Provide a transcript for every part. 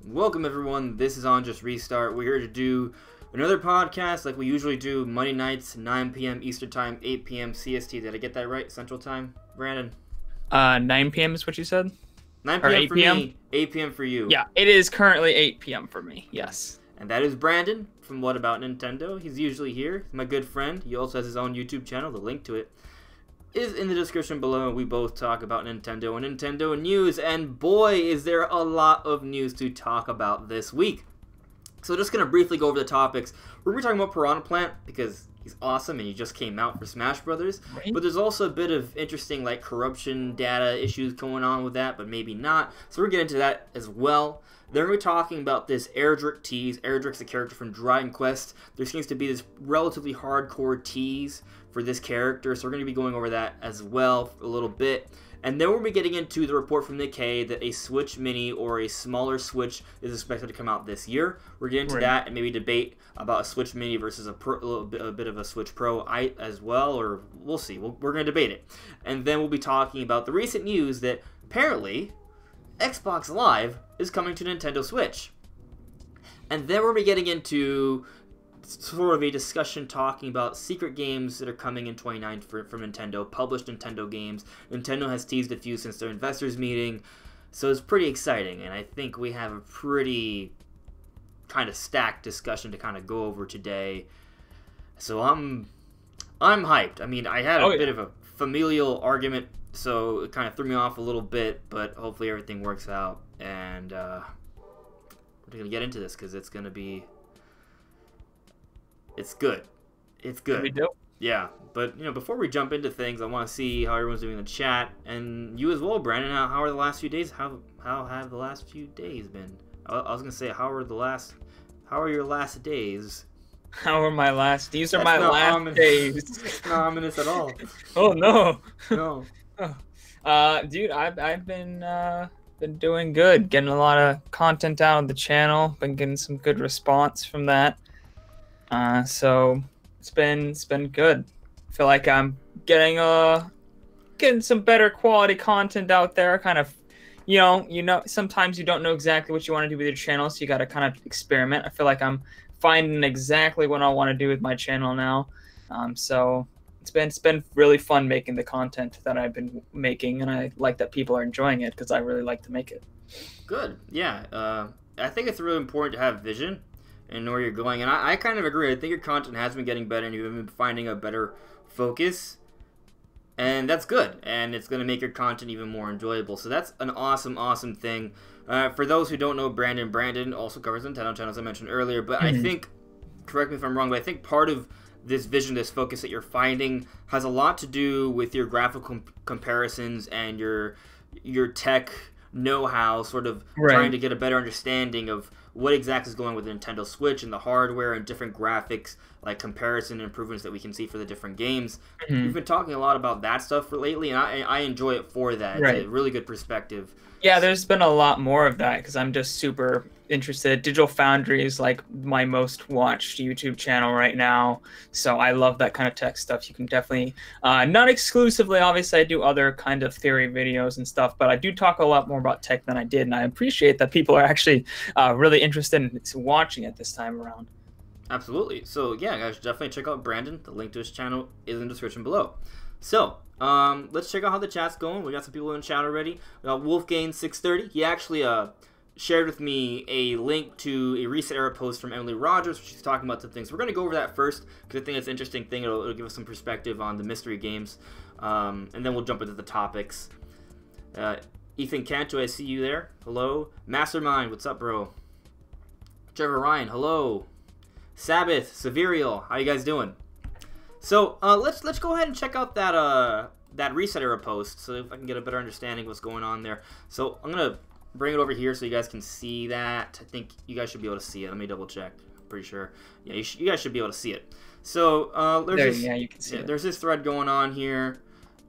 Welcome everyone, this is On Just Restart. We're here to do another podcast like we usually do Monday nights, 9 p.m. Eastern Time, 8 p.m. CST. Did I get that right? Central Time, Brandon? 9 p.m. is what you said? 9 Or p.m. 8 for p.m.? me, 8 p.m. for you. Yeah, it is currently 8 p.m. for me, yes. And that is Brandon from What About Nintendo. He's usually here. He's my good friend. He also has his own YouTube channel. The link to it is in the description below. We both talk about Nintendo and Nintendo news, and boy, is there a lot of news to talk about this week. So just going to briefly go over the topics. We're going to be talking about Piranha Plant because he's awesome and he just came out for Smash Brothers. Right. But there's also a bit of interesting like corruption data issues going on with that, but maybe not. So we're going to get into that as well. Then we're talking about this Erdrick tease. Erdrick's a character from Dragon Quest. There seems to be this relatively hardcore tease for this character, so we're going to be going over that as well for a little bit. And then we'll be getting into the report from Nikkei that a Switch Mini or a smaller Switch is expected to come out this year. We're getting into that and maybe debate about a Switch Mini versus a bit of a Switch Pro as well, or we'll see. We're going to debate it. And then we'll be talking about the recent news that apparently Xbox Live is coming to Nintendo Switch. And then we'll be getting into sort of a discussion talking about secret games that are coming in 2019 from Nintendo, published Nintendo games. Nintendo has teased a few since their investors meeting, so it's pretty exciting, and I think we have a pretty kind of stacked discussion to kind of go over today. So I'm hyped. I mean, I had a bit of a familial argument, so it kind of threw me off a little bit, but hopefully everything works out, and we're going to get into this because it's going to be... It's good. It's good. We do. Yeah, but before we jump into things, I want to see how everyone's doing in the chat, and you as well, Brandon. How are the last few days? How have the last few days been? I was gonna say how are your last days? How are my last? These are That's my not last ominous. days. It's not ominous at all. Oh no. No. Dude, I've been doing good, getting a lot of content out of the channel. Been getting some good response from that. So it's been good. I feel like I'm getting some better quality content out there. Kind of, sometimes you don't know exactly what you want to do with your channel, so you got to kind of experiment. I feel like I'm finding exactly what I want to do with my channel now. So it's been really fun making the content that I've been making, and I like that people are enjoying it because I really like to make it. Good. Yeah. I think it's really important to have vision and know where you're going. And I kind of agree. I think your content has been getting better and you've been finding a better focus. And that's good. And it's going to make your content even more enjoyable. So that's an awesome, awesome thing. For those who don't know Brandon also covers Nintendo channels I mentioned earlier. But I think, correct me if I'm wrong, but I think part of this vision, this focus that you're finding has a lot to do with your graphical comparisons and your tech know-how, sort of trying to get a better understanding of what exactly is going on with the Nintendo Switch and the hardware and different graphics, like comparison improvements that we can see for the different games. We've been talking a lot about that stuff lately, and I enjoy it for that. It's a really good perspective. Yeah, there's been a lot more of that because I'm just super interested. Digital Foundry is like my most watched YouTube channel right now, so I love that kind of tech stuff. You can definitely, not exclusively, obviously I do other kind of theory videos and stuff, but I do talk a lot more about tech than I did, and I appreciate that people are actually really interested in watching it this time around. Absolutely. So yeah, guys, definitely check out Brandon. The link to his channel is in the description below. So, let's check out how the chat's going. We got some people in the chat already. Wolfgang630, he actually shared with me a link to a recent era post from Emily Rogers, where she's talking about some things. We're going to go over that first, because I think it's an interesting thing. It'll give us some perspective on the mystery games, and then we'll jump into the topics. Ethan Canto, I see you there. Hello. Mastermind, what's up, bro? Trevor Ryan, hello. Sabbath, Severial, how you guys doing? So let's go ahead and check out that reset era post, so if I can get a better understanding of what's going on there. So I'm gonna bring it over here so you guys can see that. I think you guys should be able to see it. Let me double check. I'm pretty sure. Yeah, you guys should be able to see it. So you can see it. There's this thread going on here.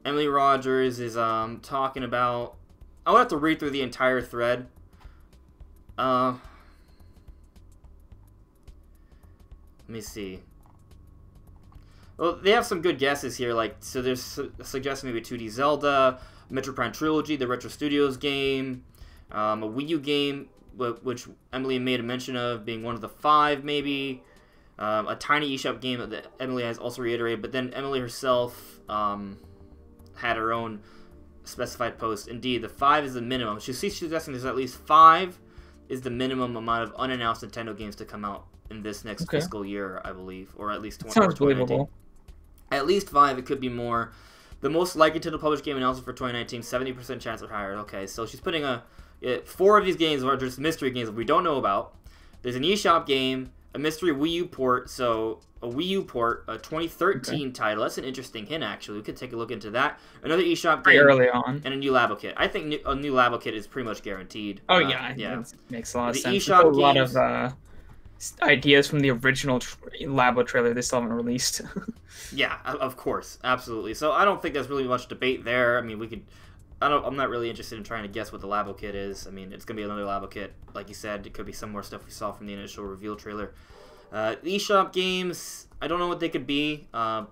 Emily Rogers is talking about. I would have to read through the entire thread. Let me see. Well, they have some good guesses here. Like, so there's suggesting maybe 2D Zelda, Metro Prime Trilogy, the Retro Studios game, a Wii U game. which Emily made a mention of being one of the 5, maybe. A tiny eShop game that Emily has also reiterated, but then Emily herself had her own specified post. Indeed, the 5 is the minimum. She's suggesting there's at least 5 is the minimum amount of unannounced Nintendo games to come out in this next fiscal year, I believe, or at least 20. Sounds believable. At least 5. It could be more. The most likely to published game announcement for 2019, 70% chance or higher. Okay, so she's putting 4 of these games are just mystery games that we don't know about. There's an eShop game, a mystery Wii U port, so a Wii U port, a 2013 title. That's an interesting hint, actually. We could take a look into that. Another eShop game. Early on. And a new Labo kit. I think a new Labo kit is pretty much guaranteed. Oh, yeah. That makes a lot of sense. eShop a lot of ideas from the original Labo trailer they still haven't released. Yeah, of course. Absolutely. So I don't think there's really much debate there. I mean, we could... I'm not really interested in trying to guess what the Labo kit is. I mean, it's going to be another Labo kit. Like you said, it could be some more stuff we saw from the initial reveal trailer. eShop games, I don't know what they could be.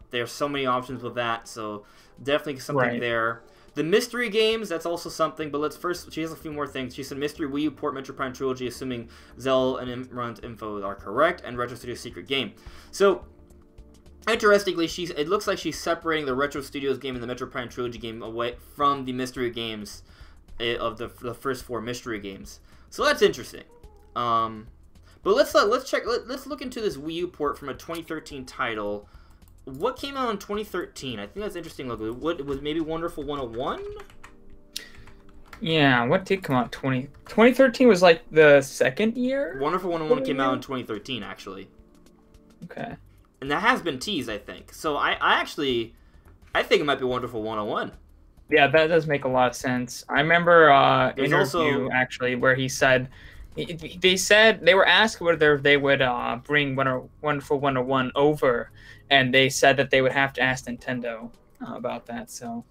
There's so many options with that, so definitely something there. The mystery games, that's also something, but let's first... She has a few more things. She said mystery Wii U port Metroid Prime Trilogy, assuming Zell and Imran's info are correct, and Retro Studios secret game. So... Interestingly, it looks like she's separating the Retro Studios game and the Metroid Prime Trilogy game away from the mystery games of the first 4 mystery games. So that's interesting. But let's look into this Wii U port from a 2013 title. What came out in 2013? I think that's interesting. Look, what was maybe Wonderful 101? Yeah, what did come out 2013 was like the second year? Wonderful 101 came out in 2013, actually. Okay. And that has been teased, I think. So I think it might be Wonderful 101. Yeah, that does make a lot of sense. I remember There's interview also... actually where he said they were asked whether they would bring Wonderful 101 over, and they said that they would have to ask Nintendo about that. So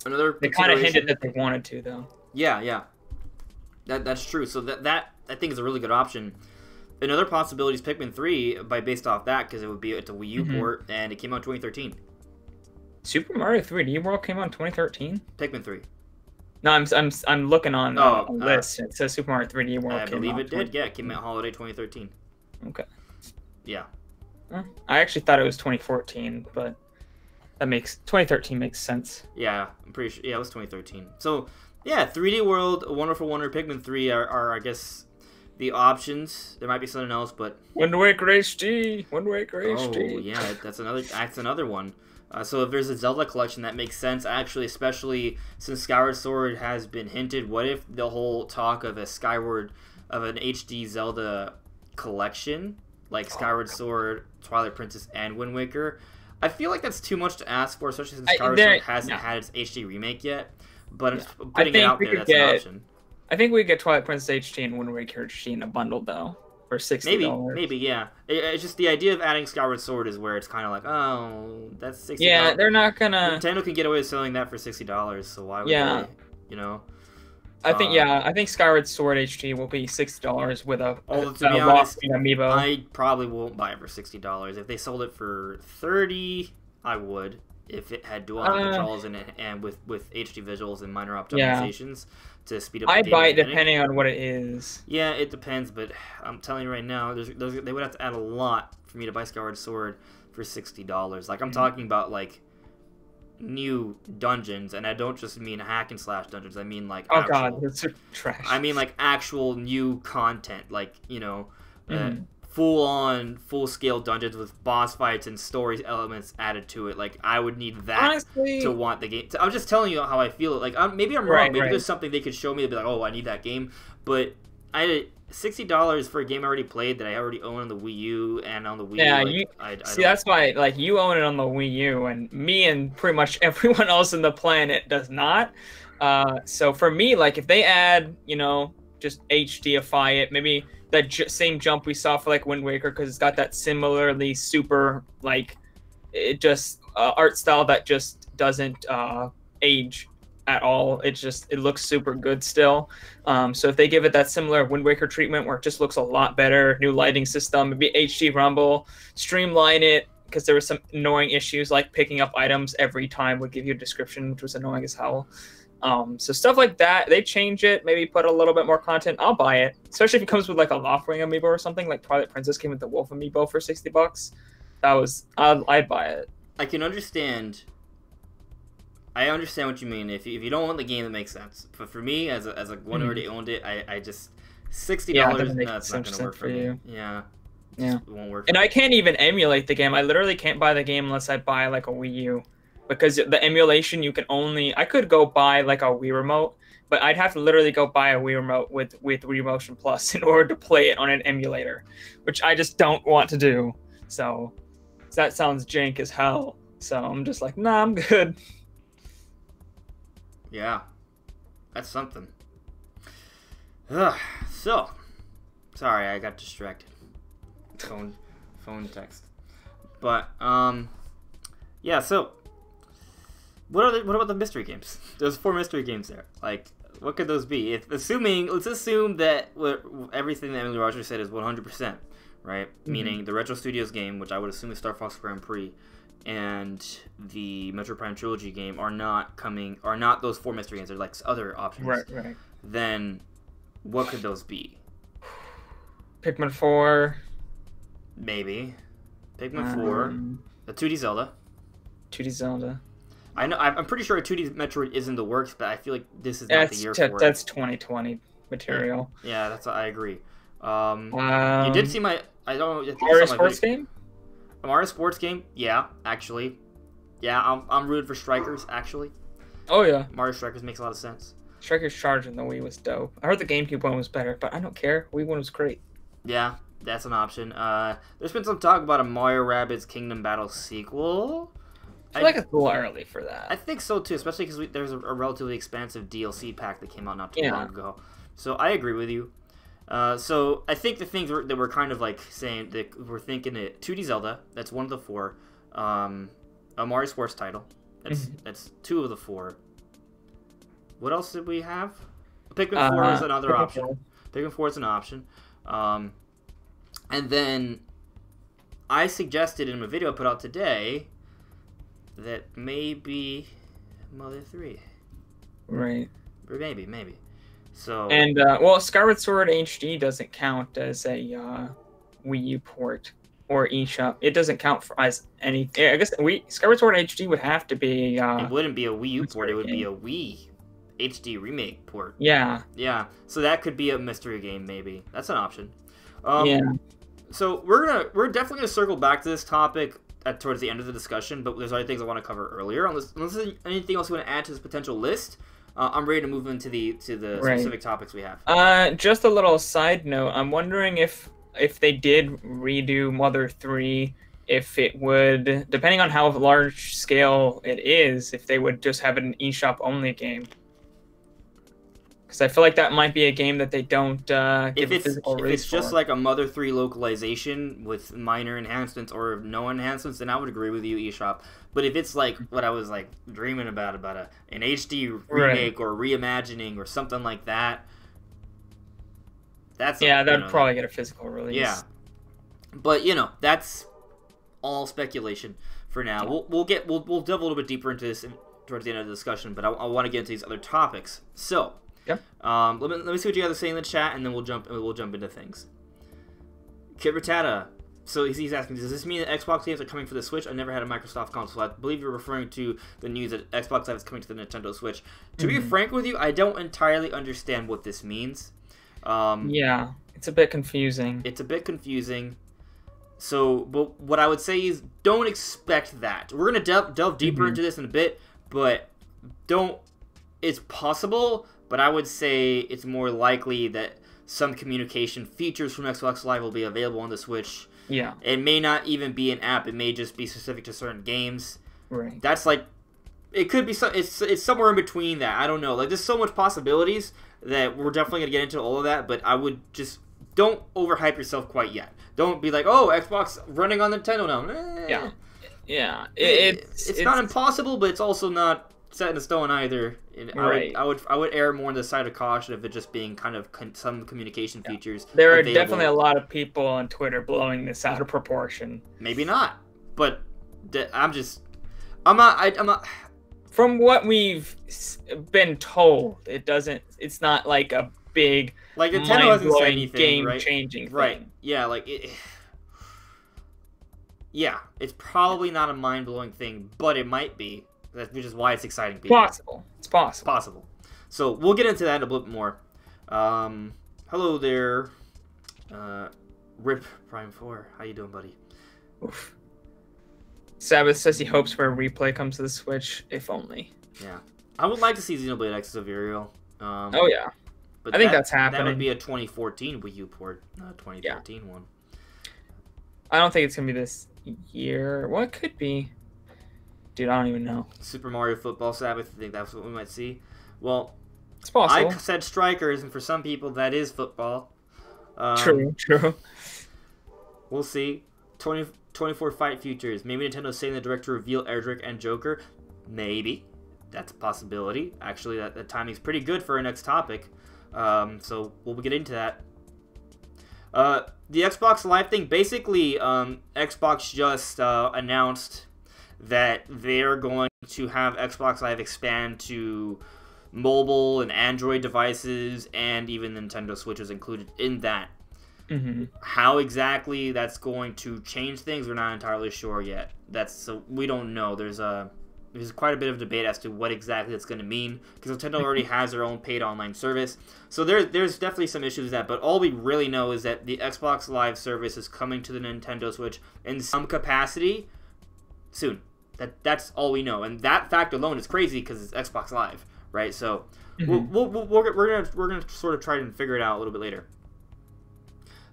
they kind of hinted that they wanted to, though. Yeah. That's true. So that I think is a really good option. Another possibility is Pikmin 3, based off that, because it's a Wii U port, and it came out in 2013. Super Mario 3D World came out in 2013. Pikmin 3. No, I'm looking on a list. It says Super Mario 3D World. I believe it did. Yeah, it came out holiday 2013. Okay. Yeah. I actually thought it was 2014, but 2013 makes sense. Yeah, I'm pretty sure. Yeah, it was 2013. So yeah, 3D World, Wonderful Wonder, Pikmin 3 are I guess the options. There might be something else, but Wind Waker HD. Oh yeah, that's another one. So if there's a Zelda collection, that makes sense. Actually, especially since Skyward Sword has been hinted. What if the whole talk of an HD Zelda collection, like Skyward Sword, Twilight Princess, and Wind Waker? I feel like that's too much to ask for, especially since Skyward Sword hasn't had its HD remake yet. But it's putting it out there, that's an option. I think we get Twilight Princess HD and Wind Waker HD in a bundle, though, for $60. Maybe, yeah. It's just the idea of adding Skyward Sword is where it's kind of like, oh, that's $60. Yeah, they're not gonna... Nintendo can get away with selling that for $60, so why would they, you know? I think Skyward Sword HD will be $60 with a to be honest, amiibo. I probably won't buy it for $60. If they sold it for $30, I would. If it had dual controls in it and with HD visuals and minor optimizations to speed up the I'd buy it editing. depending on what it is. Yeah, it depends, but I'm telling you right now, they would have to add a lot for me to buy Skyward Sword for $60. Like, I'm talking about, like, new dungeons, and I don't just mean hack and slash dungeons. I mean, like, that's trash. I mean, like, actual new content, like, you know, full-on, full-scale dungeons with boss fights and story elements added to it. Like, I would need that to want the game. I'm just telling you how I feel. Like, maybe I'm wrong. Maybe there's something they could show me to be like, oh, I need that game. But $60 for a game I already played that I already own on the Wii U and on the Wii U. Yeah, that's why, like, you own it on the Wii U, and me and pretty much everyone else on the planet does not. So for me, like, if they add, you know, just HDify it, maybe that same jump we saw for, like, Wind Waker, because it's got that similarly super, like, it just art style that just doesn't age at all. It looks super good still. So if they give it that similar Wind Waker treatment where it just looks a lot better, new lighting system, maybe HD rumble, streamline it, because there were some annoying issues like picking up items every time would give you a description, which was annoying as hell. So stuff like that, they change it, maybe put a little bit more content. I'll buy it, especially if it comes with like a Loftwing amiibo or something. Like Twilight Princess came with the Wolf amiibo for $60. I'd buy it. I can understand. I understand what you mean. If you don't want the game, that makes sense. But for me, as a one who already owned it, I just $60. That's not gonna work for you. Yeah. Yeah. It won't work. And I can't even emulate the game. I literally can't buy the game unless I buy like a Wii U. Because the emulation, I could go buy like a Wii remote, but I'd have to literally go buy a Wii remote with Wii Motion Plus in order to play it on an emulator, which I just don't want to do. So that sounds jank as hell. So I'm just like, nah, I'm good. Yeah, that's something. Ugh. So, sorry, I got distracted. Phone text. But yeah. So. What about the mystery games? There's 4 mystery games there. Like, what could those be? Let's assume that everything that Emily Rogers said is 100%, right? Mm-hmm. Meaning the Retro Studios game, which I would assume is Star Fox Grand Prix, and the Metro Prime Trilogy game are not those 4 mystery games. They're like other options. Right. Then, what could those be? Pikmin 4. Maybe. Pikmin 4. The 2D Zelda. 2D Zelda. I know. I'm pretty sure a 2D Metroid is in the works, but I feel like this is not the year for it. That's 2020 material. Yeah, I agree. You did see my. I don't know. Mario Sports game. A Mario Sports game. Yeah, actually. Yeah, I'm rooting for Strikers. Actually. Oh yeah. Mario Strikers makes a lot of sense. Strikers Charge in the Wii was dope. I heard the GameCube one was better, but I don't care. Wii one was great. Yeah, that's an option. There's been some talk about a Mario Rabbids Kingdom Battle sequel. I feel like it's a little early for that. I think so too, especially because there's a relatively expansive DLC pack that came out not too long ago. So I agree with you. So I think the things that we're kind of like saying that we're thinking it 2D Zelda. That's one of the 4. A Mario Sports title. That's 2 of the 4. What else did we have? Pikmin 4 is another option. Pikmin 4 is an option. And then I suggested in a video I put out today that maybe Mother 3. Right. Or maybe. So. And, Skyward Sword HD doesn't count as a Wii U port or eShop. It doesn't count as anything. I guess Skyward Sword HD would have to be... it wouldn't be a Wii U port. It would be a Wii HD remake port. Yeah. Yeah. So that could be a mystery game, maybe. That's an option. Yeah. So we're definitely going to circle back to this topic towards the end of the discussion, but there's other things I want to cover earlier. Unless there's anything else you want to add to this potential list, I'm ready to move into the specific topics we have. Just a little side note. I'm wondering if they did redo Mother 3, if it would, depending on how large scale it is, if they would just have an eShop only game. Because I feel like that might be a game that they don't give a physical release for. If it's just like a Mother 3 localization with minor enhancements or no enhancements, then I would agree with you, eShop. But if it's like what I was like dreaming about an HD remake or reimagining or something like that, that'd probably get a physical release. Yeah, but that's all speculation for now. Yeah. We'll delve a little bit deeper into this towards the end of the discussion, but I want to get into these other topics. So. Yep. Let me see what you guys are saying in the chat, and then we'll jump into things. Kit Ratata. So he's asking, does this mean that Xbox games are coming for the Switch? I never had a Microsoft console. I believe you're referring to the news that Xbox Live is coming to the Nintendo Switch. To be frank with you, I don't entirely understand what this means. Yeah, it's a bit confusing. So, but what I would say is, don't expect that. We're gonna delve deeper into this in a bit, but it's possible. But I would say it's more likely that some communication features from Xbox Live will be available on the Switch. Yeah. It may not even be an app. It may just be specific to certain games. Right. That's like, it could be, it's somewhere in between that. I don't know. Like, there's so much possibilities that we're definitely going to get into all of that, but I would just, don't overhype yourself quite yet. Don't be like, oh, Xbox running on Nintendo now. Yeah. Yeah. It's not impossible, but it's also not set in stone either. Right. I would err more on the side of caution of it just being kind of some communication features. There are definitely a lot of people on Twitter blowing this out of proportion. Maybe not, but I'm not. from what we've been told, it doesn't. It's not like a big, like Nintendo hasn't said anything, game-changing thing. Right? Yeah, like it. Yeah, it's probably not a mind-blowing thing, but it might be. Which is why it's exciting people. Possible. It's possible. Possible. So we'll get into that in a bit more. Hello there, Rip Prime 4. How you doing, buddy? Oof. Sabbath says he hopes for a replay comes to the Switch, if only. Yeah, I would like to see Xenoblade X of Uriel. Oh yeah, but I think that's happening. That would be a 2014 Wii U port, not a 2013 one. I don't think it's gonna be this year. What could be? Dude, I don't even know. Super Mario Football Sabbath. I think that's what we might see. Well, it's possible. I said strikers, and for some people that is football. True. We'll see. 24 Fight Futures. Maybe Nintendo's saying the direct to reveal Erdrick and Joker. Maybe. That's a possibility. Actually, that timing's pretty good for our next topic. So we'll get into that. The Xbox Live thing. Basically, Xbox just announced that they're going to have Xbox Live expand to mobile and Android devices, and even Nintendo Switch is included in that. Mm-hmm. How exactly that's going to change things, we're not entirely sure yet. So we don't know. There's quite a bit of debate as to what exactly it's going to mean, because Nintendo already has their own paid online service. So there's definitely some issues with that, but all we really know is that the Xbox Live service is coming to the Nintendo Switch in some capacity soon. That's all we know, and that fact alone is crazy because it's Xbox Live, right? So we're gonna sort of try and figure it out a little bit later.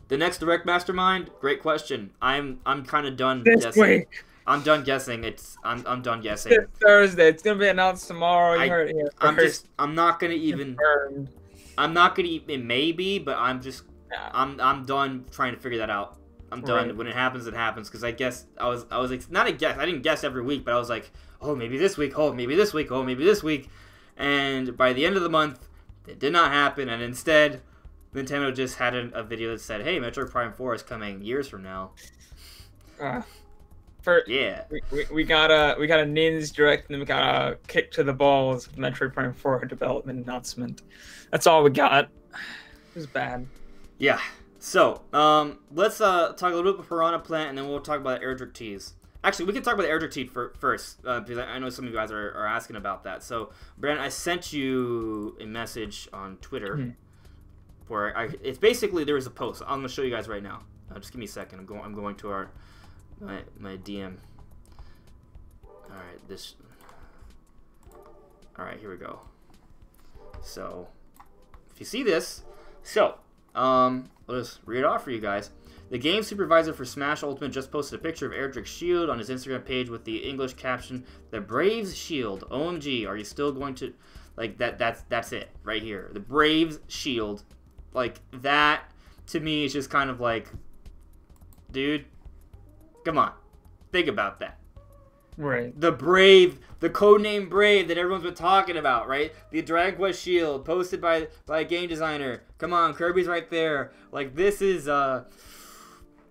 The next Direct Mastermind, great question. I'm kind of done guessing. Week. I'm done guessing. I'm done guessing. It's Thursday. It's gonna be announced tomorrow. You heard it here first. I'm not gonna even. Confirmed. I'm not gonna even maybe, but I'm just. Yeah. I'm done trying to figure that out. I'm done. Right. When it happens, because I guess I was not a guess. I didn't guess every week, but I was like, oh, maybe this week. Oh, maybe this week. Oh, maybe this week. And by the end of the month, it did not happen. And instead, Nintendo just had a video that said, "Hey, Metroid Prime 4 is coming years from now." We got a Nin's Direct, and then we got a kick to the balls with Metroid Prime 4 development announcement. That's all we got. It was bad. Yeah. So, let's talk a little bit about Piranha Plant, and then we'll talk about the Erdrick tease. Actually, we can talk about the Erdrick tease first, because I know some of you guys are asking about that. So, Brandon, I sent you a message on Twitter, where it's basically, there was a post. I'm going to show you guys right now. Just give me a second. I'm going to my DM. Alright, here we go. So, if you see this, I'll just read it off for you guys. The game supervisor for Smash Ultimate just posted a picture of Erdrick's shield on his Instagram page with the English caption, "The Braves shield. OMG, are you still going to..." Like, that's it, right here. The Braves shield. Like, that, to me, is just kind of like, dude, come on. Think about that. Right. The Brave, the codename Brave that everyone's been talking about, right? The Dragon Quest shield posted by a game designer. Come on, Kirby's right there. Like, this is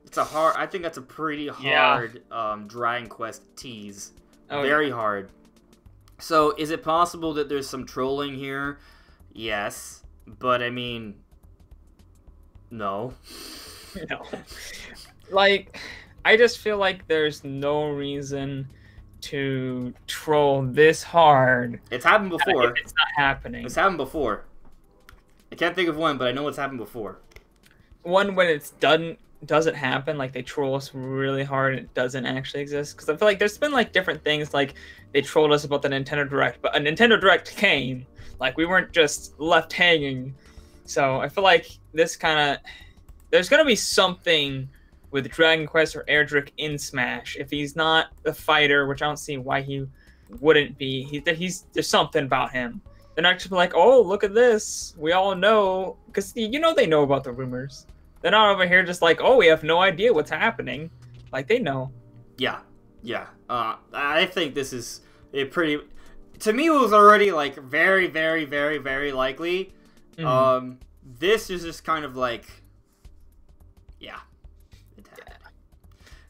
it's a hard. I think that's a pretty hard Dragon Quest tease. Very hard. So, is it possible that there's some trolling here? Yes, but I mean, no. No. Like, I just feel like there's no reason to troll this hard. It's happened before. It's not happening. It's happened before. I can't think of one, but I know it's happened before. One when it's doesn't happen, like they troll us really hard and it doesn't actually exist. Because I feel like there's been like different things, like they trolled us about the Nintendo Direct, but a Nintendo Direct came. Like, we weren't just left hanging. So I feel like this kind of, there's gonna be something with Dragon Quest or Erdrick in Smash. If he's not the fighter, which I don't see why he wouldn't be, there's something about him. They're not just like, oh, look at this. We all know, because they know about the rumors. They're not over here just like, oh, we have no idea what's happening. Like, they know. Yeah. I think this is a pretty. To me, it was already like very, very, very, very likely. Mm-hmm. This is just kind of like, yeah.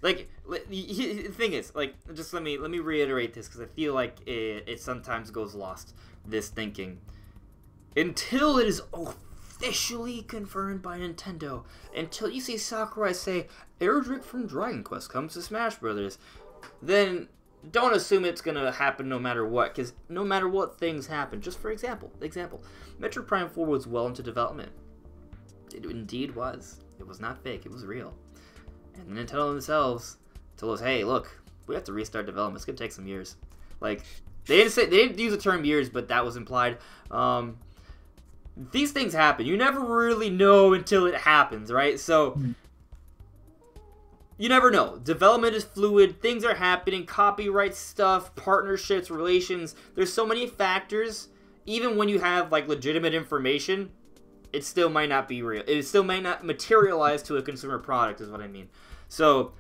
Like, the thing is, like, just let me reiterate this, because I feel like it sometimes goes lost, this thinking. Until it is officially confirmed by Nintendo, until you see Sakurai say, Erdrick from Dragon Quest comes to Smash Brothers, then don't assume it's going to happen no matter what, because no matter what things happen, just for example, Metroid Prime 4 was well into development. It indeed was. It was not fake, it was real. And Nintendo themselves told us, hey, look, we have to restart development. It's going to take some years. Like, they didn't use the term years, but that was implied. These things happen. You never really know until it happens, right? So, you never know. Development is fluid. Things are happening. Copyright stuff, partnerships, relations. There's so many factors. Even when you have, like, legitimate information, it still might not be real. It still may not materialize to a consumer product, is what I mean. So,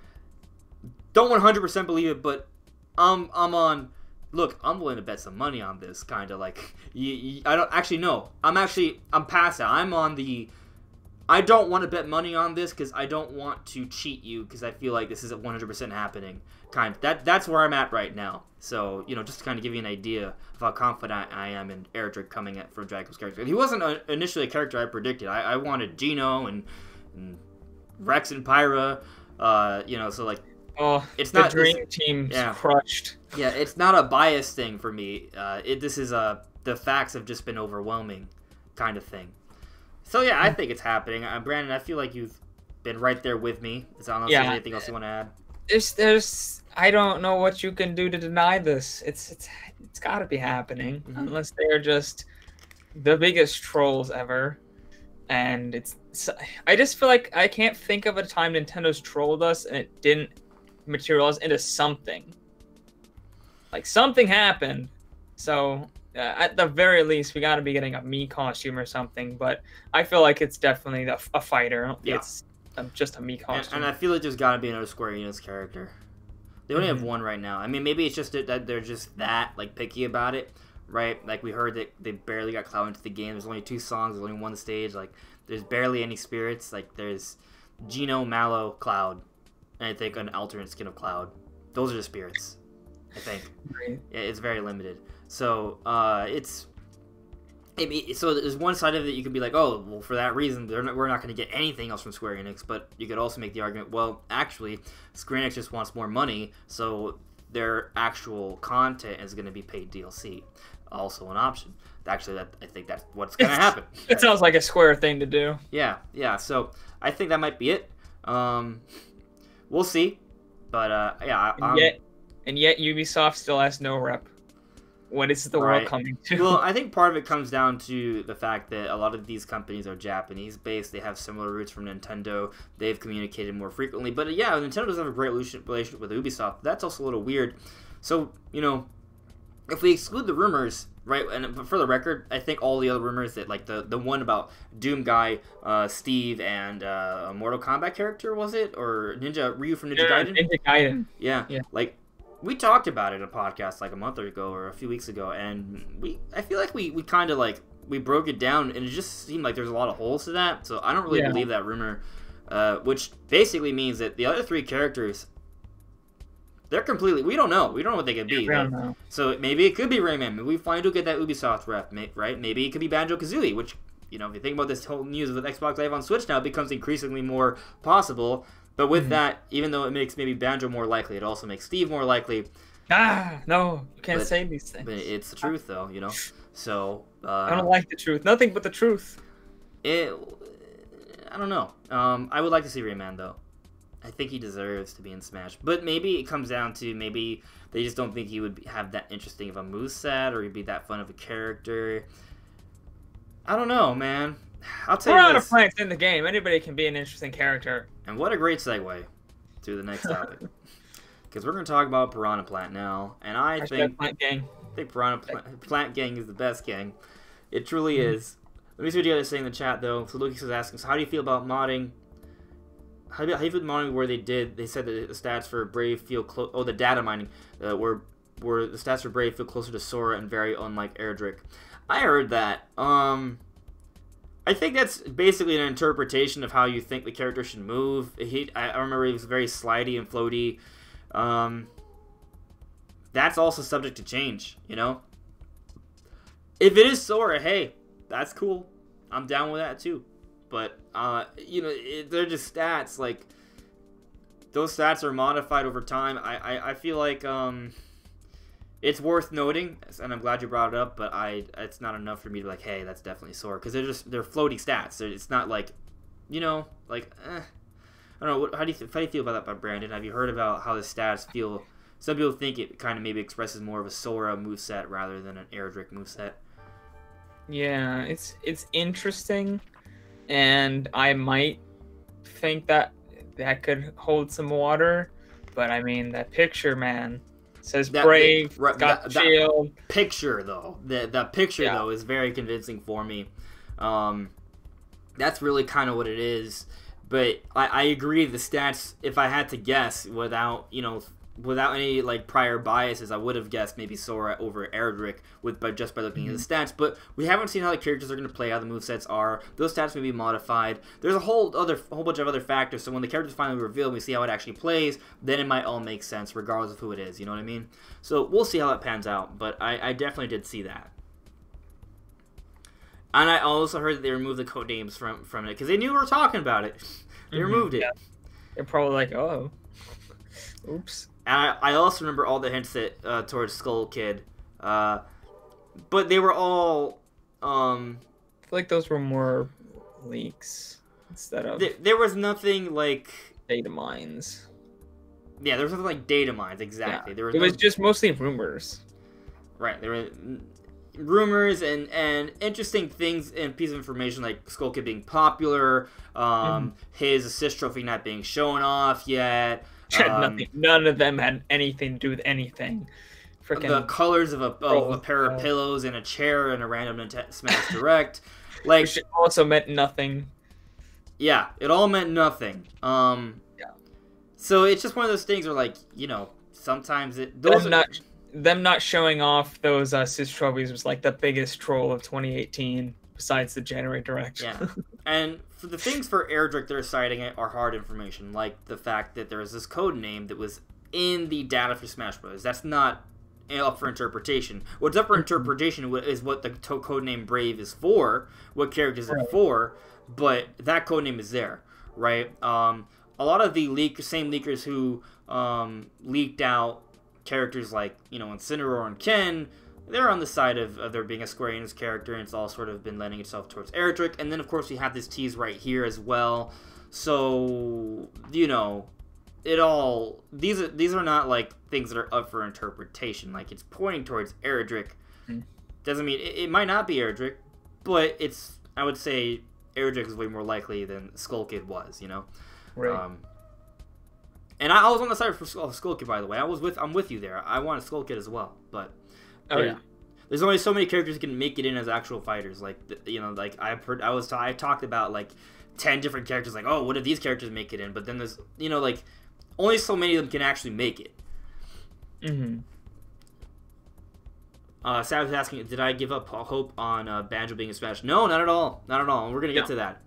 don't 100% believe it, but I'm on... Look, I'm willing to bet some money on this, kind of like... I don't... Actually, no. I'm past that. I'm on the... I don't want to bet money on this, because I don't want to cheat you, because I feel like this isn't 100% happening. That's where I'm at right now. So, just to kind of give you an idea of how confident I am in Erdrick coming at from Dragon Quest character. He wasn't initially a character I predicted. I wanted Gino and Rex and Pyra, so like... Oh, it's not the dream team's crushed. Yeah, it's not a bias thing for me. This is the facts have just been overwhelming, kind of thing. So yeah, I think it's happening. Brandon, I feel like you've been right there with me. Unless there's anything else you want to add. There's I don't know what you can do to deny this. It's got to be happening, unless they are just the biggest trolls ever. And I just feel like I can't think of a time Nintendo's trolled us and it didn't materialize into something. Like, something happened. So at the very least, we got to be getting a Mii costume or something. But I feel like it's definitely a fighter. It's just a Mii costume. And I feel like there's got to be another Square Enix character. They only have one right now. I mean, maybe it's just that they're just like picky about it, right? Like, we heard that they barely got Cloud into the game. There's only 2 songs. There's only 1 stage. Like, there's barely any spirits. Like, there's Gino, Mallow, Cloud, and I think an alternate skin of Cloud. Those are the spirits, I think. Right. Yeah, it's very limited. So, so there's one side of it you could be like, oh, well, for that reason, we're not going to get anything else from Square Enix. But you could also make the argument, well, actually, Square Enix just wants more money, so their actual content is going to be paid DLC. Also an option. Actually, I think that's what's going to happen. It sounds like a Square thing to do. Yeah. So I think that might be it. We'll see. But, And yet Ubisoft still has no rep. What is the world coming to? Well, I think part of it comes down to the fact that a lot of these companies are Japanese-based. They have similar roots from Nintendo. They've communicated more frequently. But yeah, Nintendo does have a great relationship with Ubisoft. That's also a little weird. So, if we exclude the rumors, right, but for the record, I think all the other rumors that, like, the one about Doom Guy, Steve, and a Mortal Kombat character, was it? Or Ryu from Ninja Gaiden? Ninja Gaiden. Yeah. Like, we talked about it in a podcast like a month ago or a few weeks ago, and I feel like we kind of like we broke it down, and it just seemed like there's a lot of holes to that. So I don't really believe that rumor, which basically means that the other 3 characters, they're completely we don't know what they could be. Right? So maybe it could be Rayman. Maybe we finally do get that Ubisoft rep, right? Maybe it could be Banjo-Kazooie, which if you think about this whole news with Xbox Live on Switch now, it becomes increasingly more possible. But with that, even though it makes maybe Banjo more likely, it also makes Steve more likely. No, you can't say these things. But it's the truth, though, So I don't like the truth. Nothing but the truth. I don't know. I would like to see Rayman, though. I think he deserves to be in Smash. But maybe it comes down to maybe they just don't think he would have that interesting of a moveset or he'd be that fun of a character. I don't know, man. I'll tell you this. Plant's in the game. Anybody can be an interesting character. And what a great segue to the next topic. Because we're going to talk about Piranha Plant now. And I think Piranha Plant Gang is the best gang. It truly is. Let me see what you guys say in the chat, though. So Lucas is asking, so how do you feel about modding? How do you feel about modding where they said that the stats for Brave feel close... Oh, the data mining. Where the stats for Brave feel closer to Sora and very unlike Erdrick. I heard that. I think that's basically an interpretation of how you think the character should move. I remember he was very slidey and floaty. That's also subject to change, you know? If it is Sora, hey, that's cool. I'm down with that too. But, you know, they're just stats. Like, those stats are modified over time. I feel like it's worth noting, and I'm glad you brought it up, but it's not enough for me to be like, hey, that's definitely Sora. Because they're floaty stats. It's not like, you know, like, I don't know. How do you feel about that, Brandon? Have you heard about how the stats feel? Some people think it kind of maybe expresses more of a Sora moveset rather than an Erdrick moveset. Yeah, it's interesting, and I might think that could hold some water, but I mean, that picture, man, says brave, got shield. That picture, though, that picture, though, is very convincing for me. That's really kind of what it is. But I agree, the stats, if I had to guess, without any like prior biases, I would have guessed maybe Sora over Erdrick just by looking at the stats. But we haven't seen how the characters are going to play, how the movesets are. Those stats may be modified. There's a whole bunch of other factors. So when the characters finally reveal and we see how it actually plays, then it might all make sense, regardless of who it is. You know what I mean? So we'll see how that pans out. But I definitely did see that. And I also heard that they removed the code names from it because they knew we were talking about it. They removed it. Yeah. They're probably like, oh, oops. And I also remember all the hints that towards Skull Kid, but they were all. I feel like those were more leaks instead of. There was nothing like data mines. Yeah, there was nothing like data mines exactly. Yeah. It was just mostly rumors. Right, there were rumors and interesting things and pieces of information like Skull Kid being popular, his assist trophy not being shown off yet. None of them had anything to do with anything. Frickin' the colors of a pair of pillows and a chair and a random Smash Direct, like, which also meant nothing. Yeah, it all meant nothing. Yeah. So it's just one of those things where, like, you know, sometimes them not showing off those assist trophies was like the biggest troll of 2018, besides the January Direct. Yeah, and for the things for Erdrick they're citing are hard information, like the fact that there is this code name that was in the data for Smash Bros. That's not up for interpretation. What's up for interpretation is what the code name Brave is for, what characters are for, but that code name is there, right? A lot of the same leakers who leaked out characters like, you know, Incineroar and Ken, they're on the side of there being a Square Enix character, and it's all sort of been lending itself towards Erdrick. And then, of course, we have this tease right here as well. So, you know, these are not, like, things that are up for interpretation. Like, it's pointing towards Erdrick. Doesn't mean, it might not be Erdrick, but I would say Erdrick is way more likely than Skull Kid was, you know? Right. And I was on the side for Skull Kid, by the way. I'm with you there. I wanted Skull Kid as well, but there's only so many characters who can make it in as actual fighters. Like, you know, like I talked about like 10 different characters. Like, oh, what if these characters make it in? But then there's, you know, like only so many of them can actually make it. Sav was asking, did I give up hope on Banjo being a Smash? No, not at all. Not at all. We're gonna get to that.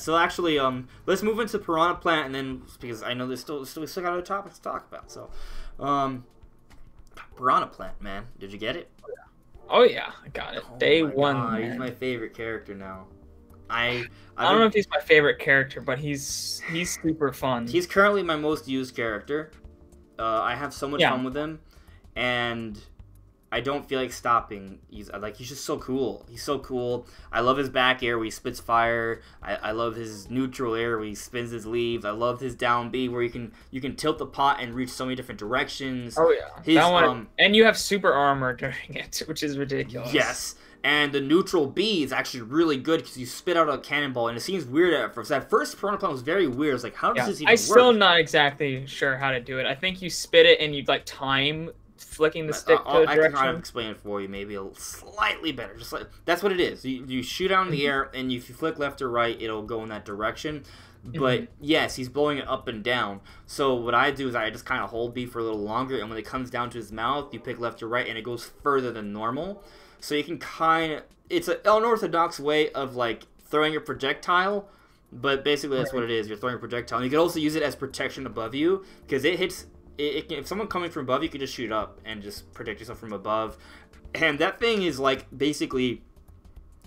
So actually, let's move into Piranha Plant, and then because I know we still got other topics to talk about. So, Piranha Plant, man, did you get it? Oh yeah, I got it. Day one. God, he's my favorite character now. I don't know if he's my favorite character, but he's super fun. He's currently my most used character. I have so much fun with him, and I don't feel like stopping. He's just so cool. He's so cool. I love his back air where he spits fire. I love his neutral air where he spins his leaves. I love his down B where you can tilt the pot and reach so many different directions. Oh yeah. That one, and you have super armor during it, which is ridiculous. Yes. And the neutral B is actually really good because you spit out a cannonball, and it seems weird at first. At first, Piranha Plant was very weird. It's like, how does this even work? I'm still not exactly sure how to do it. I think you spit it and you like time flicking the stick to a direction. I can kind of explain it for you, maybe slightly better. Just like that's what it is. You shoot out in the air, and if you flick left or right, it'll go in that direction. But yes, he's blowing it up and down. So what I do is I just kind of hold B for a little longer, and when it comes down to his mouth, you pick left or right, and it goes further than normal. so you can kind of, it's an unorthodox way of like throwing a projectile, but basically that's what it is. You're throwing a projectile, and you can also use it as protection above you because it hits. If someone coming from above, you can just shoot up and just protect yourself from above. And that thing is like basically,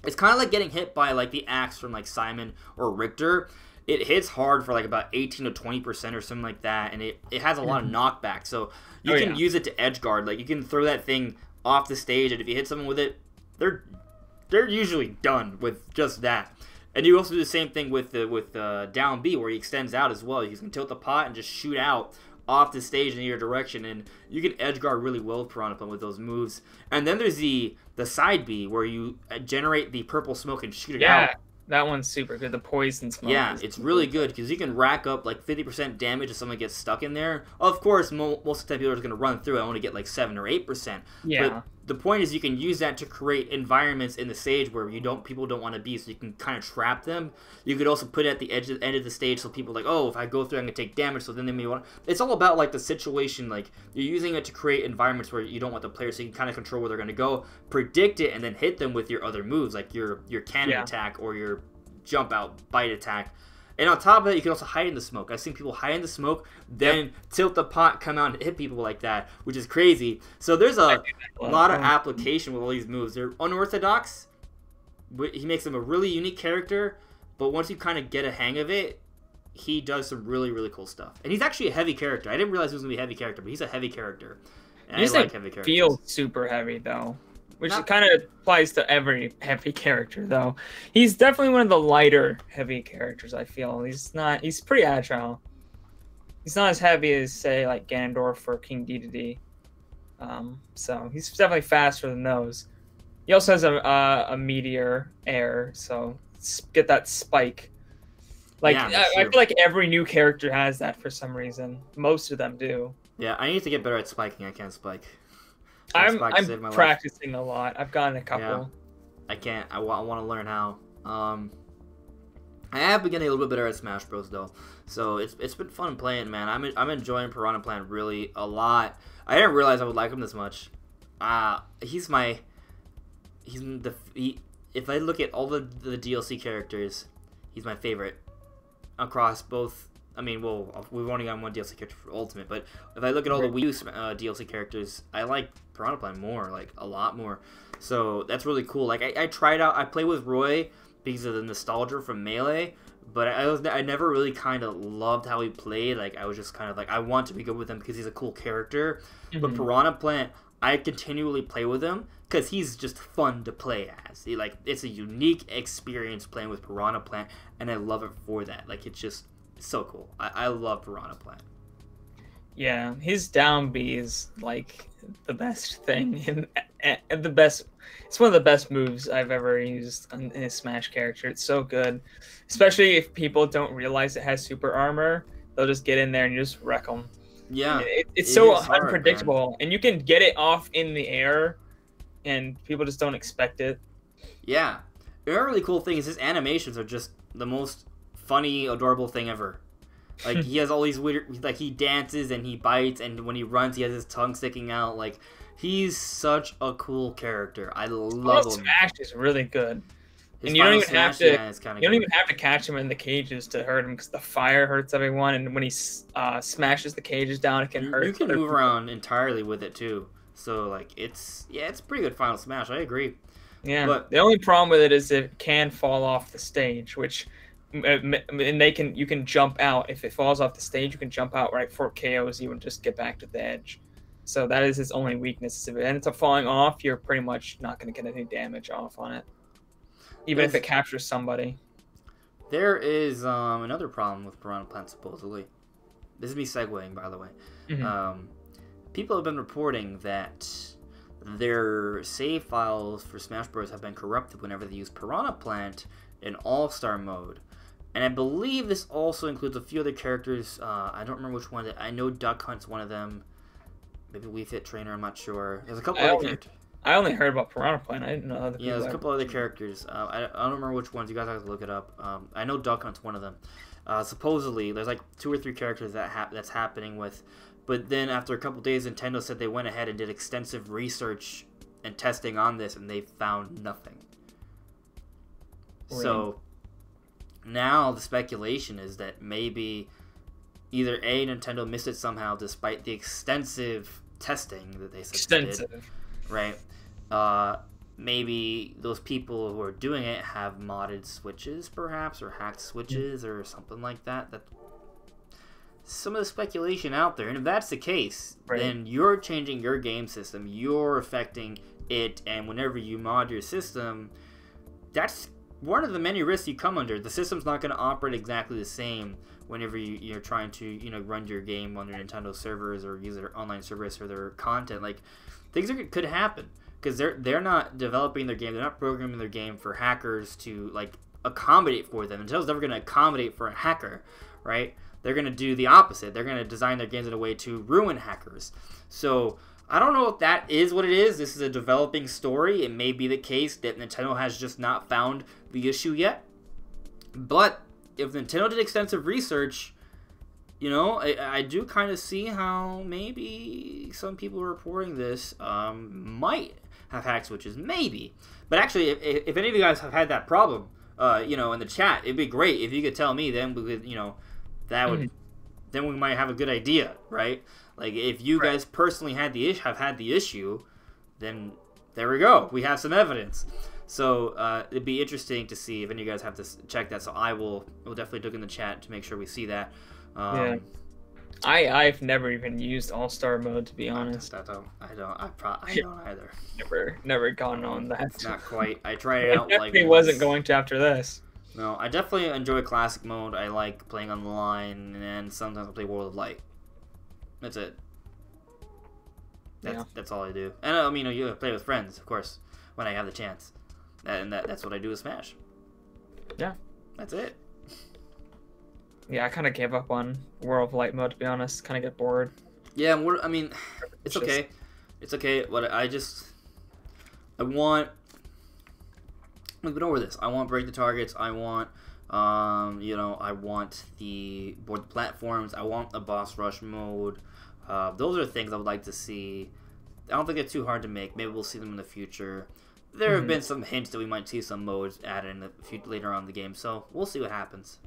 it's kind of like getting hit by like the axe from like Simon or Richter. It hits hard for like about 18 to 20% or something like that, and it has a lot of knockback. So you can use it to edge guard. Like you can throw that thing off the stage, and if you hit someone with it, they're usually done with just that. And you also do the same thing with down B, where he extends out as well. You can tilt the pot and just shoot out off the stage in your direction, and you can edge guard really well with Piranha Plant with those moves. And then there's the side B, where you generate the purple smoke and shoot it out. That one's super good. The poison smoke. Yeah, it's really good because you can rack up like 50% damage if someone gets stuck in there. Of course, most of the time people are going to run through it. I only get like 7 or 8%. Yeah. But the point is you can use that to create environments in the stage where people don't want to be, so you can kind of trap them. You could also put it at the end of the stage so people are like, oh, if I go through, I'm going to take damage, so then they may want to... It's all about like the situation, like you're using it to create environments where you don't want the player, so you can kind of control where they're going to go, predict it, and then hit them with your other moves, like your cannon attack or your jump out bite attack. And on top of that, you can also hide in the smoke. I've seen people hide in the smoke, then tilt the pot, come out and hit people like that, which is crazy. So there's a lot of application with all these moves. They're unorthodox. He makes them a really unique character, but once you kind of get a hang of it, he does some really, really cool stuff. And he's actually a heavy character. I didn't realize he was going to be a heavy character, but he's a heavy character. And I like heavy characters. Feels super heavy, though. Which kind of applies to every heavy character, though. He's definitely one of the lighter heavy characters, I feel. He's pretty agile. He's not as heavy as, say, like Ganondorf or King Dedede. So he's definitely faster than those. He also has a meteor air, so get that spike. Like I feel like every new character has that for some reason. Most of them do. Yeah, I need to get better at spiking. I can't spike. I'm practicing a lot. I've gotten a couple. Yeah, I can't. I want to learn how. I have been getting a little bit better at Smash Bros. Though, so it's been fun playing, man. I'm enjoying Piranha Plant really a lot. I didn't realize I would like him this much. If I look at all the DLC characters, he's my favorite across both. I mean, well, we've only got one DLC character for Ultimate, but if I look at all the Wii U DLC characters, I like Piranha Plant more, like a lot more. So that's really cool. Like I tried out, I played with Roy because of the nostalgia from Melee, but I never really kind of loved how he played. Like I was just kind of like, I want to be good with him because he's a cool character. Mm-hmm. But Piranha Plant, I continually play with him because he's just fun to play as. It's a unique experience playing with Piranha Plant, and I love it for that. Like it's just so cool. I love Piranha Plant. Yeah, his down B is like the best thing and the best. It's one of the best moves I've ever used in a Smash character. It's so good, especially if people don't realize it has super armor. They'll just get in there and you just wreck them. Yeah, it's so unpredictable, man. And you can get it off in the air, and people just don't expect it. Yeah, the really cool thing is his animations are just the most funny, adorable thing ever. Like he has all these weird, like he dances and he bites, and when he runs, he has his tongue sticking out. Like he's such a cool character. I love him. Smash is really good, and you don't even have to. You don't even have to catch him in the cages to hurt him because the fire hurts everyone, and when he smashes the cages down, it can hurt. You can move around entirely with it too. So like it's pretty good Final Smash. I agree. Yeah, but the only problem with it is it can fall off the stage, which. And you can jump out. If it falls off the stage, you can jump out right before it KOs you and just get back to the edge. So that is its only weakness. If it ends up falling off, you're pretty much not going to get any damage off on it, even if it captures somebody. There is another problem with Piranha Plant, supposedly. This is me segueing, by the way. Mm-hmm. People have been reporting that their save files for Smash Bros. Have been corrupted whenever they use Piranha Plant in All-Star mode. And I believe this also includes a few other characters. I don't remember which one. I know Duck Hunt's one of them. Maybe Wii Fit Trainer, I'm not sure. There's a couple other characters. I only heard about Piranha Plant. I didn't know other people. Yeah, there's a couple other characters. I don't remember which ones. You guys have to look it up. I know Duck Hunt's one of them. Supposedly, there's like 2 or 3 characters that's happening with. But then after a couple days, Nintendo said they went ahead and did extensive research and testing on this, and they found nothing. Right. So now the speculation is that maybe either A, Nintendo missed it somehow despite the extensive testing that they said Extensive. they did, right? Maybe those people who are doing it have modded switches, perhaps, or hacked switches, or something like that. That some of the speculation out there, and if that's the case, Right. then you're changing your game system, you're affecting it, and whenever you mod your system, that's one of the many risks you come under. The system's not going to operate exactly the same whenever you're trying to run your game on your Nintendo servers or use their online service or their content. Like, things could happen. Because they're not developing their game, they're not programming their game for hackers to like accommodate for them. Nintendo's never going to accommodate for a hacker, right? They're going to do the opposite. They're going to design their games in a way to ruin hackers. So I don't know if that is what it is. This is a developing story. It may be the case that Nintendo has just not found the issue yet. But if Nintendo did extensive research, I do kind of see how maybe some people reporting this might have hacked switches, maybe. But actually, if any of you guys have had that problem, in the chat, it'd be great if you could tell me. Then we could, that would, then we might have a good idea, right? Like if you guys personally have had the issue, then there we go. We have some evidence. So it'd be interesting to see if any of you guys have to check that. So we'll definitely look in the chat to make sure we see that. Yeah. I've never even used All-Star mode, to be honest. I don't either. Never gone on that. It's not quite. I tried it out. Definitely wasn't going to after this. No, I definitely enjoy classic mode. I like playing on the line, and sometimes I play World of Light. That's it. That's all I do. And I mean, you play with friends, of course, when I have the chance. That's what I do with Smash. Yeah. That's it. Yeah, I kind of gave up on World of Light mode, to be honest. Kind of get bored. Yeah, it's okay. It's okay. We've been over this. I want break the targets. I want, I want the board platforms. I want a boss rush mode. Those are things I would like to see. I don't think they're too hard to make. Maybe we'll see them in the future. There have been some hints that we might see some modes added in the future, later on in the game. So we'll see what happens.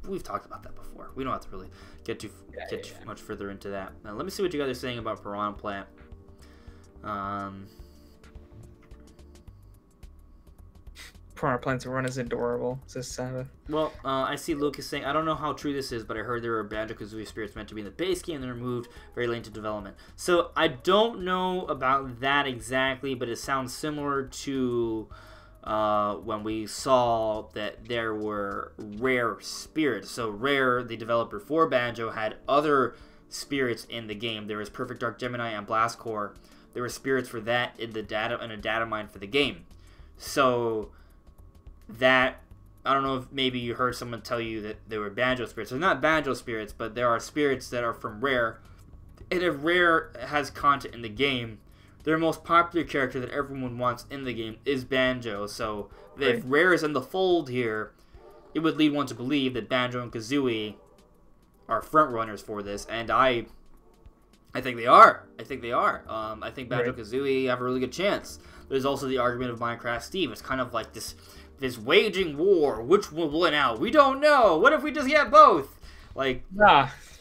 We've talked about that before. We don't have to really get too much further into that. Now, let me see what you guys are saying about Piranha Plant. Piranha Plant's run is adorable, says Sabbath. Well, I see Lucas saying, I don't know how true this is, but I heard there were Banjo-Kazooie spirits meant to be in the base game and then removed very late into development. So I don't know about that exactly, but it sounds similar to when we saw that there were rare spirits. So Rare, the developer for Banjo, had other spirits in the game. There was Perfect Dark Gemini and Blast Core. There were spirits for that in a data mine for the game. So that, I don't know if maybe you heard someone tell you that there were Banjo spirits. They're not Banjo spirits, but there are spirits that are from Rare. And if Rare has content in the game, their most popular character that everyone wants in the game is Banjo. So if Rare is in the fold here, it would lead one to believe that Banjo and Kazooie are front runners for this, and I think they are. I think Banjo Kazooie have a really good chance. There's also the argument of Minecraft Steve. It's kind of like this waging war. Which will win out? We don't know. What if we just get both? Like,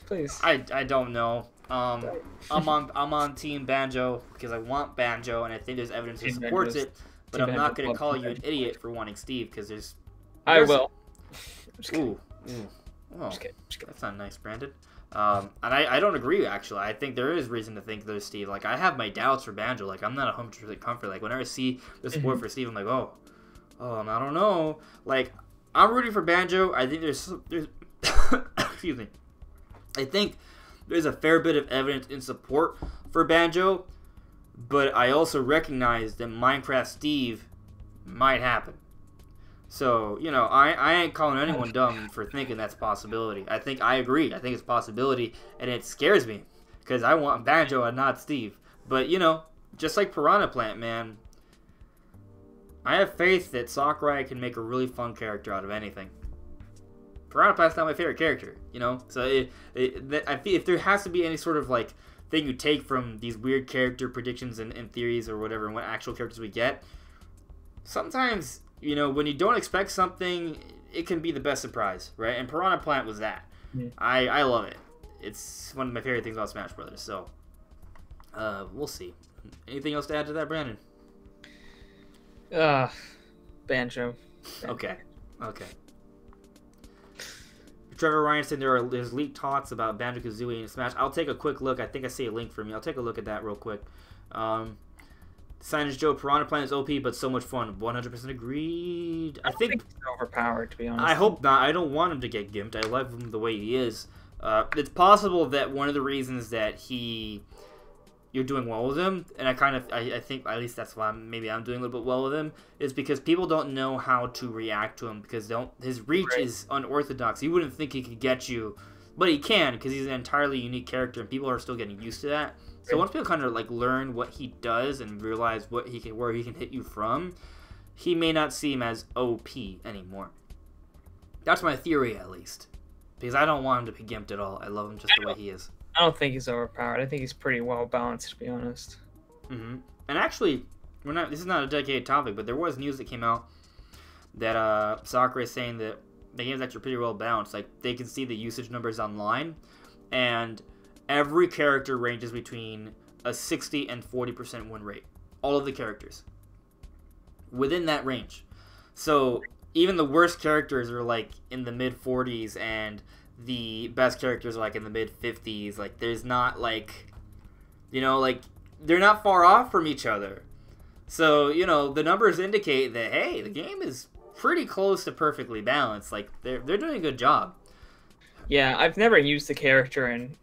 please. I don't know. I'm on Team Banjo because I want Banjo, and I think there's evidence that supports it. But I'm not going to call you an idiot for wanting Steve because there's. I will. Ooh. Oh, just kidding. That's not nice, Brandon. And I don't agree, actually. I think there is reason to think there's Steve. Like, I have my doubts for Banjo. Like, I'm not 100% comfortable. Like, whenever I see the support for Steve, I'm like, oh, I don't know. Like, I'm rooting for Banjo. I think there's excuse me. I think there's a fair bit of evidence in support for Banjo, but I also recognize that Minecraft Steve might happen. So, I ain't calling anyone dumb for thinking that's a possibility. I agree. I think it's a possibility, and it scares me, because I want Banjo and not Steve. But, just like Piranha Plant, man, I have faith that Sakurai can make a really fun character out of anything. Piranha Plant's not my favorite character, So I feel if there has to be any sort of, like, thing you take from these weird character predictions and theories or whatever, and what actual characters we get. Sometimes, when you don't expect something, it can be the best surprise, right? And Piranha Plant was that. Yeah. I love it. It's one of my favorite things about Smash Brothers. So, we'll see. Anything else to add to that, Brandon? Banjo. Okay. Trevor Ryan said there's leaked talks about Banjo-Kazooie in Smash. I'll take a quick look. I think I see a link from you. I'll take a look at that real quick. Signage Joe, Piranha Plant is OP, but so much fun. 100% agreed. I think he's overpowered, to be honest. I hope not. I don't want him to get gimped. I love him the way he is. It's possible that one of the reasons that you're doing well with him, and I think at least that's why maybe I'm doing a little bit well with him, is because people don't know how to react to him because his reach is unorthodox. You wouldn't think he could get you, but he can because he's an entirely unique character, and people are still getting used to that. So once people kind of learn what he does and realize where he can hit you from, he may not seem as OP anymore. That's my theory, at least, because I don't want him to be gimped at all. I love him just the way he is. I don't think he's overpowered. I think he's pretty well balanced, to be honest. Mm-hmm. And actually, this is not a dedicated topic, but there was news that came out that Sakura is saying that the game's actually pretty well balanced. Like, they can see the usage numbers online, and every character ranges between a 60 and 40% win rate. All of the characters. Within that range. So, even the worst characters are, in the mid-40s, and the best characters are, in the mid-50s. There's not, they're not far off from each other. So, the numbers indicate that, hey, the game is pretty close to perfectly balanced. They're doing a good job. Yeah, I've never used the character and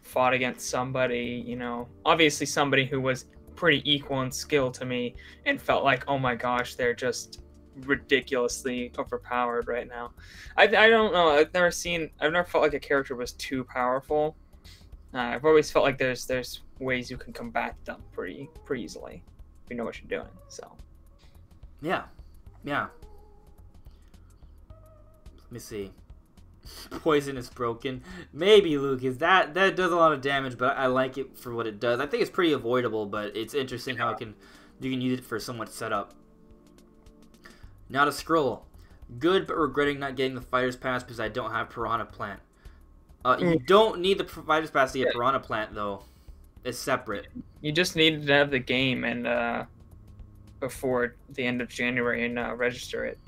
fought against somebody, obviously somebody who was pretty equal in skill to me and felt like, oh my gosh, they're just ridiculously overpowered right now. I don't know. I've never felt like a character was too powerful. I've always felt like there's ways you can combat them pretty easily if you know what you're doing. So yeah. Let me see. Poison is broken. Maybe, Lucas. That does a lot of damage, but I like it for what it does. I think it's pretty avoidable, but it's interesting how you can use it for somewhat setup. Not a scroll. Good, but regretting not getting the Fighter's Pass because I don't have Piranha Plant. You don't need the Fighter's Pass to get Piranha Plant, though. It's separate. You just need to have the game and before the end of January and register it.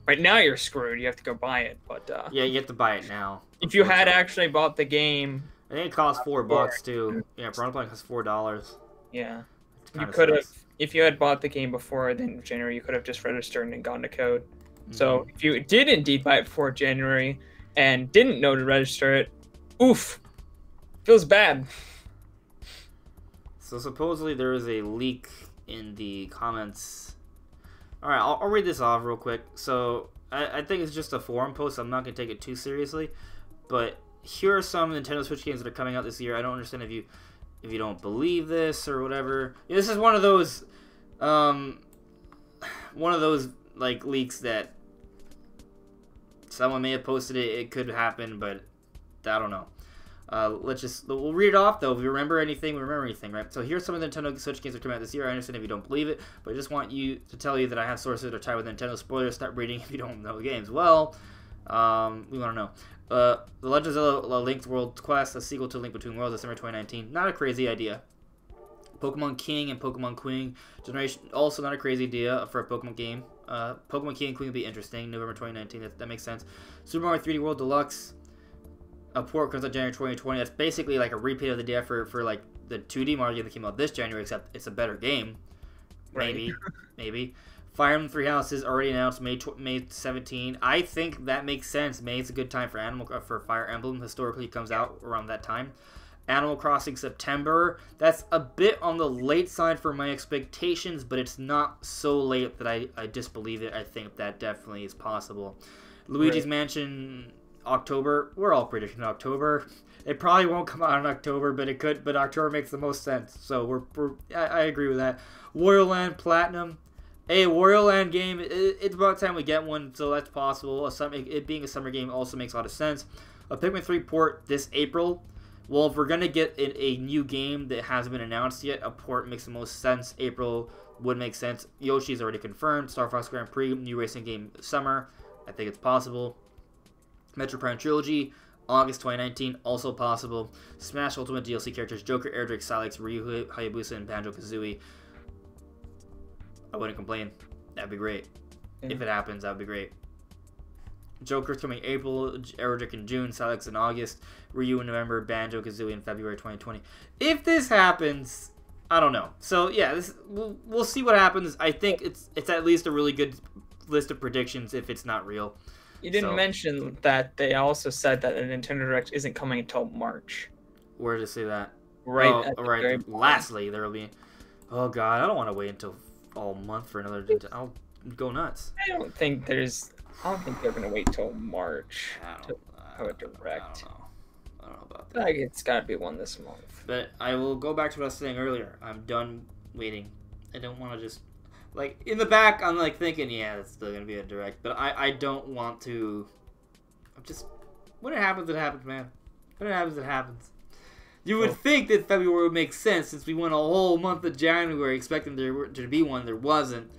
Right now you're screwed. You have to go buy it, but yeah, you have to buy it now. If you had actually bought the game, I think it costs $4 too. Yeah, Piranha Plant costs $4. Yeah, you could have. If you had bought the game before the end of January, you could have just registered and gone to code. Mm-hmm. So if you did indeed buy it before January and didn't know to register it, oof, feels bad. So supposedly there is a leak in the comments. All right, I'll read this off real quick. So I think it's just a forum post. So I'm not gonna take it too seriously, but here are some Nintendo Switch games that are coming out this year. I don't understand if you don't believe this or whatever. This is one of those leaks that someone may have posted it. It could happen, but I don't know. We'll read it off though. If we remember anything, right? So here's some of the Nintendo Switch games that are coming out this year. I understand if you don't believe it, but I just want you to tell you that I have sources that are tied with Nintendo spoilers. Stop reading if you don't know the games. Well, we want to know. The Legend of Zelda Link's World Quest, a sequel to Link Between Worlds, December 2019. Not a crazy idea. Pokemon King and Pokemon Queen Generation, also not a crazy idea for a Pokemon game. Pokemon King and Queen would be interesting. November 2019, that makes sense. Super Mario 3D World Deluxe. A port comes out January 2020. That's basically like a repeat of the idea for the 2D Mario game that came out this January, except it's a better game. Maybe. Maybe. Fire Emblem Three Houses already announced May 17. I think that makes sense. May is a good time for Fire Emblem. Historically, it comes out around that time. Animal Crossing September. That's a bit on the late side for my expectations, but it's not so late that I disbelieve it. I think that definitely is possible. Luigi's Mansion October. We're all predicting October. It probably won't come out in October, but it could. But October makes the most sense. So I agree with that. Wario Land Platinum. A Wario Land game. It's about time we get one, so that's possible. It being a summer game also makes a lot of sense. A Pikmin 3 port this April. well, if we're going to get a new game that hasn't been announced yet, a port makes the most sense. April would make sense. Yoshi's already confirmed. Star Fox Grand Prix, new racing game summer. I think it's possible. Metro Prime Trilogy, August 2019, also possible. Smash Ultimate DLC characters, Joker, Erdrick, Silex, Ryu, Hayabusa, and Banjo-Kazooie. I wouldn't complain. That'd be great. Yeah. If it happens, that'd be great. Joker's coming April, Erdrick in June, Silex in August, Ryu in November, Banjo-Kazooie in February 2020. If this happens, I don't know. So yeah, we'll see what happens. I think it's at least a really good list of predictions if it's not real. You didn't mention that they also said that the Nintendo Direct isn't coming until March. Where did it say that? Right. Right. Lastly, there will be. Oh God, I don't want to wait until all month for another. I'll go nuts. I don't think they're gonna wait till March to have a Direct. I don't know about that. Like it's gotta be one this month. But I will go back to what I was saying earlier. I'm done waiting. I don't want to just. Like, in the back, I'm, like, thinking, yeah, it's still going to be a Direct. But I don't want to... I'm just... When it happens, man. When it happens, it happens. You would think that February would make sense since we went a whole month of January expecting there to be one. There wasn't.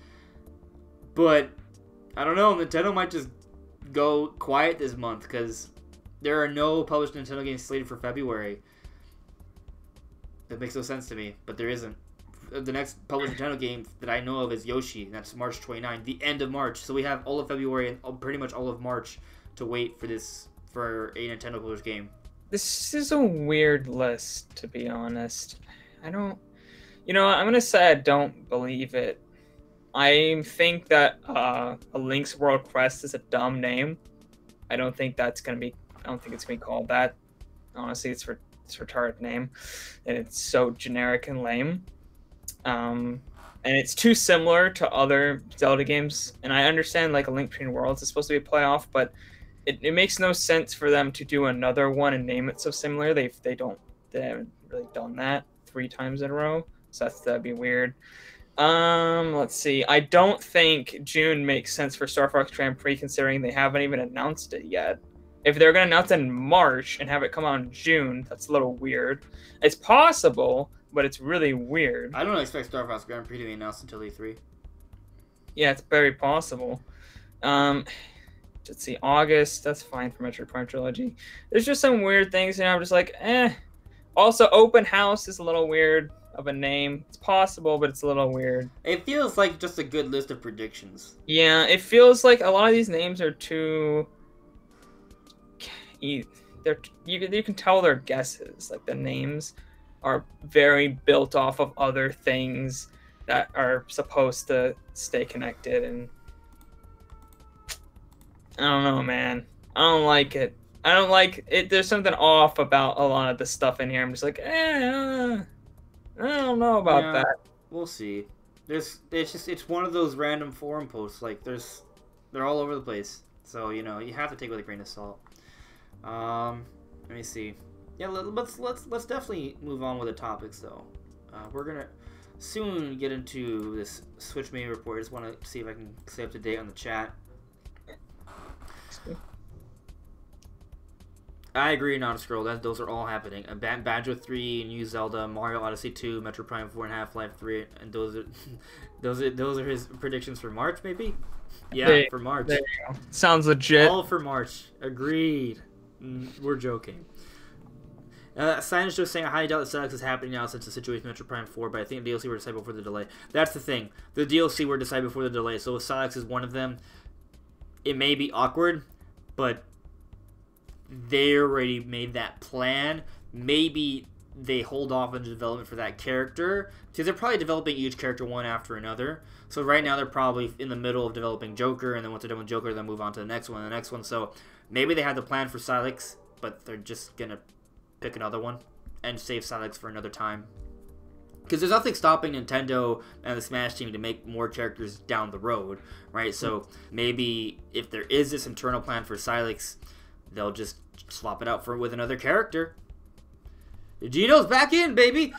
But, I don't know. Nintendo might just go quiet this month because there are no published Nintendo games slated for February. That makes no sense to me, but there isn't. The next published Nintendo game that I know of is Yoshi, and that's March 29, the end of March. So we have all of February and pretty much all of March to wait for a Nintendo published game. This is a weird list, to be honest. I'm gonna say I don't believe it. I think that a Link's World Quest is a dumb name. I don't think it's gonna be called that. Honestly, it's a retarded name, and it's so generic and lame. And it's too similar to other Zelda games, and I understand like A Link Between Worlds is supposed to be a playoff, but it makes no sense for them to do another one and name it so similar. They haven't really done that 3 times in a row, so that'd be weird. Let's see. I don't think June makes sense for Star Fox Grand Prix considering they haven't even announced it yet. If they're gonna announce it in March and have it come out in June, that's a little weird. It's possible, but it's really weird. I don't expect Star Fox Grand Prix to be announced until E3. Yeah, it's very possible. Let's see, August, that's fine for Metroid Prime Trilogy. There's just some weird things, I'm just like, eh. Also, Open House is a little weird of a name. It's possible, but it's a little weird. It feels like just a good list of predictions. Yeah, it feels like a lot of these names are too... You can tell they're guesses. Like, the names are very built off of other things that are supposed to stay connected, and I don't know, man. I don't like it. I don't like it. There's something off about a lot of the stuff in here. I'm just like, I don't know about that. We'll see. It's one of those random forum posts. Like, they're all over the place. So, you have to take it with a grain of salt. Let me see. Yeah, let's definitely move on with the topics though. We're gonna soon get into this Switch Mania report. I just want to see if I can stay up to date on the chat. I agree, not a scroll. Those are all happening. Banjo 3, New Zelda, Mario Odyssey 2, Metro Prime 4, and Half-Life 3, and those are his predictions for March, maybe. Yeah, for March. There you go. Sounds legit. All for March. Agreed. We're joking. Signage just saying, I highly doubt that Silex is happening now since the situation with Metro Prime 4, but I think the DLC were decided before the delay. That's the thing. The DLC were decided before the delay, so if Silex is one of them, it may be awkward, but they already made that plan. Maybe they hold off on the development for that character, because they're probably developing each character one after another. So right now they're probably in the middle of developing Joker, and then once they're done with Joker, they'll move on to the next one and the next one. So maybe they had the plan for Silex, but they're just going to pick another one and save Silex for another time. Because there's nothing stopping Nintendo and the Smash team to make more characters down the road, right? So maybe if there is this internal plan for Silex, they'll just swap it out with another character. Gino's back in, baby!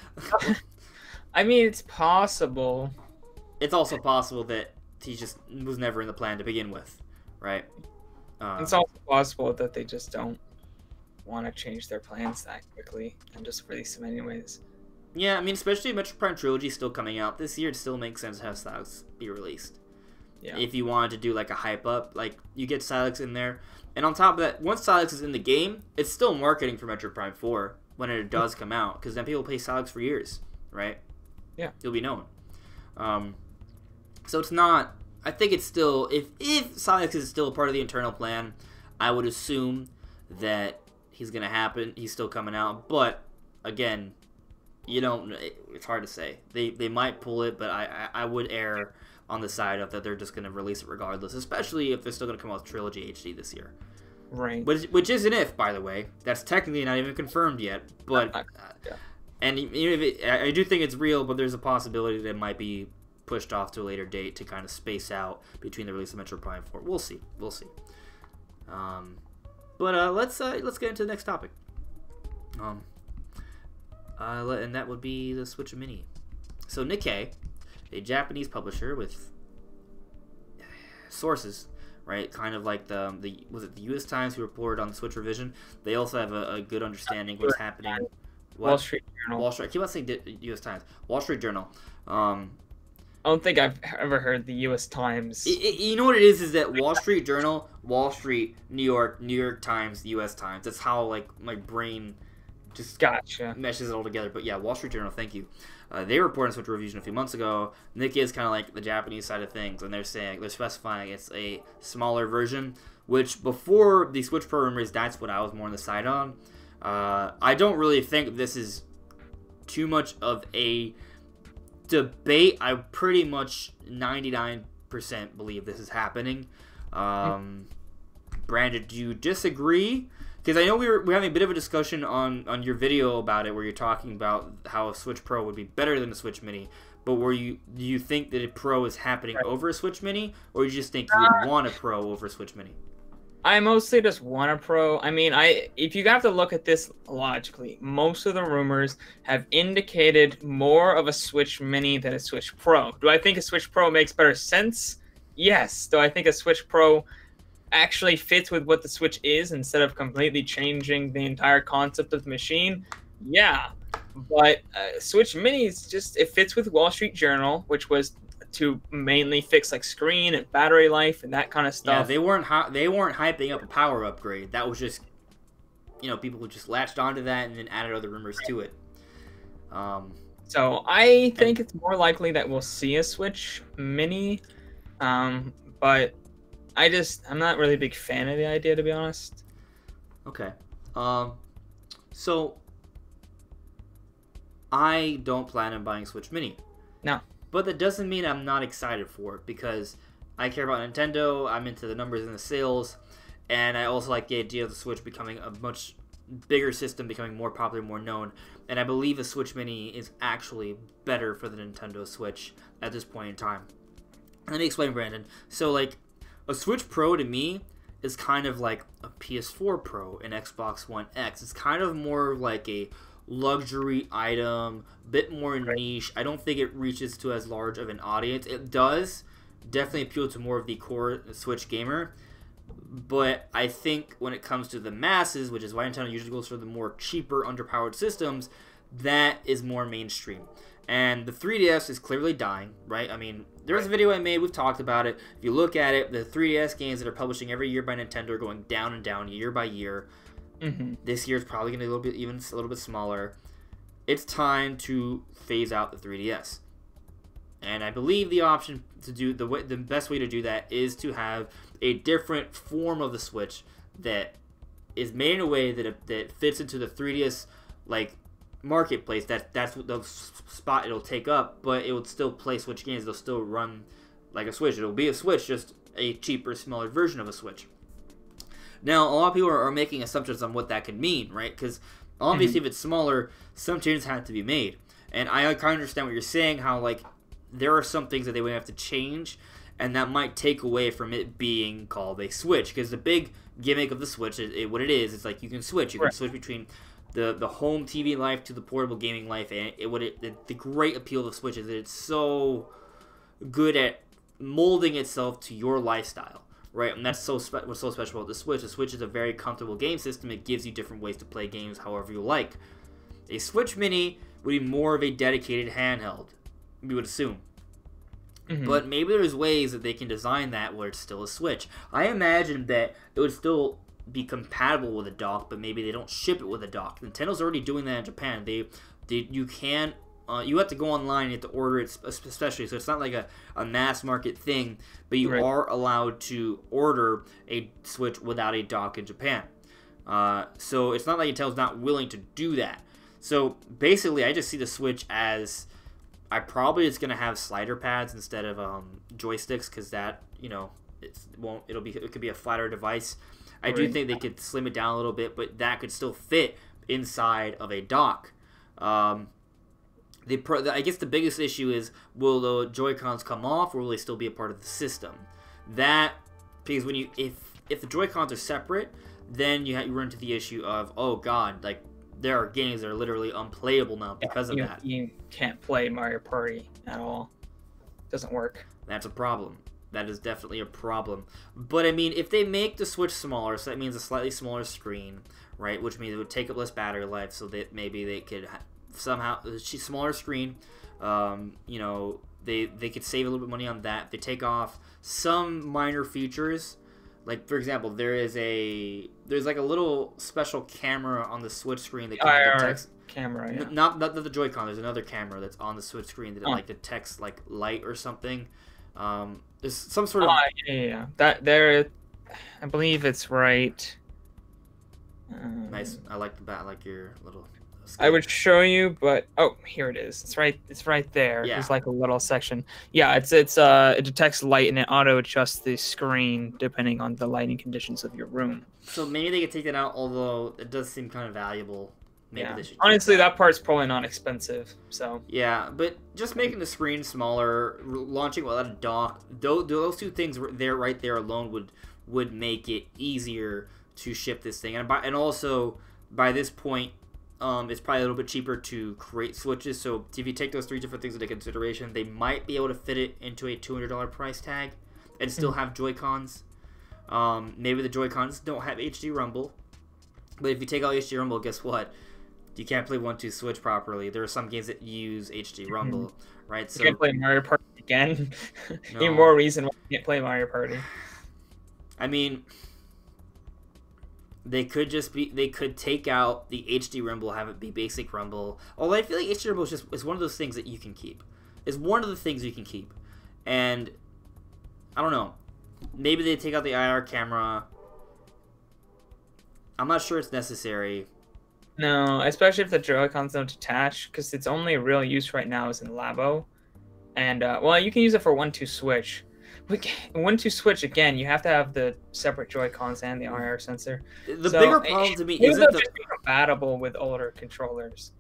I mean, it's possible. It's also possible that he just was never in the plan to begin with, right? It's also possible that they just don't want to change their plans that quickly and just release them anyways. Yeah, I mean, especially Metroid Prime Trilogy still coming out this year, it still makes sense to have Silex be released. Yeah. If you wanted to do like a hype up, like you get Silex in there, and on top of that, once Silex is in the game, it's still marketing for Metroid Prime 4 when it does come out, because then people play Silex for years, right? Yeah. You'll be known. So it's not. I think it's still, if Silex is still a part of the internal plan, I would assume that he's gonna happen. He's still coming out, but again, you don't. It's hard to say. They might pull it, but I would err on the side of that they're just gonna release it regardless, especially if they're still gonna come out with Trilogy HD this year. Right. Which is an if, by the way. That's technically not even confirmed yet, but yeah. And even if I do think it's real, but there's a possibility that it might be pushed off to a later date to kind of space out between the release of Metroid Prime 4. We'll see. But let's get into the next topic. And that would be the Switch Mini. So Nikkei, a Japanese publisher with sources, right? Kind of like the U.S. Times who reported on the Switch revision. They also have a good understanding of what's happening. Wall Street Journal. I keep on saying U.S. Times. Wall Street Journal. I don't think I've ever heard the U.S. Times. You know what it is that Wall Street Journal, Wall Street, New York Times, U.S. Times. That's how like my brain just meshes it all together. But yeah, Wall Street Journal, thank you. They reported on Switch Revision a few months ago. Nikkei is kind of like the Japanese side of things, and they're specifying it's a smaller version. Which before the Switch Pro rumors, that's what I was more on the side on. I don't really think this is too much of a debate. I pretty much 99% believe this is happening. Brandon, do you disagree? Because I know we're having a bit of a discussion on your video about it, where you're talking about how a Switch Pro would be better than a Switch Mini. But do you think that a Pro is happening over a Switch Mini, or you just think you would want a Pro over a Switch Mini? I mostly just want a Pro. I mean, if you have to look at this logically, most of the rumors have indicated more of a Switch Mini than a Switch Pro. Do I think a Switch Pro makes better sense? Yes. Do I think a Switch Pro actually fits with what the Switch is instead of completely changing the entire concept of the machine? Yeah. But Switch Mini is just, it fits with Wall Street Journal, which was to mainly fix like screen and battery life and that kind of stuff. Yeah, they weren't hyping up a power upgrade. That was just, people who just latched onto that and then added other rumors to it. So I think it's more likely that we'll see a Switch Mini, but I'm not really a big fan of the idea, to be honest. Okay. So I don't plan on buying Switch Mini. No. But that doesn't mean I'm not excited for it, because I care about Nintendo, I'm into the numbers and the sales, and I also like the idea of the Switch becoming a much bigger system, becoming more popular, more known, and I believe the Switch Mini is actually better for the Nintendo Switch at this point in time. Let me explain, Brandon. So, like, a Switch Pro to me is kind of like a PS4 Pro and Xbox One X. It's kind of more like a luxury item, bit more niche. I don't think it reaches to as large of an audience. It does definitely appeal to more of the core Switch gamer, but I think when it comes to the masses, which is why Nintendo usually goes for the more cheaper, underpowered systems, that is more mainstream. And the 3DS is clearly dying, right? I mean, there was a video I made, we've talked about it. If you look at it, the 3DS games that are publishing every year by Nintendo are going down and down year by year. Mm-hmm. This year is probably going to be a little bit smaller. It's time to phase out the 3DS, and I believe the option to do the best way to do that is to have a different form of the Switch that is made in a way that fits into the 3DS like marketplace. That's what the spot it'll take up, but it will still play Switch games. It'll still run like a Switch. It'll be a Switch, just a cheaper, smaller version of a Switch. Now, a lot of people are making assumptions on what that could mean, right? Because obviously, if it's smaller, some changes have to be made. And I kind of understand what you're saying, how, like, there are some things that they would have to change, and that might take away from it being called a Switch. Because the big gimmick of the Switch, what it is, it's like you can switch. You can switch between the home TV life to the portable gaming life. And the great appeal of the Switch is that it's so good at molding itself to your lifestyle. right? And that's what's so special about the Switch. The Switch is a very comfortable game system. It gives you different ways to play games however you like. A Switch Mini would be more of a dedicated handheld, we would assume. But maybe there's ways that they can design that where it's still a Switch. I imagine that it would still be compatible with a dock, but maybe they don't ship it with a dock. Nintendo's already doing that in Japan. You have to go online and you have to order it especially, so it's not like a mass market thing, but you are allowed to order a Switch without a dock in Japan. So it's not like Nintendo's not willing to do that. So basically, I just see the Switch as it's going to have slider pads instead of joysticks, because that, it could be a flatter device. I do think they could slim it down a little bit, but that could still fit inside of a dock. I guess the biggest issue is, will the Joy-Cons come off, or will they still be a part of the system? Because if the Joy-Cons are separate, then you run into the issue of, oh god, like, there are games that are literally unplayable now because of that. You can't play Mario Party at all. It doesn't work. That's a problem. That is definitely a problem. But, I mean, if they make the Switch smaller, so that means a slightly smaller screen, right, which means it would take up less battery life, so that maybe they could somehow, smaller screen, they could save a little bit of money on that. They take off some minor features. Like, for example, there's like a little special camera on the Switch screen that can detect camera. Yeah. Not the Joy-Con. There's another camera that's on the Switch screen that like detects like light or something. There's some sort of that there. I believe it's right. Nice. I like your little. I would show you, but here it is. It's right. It's right there. Yeah. There's like a little section. Yeah, it detects light and it auto adjusts the screen depending on the lighting conditions of your room. So maybe they could take that out, although it does seem kind of valuable. Maybe they should. Honestly, that part's probably not expensive. So yeah, but just making the screen smaller, launching without a dock, those two things right there alone would make it easier to ship this thing, and also by this point. It's probably a little bit cheaper to create Switches, so if you take those three different things into consideration, they might be able to fit it into a $200 price tag and still have Joy-Cons. Maybe the Joy-Cons don't have HD Rumble, but if you take out HD Rumble, guess what? You can't play 1-2 Switch properly. There are some games that use HD Rumble, right? So you can't play Mario Party again. No. Even more reason why you can't play Mario Party. I mean, they could take out the HD Rumble, have it be basic Rumble. Although I feel like HD Rumble is one of those things that you can keep. It's one of the things you can keep. And I don't know. Maybe they take out the IR camera. I'm not sure it's necessary. No, especially if the Joy-Cons don't detach, because its only real use right now is in Labo. And, well, you can use it for 1-2 Switch. 1-2 Switch, again, you have to have the separate Joy-Cons and the IR sensor. The bigger problem to me isn't just be compatible with older controllers.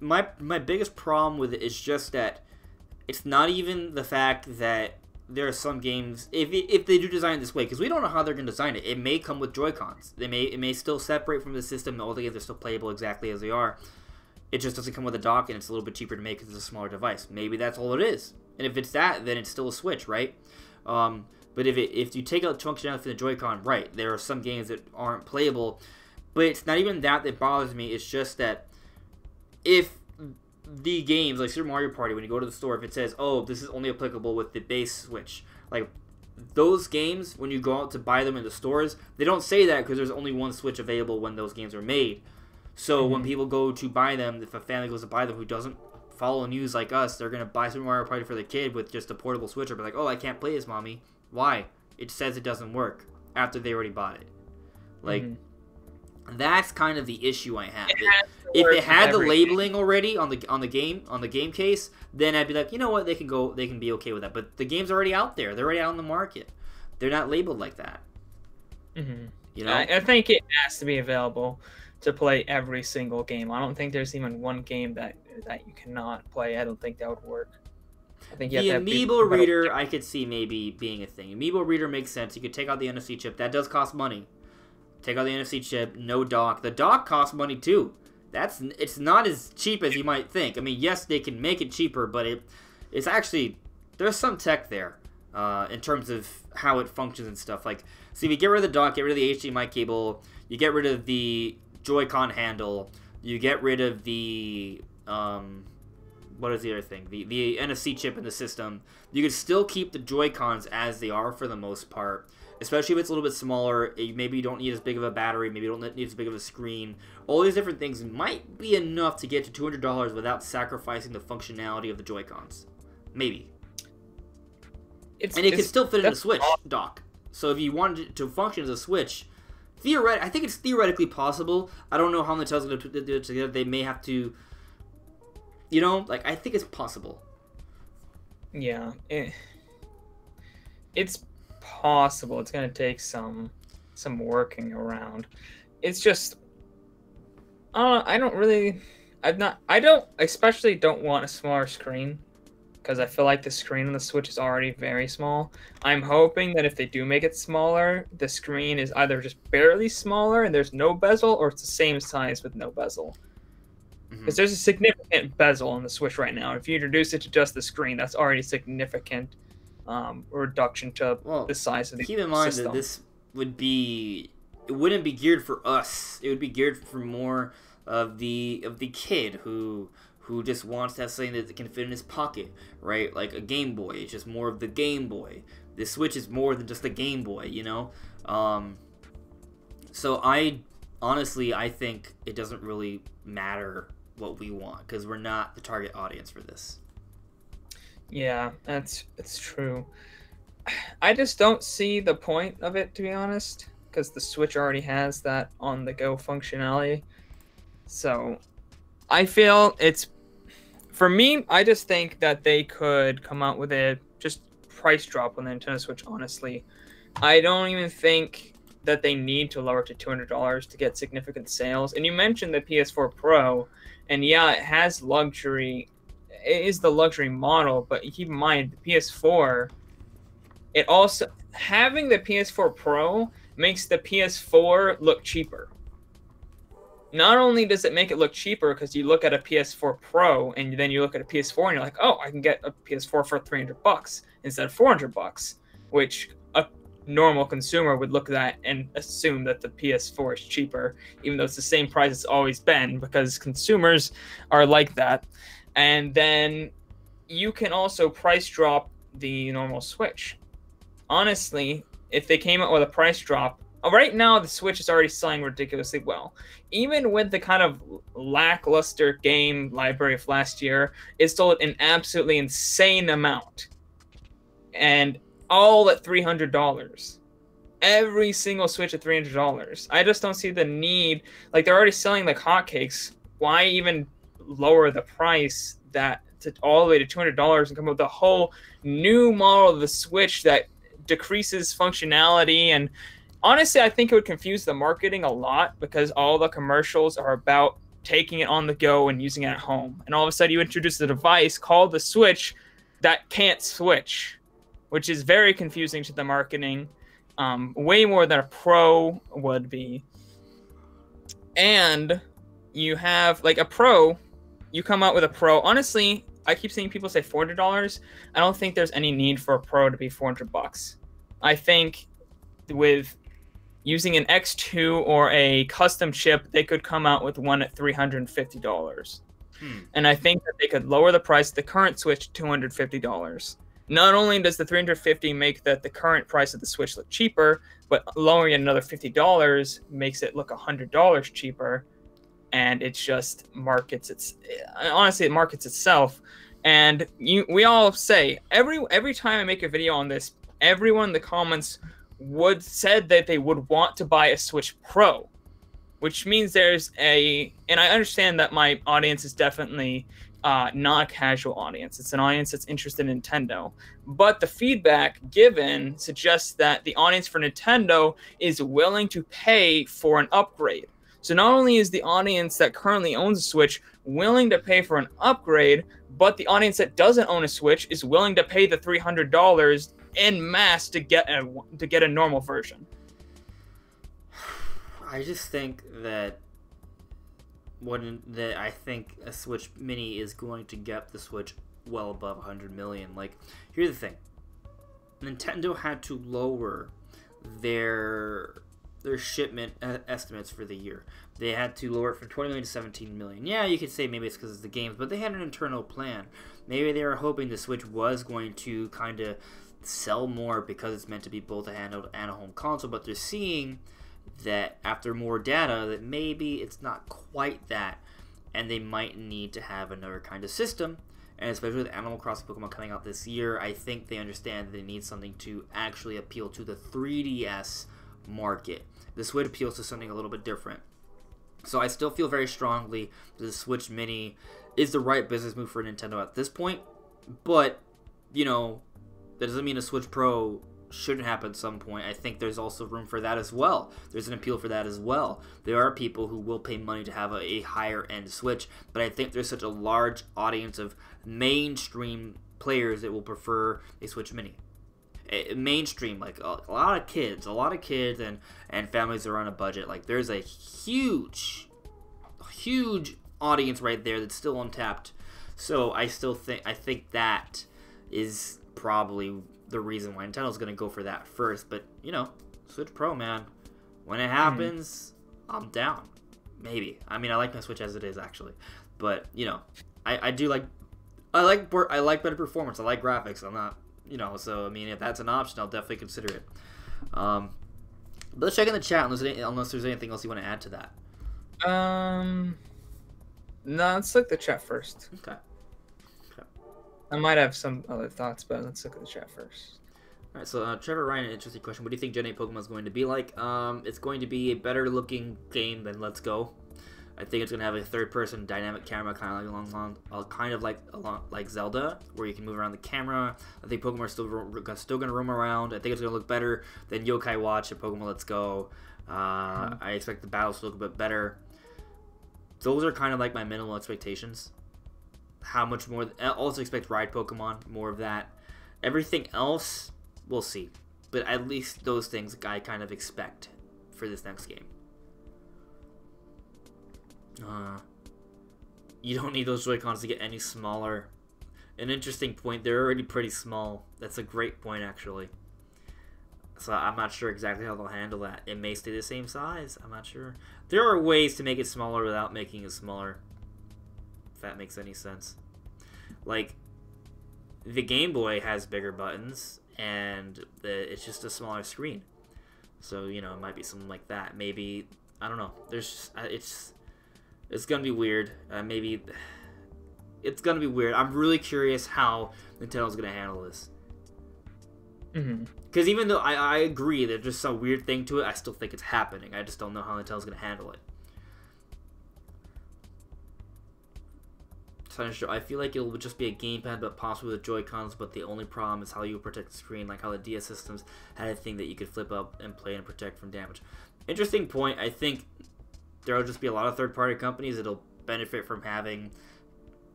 My biggest problem with it is just that it's not even the fact that there are some games, if they do design it this way, because we don't know how they're going to design it. It may come with Joy-Cons. It may still separate from the system. All the games are still playable exactly as they are. It just doesn't come with a dock, and it's a little bit cheaper to make because it's a smaller device. Maybe that's all it is. And if it's that, then it's still a Switch, right? But if you take out functionality from the Joy-Con, right, there are some games that aren't playable, but it's not even that bothers me. It's just that if the games, like Super Mario Party, when you go to the store, if it says, oh, this is only applicable with the base Switch, like, those games, when you go out to buy them in the stores, they don't say that because there's only one Switch available when those games are made. So when people go to buy them, if a family goes to buy them who doesn't follow news like us, they're going to buy Super Mario Party for the kid with just a portable Switch, or be like, oh, I can't play this, Mommy. Why? It says it doesn't work after they already bought it. Like, that's kind of the issue I have. If it had the labeling already on the game case, then I'd be like, you know what, they can be okay with that. But the game's already out there. They're already out on the market. They're not labeled like that. You know? I think it has to be available to play every single game. I don't think there's even one game that you cannot play. I don't think that would work. I think you have to have Amiibo reader, I could see maybe being a thing. Amiibo reader makes sense. You could take out the NFC chip. That does cost money. Take out the NFC chip. No dock. The dock costs money too. It's not as cheap as you might think. I mean, yes, they can make it cheaper, but it's actually, there's some tech there in terms of how it functions and stuff. Like, so if you get rid of the dock, get rid of the HDMI cable, you get rid of the Joy-Con handle, you get rid of the what is the other thing? The NFC chip in the system. You can still keep the Joy-Cons as they are for the most part. Especially if it's a little bit smaller, maybe you don't need as big of a battery, maybe you don't need as big of a screen. All these different things might be enough to get to $200 without sacrificing the functionality of the Joy-Cons. Maybe. And it can still fit in the Switch dock. So if you wanted it to function as a Switch, I think it's theoretically possible. I don't know how Nintendo's going to do it together. They may have to, you know, like, I think it's possible. Yeah. It's possible. It's going to take some working around. It's just, I especially don't want a smaller screen, because I feel like the screen on the Switch is already very small. I'm hoping that if they do make it smaller, the screen is either just barely smaller and there's no bezel, or it's the same size with no bezel. Because there's a significant bezel on the Switch right now. If you introduce it to just the screen, that's already significant reduction to the size of the system. Keep in mind that this wouldn't be geared for us. It would be geared for more of the kid who just wants to have something that can fit in his pocket, right? Like a Game Boy. It's just more of the Game Boy. The Switch is more than just the Game Boy, you know? So I think it doesn't really matter what we want, because we're not the target audience for this. Yeah, it's true. I just don't see the point of it, to be honest, because the Switch already has that on-the-go functionality. So I feel for me, I just think that they could come out with a just price drop on the Nintendo Switch, honestly. I don't even think that they need to lower it to $200 to get significant sales. And you mentioned the PS4 Pro, and yeah, it has luxury. It is the luxury model, but keep in mind, the PS4, it also, having the PS4 Pro makes the PS4 look cheaper. Not only does it make it look cheaper because you look at a PS4 Pro and then you look at a PS4 and you're like, oh, I can get a PS4 for $300 instead of $400, which a normal consumer would look at that and assume that the PS4 is cheaper, even though it's the same price it's always been, because consumers are like that. And then you can also price drop the normal Switch. Honestly, if they came out with a price drop, right now the Switch is already selling ridiculously well. Even with the kind of lackluster game library of last year, it sold an absolutely insane amount. And all at $300. Every single Switch at $300. I just don't see the need. Like, they're already selling like hotcakes. Why even lower the price all the way to $200 and come up with a whole new model of the Switch that decreases functionality? And honestly, I think it would confuse the marketing a lot, because all the commercials are about taking it on the go and using it at home. And all of a sudden you introduce a device called the Switch that can't switch, which is very confusing to the marketing, way more than a Pro would be. And you have like a Pro, you come out with a Pro. Honestly, I keep seeing people say $400. I don't think there's any need for a Pro to be $400. I think with using an X2 or a custom chip, they could come out with one at $350. And I think that they could lower the price of the current Switch to $250. Not only does the $350 make the current price of the Switch look cheaper, but lowering it another $50 makes it look $100 cheaper. And it just it markets itself. And we all say, every time I make a video on this, everyone in the comments said that they would want to buy a Switch Pro, which means and I understand that my audience is definitely not a casual audience. It's an audience that's interested in Nintendo. But the feedback given suggests that the audience for Nintendo is willing to pay for an upgrade. So not only is the audience that currently owns a Switch willing to pay for an upgrade, but the audience that doesn't own a Switch is willing to pay the $300 en masse to get a normal version. I just think that I think a Switch Mini is going to get the Switch well above 100 million. Like, here's the thing. Nintendo had to lower their shipment estimates for the year. They had to lower it from 20 million to 17 million. Yeah, you could say maybe it's because of the games, but they had an internal plan. Maybe they were hoping the Switch was going to kind of sell more because it's meant to be both a handheld and a home console, but they're seeing that after more data that maybe it's not quite that, and they might need to have another kind of system. And especially with Animal Crossing Pokemon coming out this year, I think they understand that they need something to actually appeal to the 3DS market. The Switch appeals to something a little bit different. So I still feel very strongly that the Switch Mini is the right business move for Nintendo at this point. But, you know, that doesn't mean a Switch Pro shouldn't happen at some point. I think there's also room for that as well. There's an appeal for that as well. There are people who will pay money to have a higher end Switch, but I think there's such a large audience of mainstream players that will prefer a Switch Mini. Mainstream, like a lot of kids and families that are on a budget. Like there's a huge audience right there that's still untapped. So I think that is probably the reason why Nintendo's going to go for that first. But, you know, Switch Pro, man, when it happens, I'm down. Maybe. I mean, I like my Switch as it is, actually. But, you know, I like better performance. I like graphics. I'm not, you know, so, I mean, if that's an option, I'll definitely consider it. But let's check in the chat unless there's anything else you want to add to that. No, let's look at the chat first. Okay. I might have some other thoughts, but let's look at the chat first. Alright, so Trevor Ryan, an interesting question. What do you think Gen 8 Pokemon is going to be like? It's going to be a better looking game than Let's Go. I think it's going to have a third-person dynamic camera, kind of like Zelda, where you can move around the camera. I think Pokemon are still going to roam around. I think it's going to look better than Yokai Watch and Pokemon Let's Go. I expect the battles to look a bit better. Those are kind of like my minimal expectations. How much more? I also expect Ride Pokemon, more of that. Everything else, we'll see. But at least those things I kind of expect for this next game. You don't need those Joy-Cons to get any smaller. An interesting point, they're already pretty small. That's a great point, actually. So I'm not sure exactly how they'll handle that. It may stay the same size, I'm not sure. There are ways to make it smaller without making it smaller. If that makes any sense. Like, the Game Boy has bigger buttons, and it's just a smaller screen. So, you know, it might be something like that. Maybe, I don't know. There's just, it's gonna be weird. Maybe, it's gonna be weird. I'm really curious how Nintendo's gonna handle this. Because even though I agree that there's some weird thing to it, I still think it's happening. I just don't know how Nintendo's gonna handle it. I feel like it will just be a gamepad, but possibly with Joy-Cons, but the only problem is how you protect the screen, like how the DS systems had a thing that you could flip up and play and protect from damage. Interesting point. I think there will just be a lot of third-party companies that'll benefit from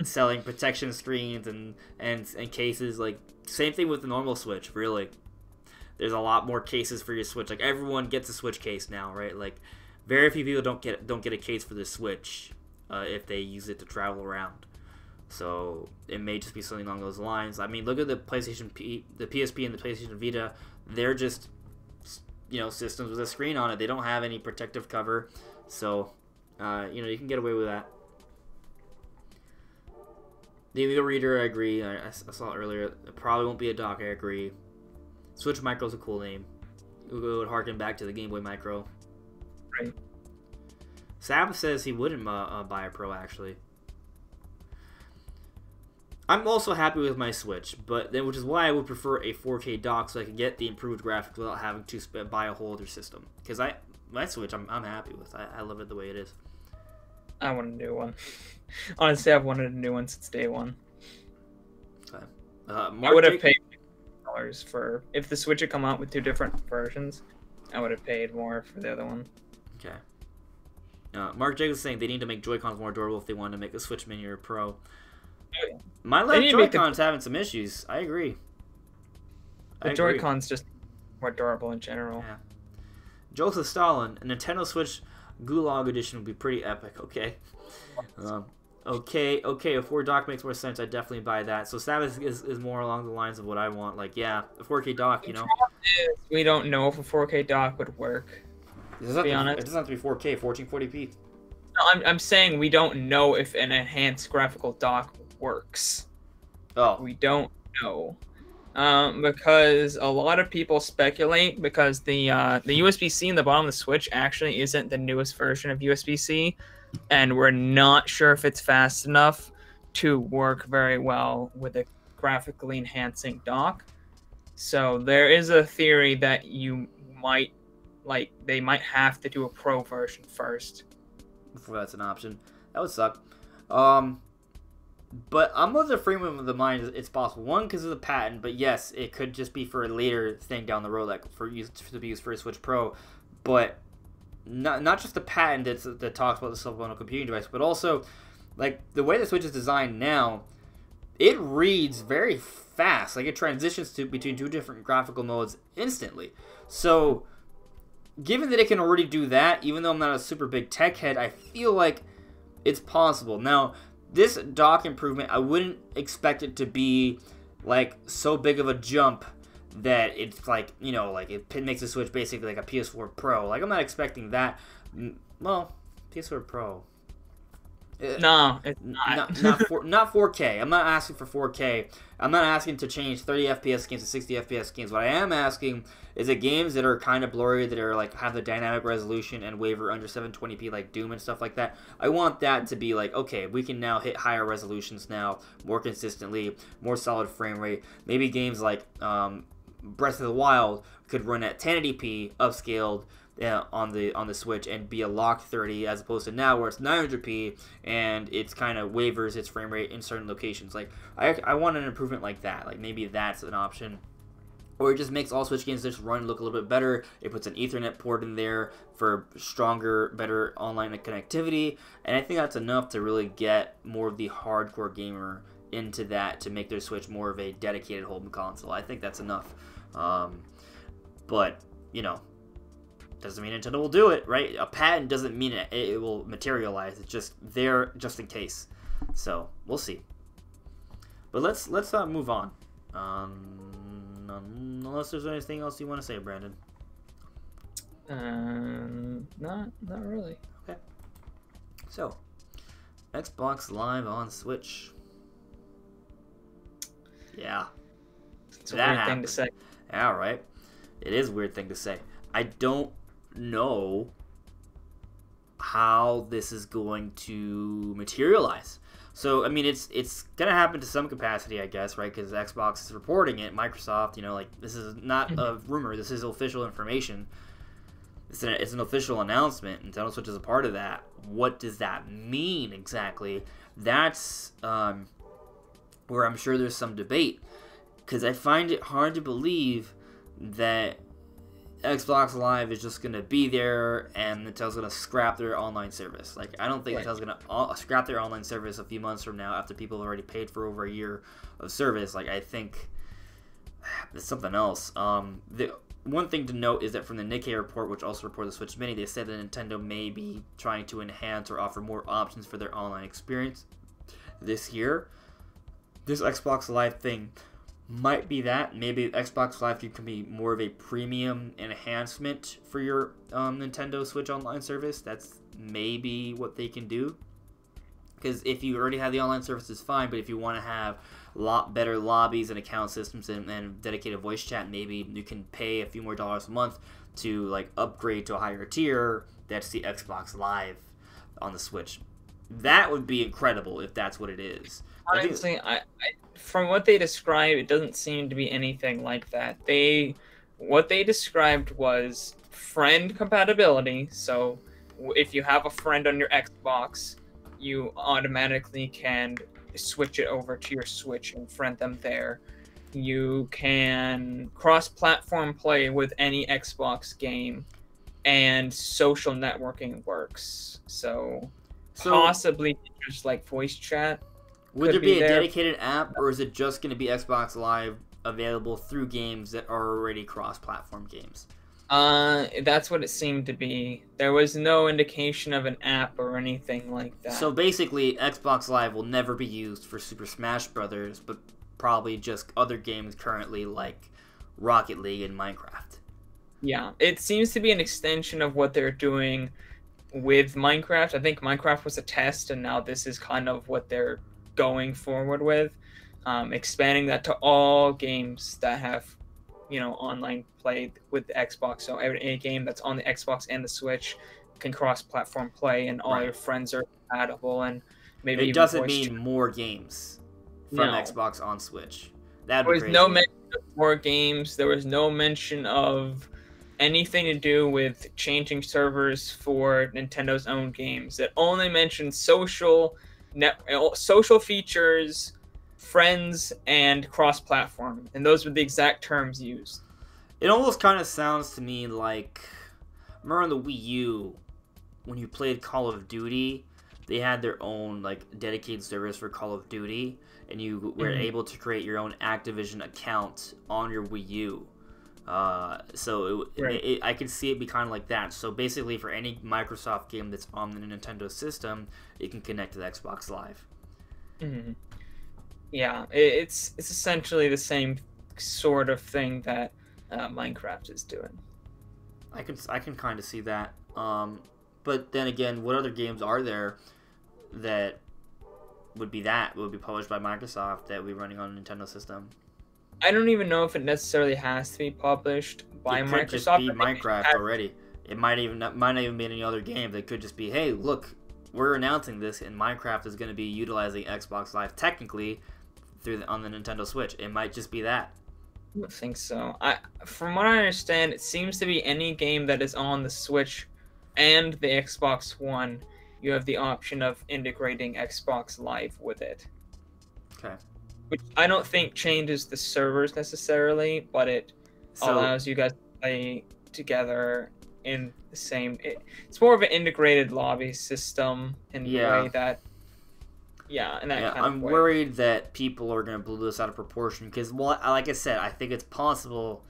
selling protection screens and cases. Like, same thing with the normal Switch, really. There's a lot more cases for your Switch. Like, everyone gets a Switch case now, right? Like, very few people don't get a case for the Switch if they use it to travel around. So it may just be something along those lines. I mean, look at the the PSP and the PlayStation Vita. They're just, you know, systems with a screen on it. They don't have any protective cover, so you know, you can get away with that. The Amiibo Reader, I agree. I saw it earlier. It probably won't be a dock. I agree. Switch Micro's a cool name. It would harken back to the Game Boy Micro. Right. Sab says he wouldn't buy a Pro, actually. I'm also happy with my Switch, which is why I would prefer a 4K dock so I can get the improved graphics without having to buy a whole other system. Because my Switch, I'm happy with. I love it the way it is. I want a new one. Honestly, I've wanted a new one since day one. Okay. I would have paid $50 for, if the Switch had come out with two different versions, I would have paid more for the other one. Okay. Mark Jacobs is saying they need to make Joy-Cons more durable if they want to make a Switch Mini or Pro. Oh, yeah. My left Joy-Con's having some issues. I agree. The Joy-Con's just more durable in general. Yeah. Joseph Stalin, a Nintendo Switch Gulag Edition would be pretty epic. Okay. Okay, a 4 dock makes more sense. I definitely buy that. So Sabbath is more along the lines of what I want. Like, yeah, a 4K dock, The you know. problem is we don't know if a 4K dock would work. To be It honest, doesn't have to be 4K, 1440p. no, I'm saying we don't know if an enhanced graphical dock works. Oh, We don't know. Because a lot of people speculate because the USB-C in the bottom of the Switch actually isn't the newest version of USB-C, and we're not sure if it's fast enough to work very well with a graphically enhancing dock. So there is a theory that you might they might have to do a pro version first. before that's an option. That would suck. But I'm of the frame of the mind it's possible. One, because of the patent, but yes, it could just be for a later thing down the road, like for use to be used for a Switch Pro. But not just the patent that talks about the supplemental computing device, but also like the way the Switch is designed now, it reads very fast. Like it transitions between 2 different graphical modes instantly. So given that it can already do that, even though I'm not a super big tech head, I feel like it's possible. Now, this dock improvement, I wouldn't expect it to be like so big of a jump that it's like, you know, like it makes the Switch basically like a PS4 Pro. Like I'm not expecting that. Well, PS4 Pro. No, it's not. Not 4K. I'm not asking for 4K. I'm not asking to change 30 FPS games to 60 FPS games. What I am asking is that games that are kind of blurry, that are like have the dynamic resolution and waver under 720p, like Doom and stuff like that. I want that to be like, okay, we can now hit higher resolutions now, more consistently, more solid frame rate. Maybe games like Breath of the Wild could run at 1080p upscaled. On the Switch and be a locked 30 as opposed to now where it's 900p and it's kind of wavers its frame rate in certain locations. Like I want an improvement like that. Like maybe that's an option. Or it just makes all Switch games just run look a little bit better. It puts an Ethernet port in there for stronger, better online connectivity. And I think that's enough to really get more of the hardcore gamer into that to make their Switch more of a dedicated home console. I think that's enough. But, you know, doesn't mean Nintendo will do it, right? A patent doesn't mean it will materialize. It's just there just in case. So we'll see. But let's move on. Unless there's anything else you want to say, Brandon. Not really. Okay. So, Xbox Live on Switch. Yeah. It's a weird thing to say. Yeah, right. It is a weird thing to say. I don't know how this is going to materialize. So, I mean, it's going to happen to some capacity, I guess, right? Because Xbox is reporting it. Microsoft, you know, like, this is not a rumor. This is official information. It's an official announcement. Nintendo Switch is a part of that. What does that mean exactly? That's where I'm sure there's some debate. Because I find it hard to believe that Xbox Live is just going to be there and Nintendo's going to scrap their online service. Like, I don't think Nintendo's going to scrap their online service a few months from now after people have already paid for over a year of service. Like, I think there's something else. The one thing to note is that from the Nikkei report, which also reported the Switch Mini, they said that Nintendo may be trying to enhance or offer more options for their online experience this year. This Xbox Live thing might be that. Maybe Xbox Live can be more of a premium enhancement for your Nintendo Switch online service. That's maybe what they can do. Because if you already have the online service, it's fine. But if you want to have a lot better lobbies and account systems and dedicated voice chat, maybe you can pay a few more dollars a month to like upgrade to a higher tier. That's the Xbox Live on the Switch. That would be incredible if that's what it is. Honestly, I from what they described, it doesn't seem to be anything like that. What they described was friend compatibility. So if you have a friend on your Xbox, you automatically can switch it over to your Switch and friend them there. You can cross-platform play with any Xbox game, and social networking works. So possibly just like voice chat. Would there be a dedicated app, or is it just going to be Xbox Live available through games that are already cross-platform games? That's what it seemed to be. There was no indication of an app or anything like that. So basically, Xbox Live will never be used for Super Smash Brothers, but probably just other games currently like Rocket League and Minecraft. Yeah, it seems to be an extension of what they're doing with Minecraft. I think Minecraft was a test, and now this is kind of what they're going forward with, expanding that to all games that have, online play with the Xbox. So every game that's on the Xbox and the Switch can cross-platform play, and all your friends are compatible, and maybe it even doesn't mean more games from Xbox on Switch. There was no mention of more games. There was no mention of anything to do with changing servers for Nintendo's own games. It only mentioned social features, friends, and cross-platform, and those were the exact terms used. It almost kind of sounds to me like, remember on the Wii U, when you played Call of Duty, they had their own dedicated servers for Call of Duty, and you were able to create your own Activision account on your Wii U. I could see it be kind of like that. So basically, for any Microsoft game that's on the Nintendo system, it can connect to the Xbox Live. Mm-hmm. Yeah, it's essentially the same sort of thing that Minecraft is doing. I can kind of see that. But then again, what other games are there that would be published by Microsoft that would be running on a Nintendo system? I don't even know if it necessarily has to be published by Microsoft. It could just be Minecraft already. It might not even be any other game. It could just be, hey, look, we're announcing this, and Minecraft is going to be utilizing Xbox Live technically on the Nintendo Switch. It might just be that. I don't think so. From what I understand, it seems to be any game that is on the Switch and the Xbox One. You have the option of integrating Xbox Live with it. Okay. Which I don't think changes the servers necessarily, but it allows you guys to play together in the same... It's more of an integrated lobby system in the way that... Yeah, in that kind of way. I'm worried that people are going to blow this out of proportion because, well, like I said, I think it's possible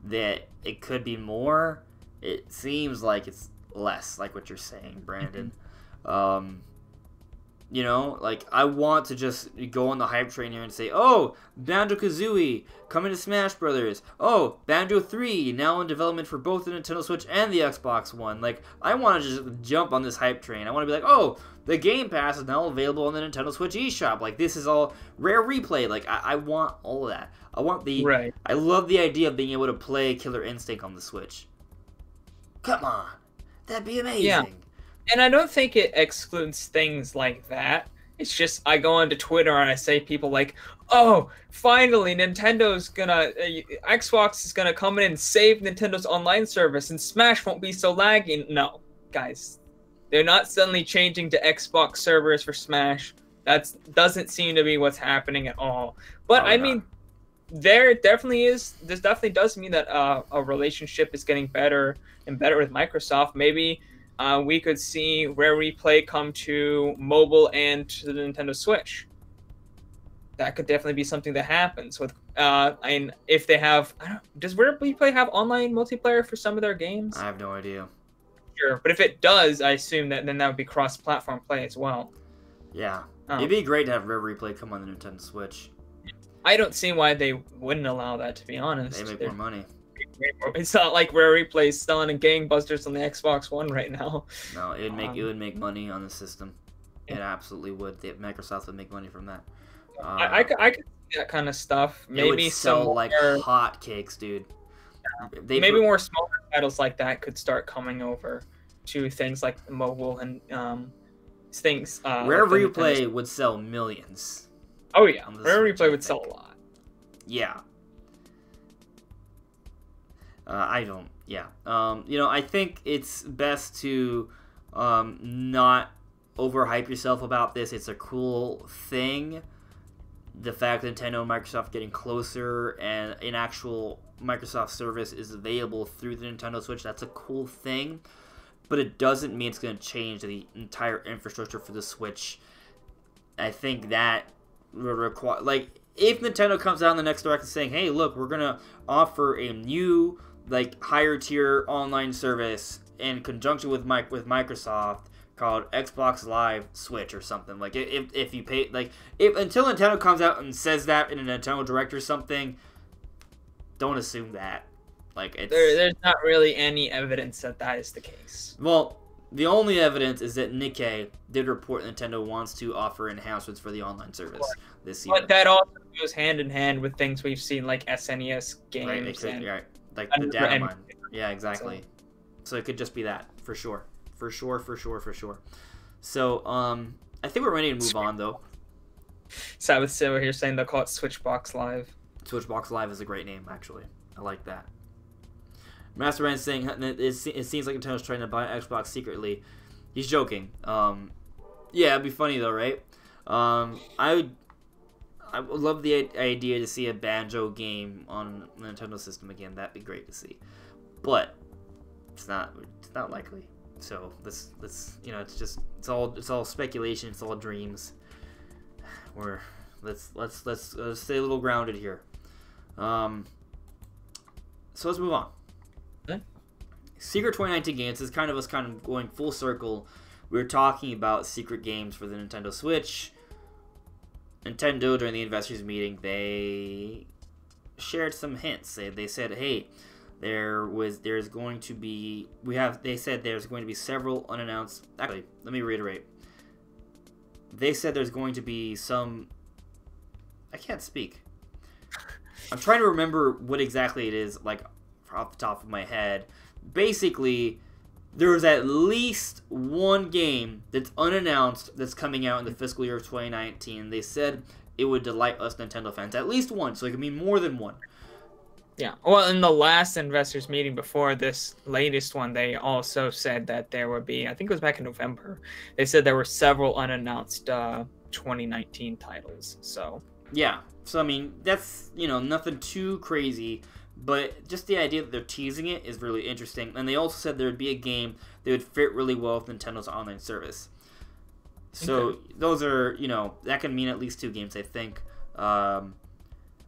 that it could be more. It seems like it's less, like what you're saying, Brandon. I want to just go on the hype train here and say, oh, Banjo-Kazooie coming to Smash Brothers. Oh, Banjo 3 now in development for both the Nintendo Switch and the Xbox One. I want to just jump on this hype train. I want to be like, oh, the Game Pass is now available on the Nintendo Switch eShop. This is all Rare Replay. I want all of that. I want the... Right. I love the idea of being able to play Killer Instinct on the Switch. Come on. That'd be amazing. Yeah. And I don't think it excludes things like that. It's just I go onto Twitter and I say people like, oh, finally Xbox is gonna come in and save Nintendo's online service and Smash won't be so laggy. No, guys, they're not suddenly changing to Xbox servers for Smash. That doesn't seem to be what's happening at all. But this definitely does mean that a relationship is getting better and better with Microsoft. Maybe we could see Rare Replay come to mobile and to the Nintendo Switch. That could definitely be something that happens with. If they have, does Rare Replay have online multiplayer for some of their games? I have no idea. Sure, but if it does, I assume that then that would be cross-platform play as well. Yeah, it'd be great to have Rare Replay come on the Nintendo Switch. I don't see why they wouldn't allow that, to be honest. They make more money. It's not like Rare Replay is selling gangbusters on the Xbox One right now. No, it would make money on the system. It absolutely would. Microsoft would make money from that. I could see that kind of stuff. Maybe it would sell like hotcakes, dude. Yeah. Maybe more smaller titles like that could start coming over to things like mobile and things. Rare Replay would sell millions. Oh yeah, Rare Replay would sell a lot. Yeah. I think it's best to not overhype yourself about this. It's a cool thing. The fact that Nintendo and Microsoft getting closer and an actual Microsoft service is available through the Nintendo Switch, that's a cool thing. But it doesn't mean it's going to change the entire infrastructure for the Switch. I think that would require... if Nintendo comes out in the next direction saying, hey, look, we're going to offer a new like higher tier online service in conjunction with Microsoft called Xbox Live Switch or something. Like if you pay, like if until Nintendo comes out and says that in a Nintendo Direct or something, don't assume that. Like there's not really any evidence that that is the case. Well, the only evidence is that Nikkei did report Nintendo wants to offer enhancements for the online service this year. But that also goes hand in hand with things we've seen like SNES games right, like the data mine. Yeah, exactly. So it could just be that for sure. So I think we're ready to move on though. So with Silver here saying they'll call it Switchbox Live. Switchbox Live is a great name, actually. I like that. Master Rand saying it seems like Nintendo's trying to buy Xbox secretly. He's joking. Yeah, it'd be funny though, right? I would love the idea to see a Banjo game on the Nintendo system again. That'd be great to see, but it's not likely. So this it's all speculation. It's all dreams. Let's stay a little grounded here. So let's move on. Okay. Secret 2019 games is kind of going full circle. We were talking about secret games for the Nintendo Switch. Nintendo, during the investors meeting, they shared some hints. They said, hey, there's going to be several unannounced. Actually, let me reiterate. They said there's going to be some. I can't speak. I'm trying to remember what exactly it is, like off the top of my head. Basically, there's at least one game that's unannounced that's coming out in the fiscal year of 2019. They said it would delight us Nintendo fans. At least one, so it can be more than one. Yeah. Well, in the last investors meeting before this latest one, they also said that there would be, I think it was back in November, they said there were several unannounced 2019 titles. So yeah. So I mean, that's, nothing too crazy, but just the idea that they're teasing it is really interesting. And they also said there would be a game that would fit really well with Nintendo's online service. So those are, that can mean at least two games, I think.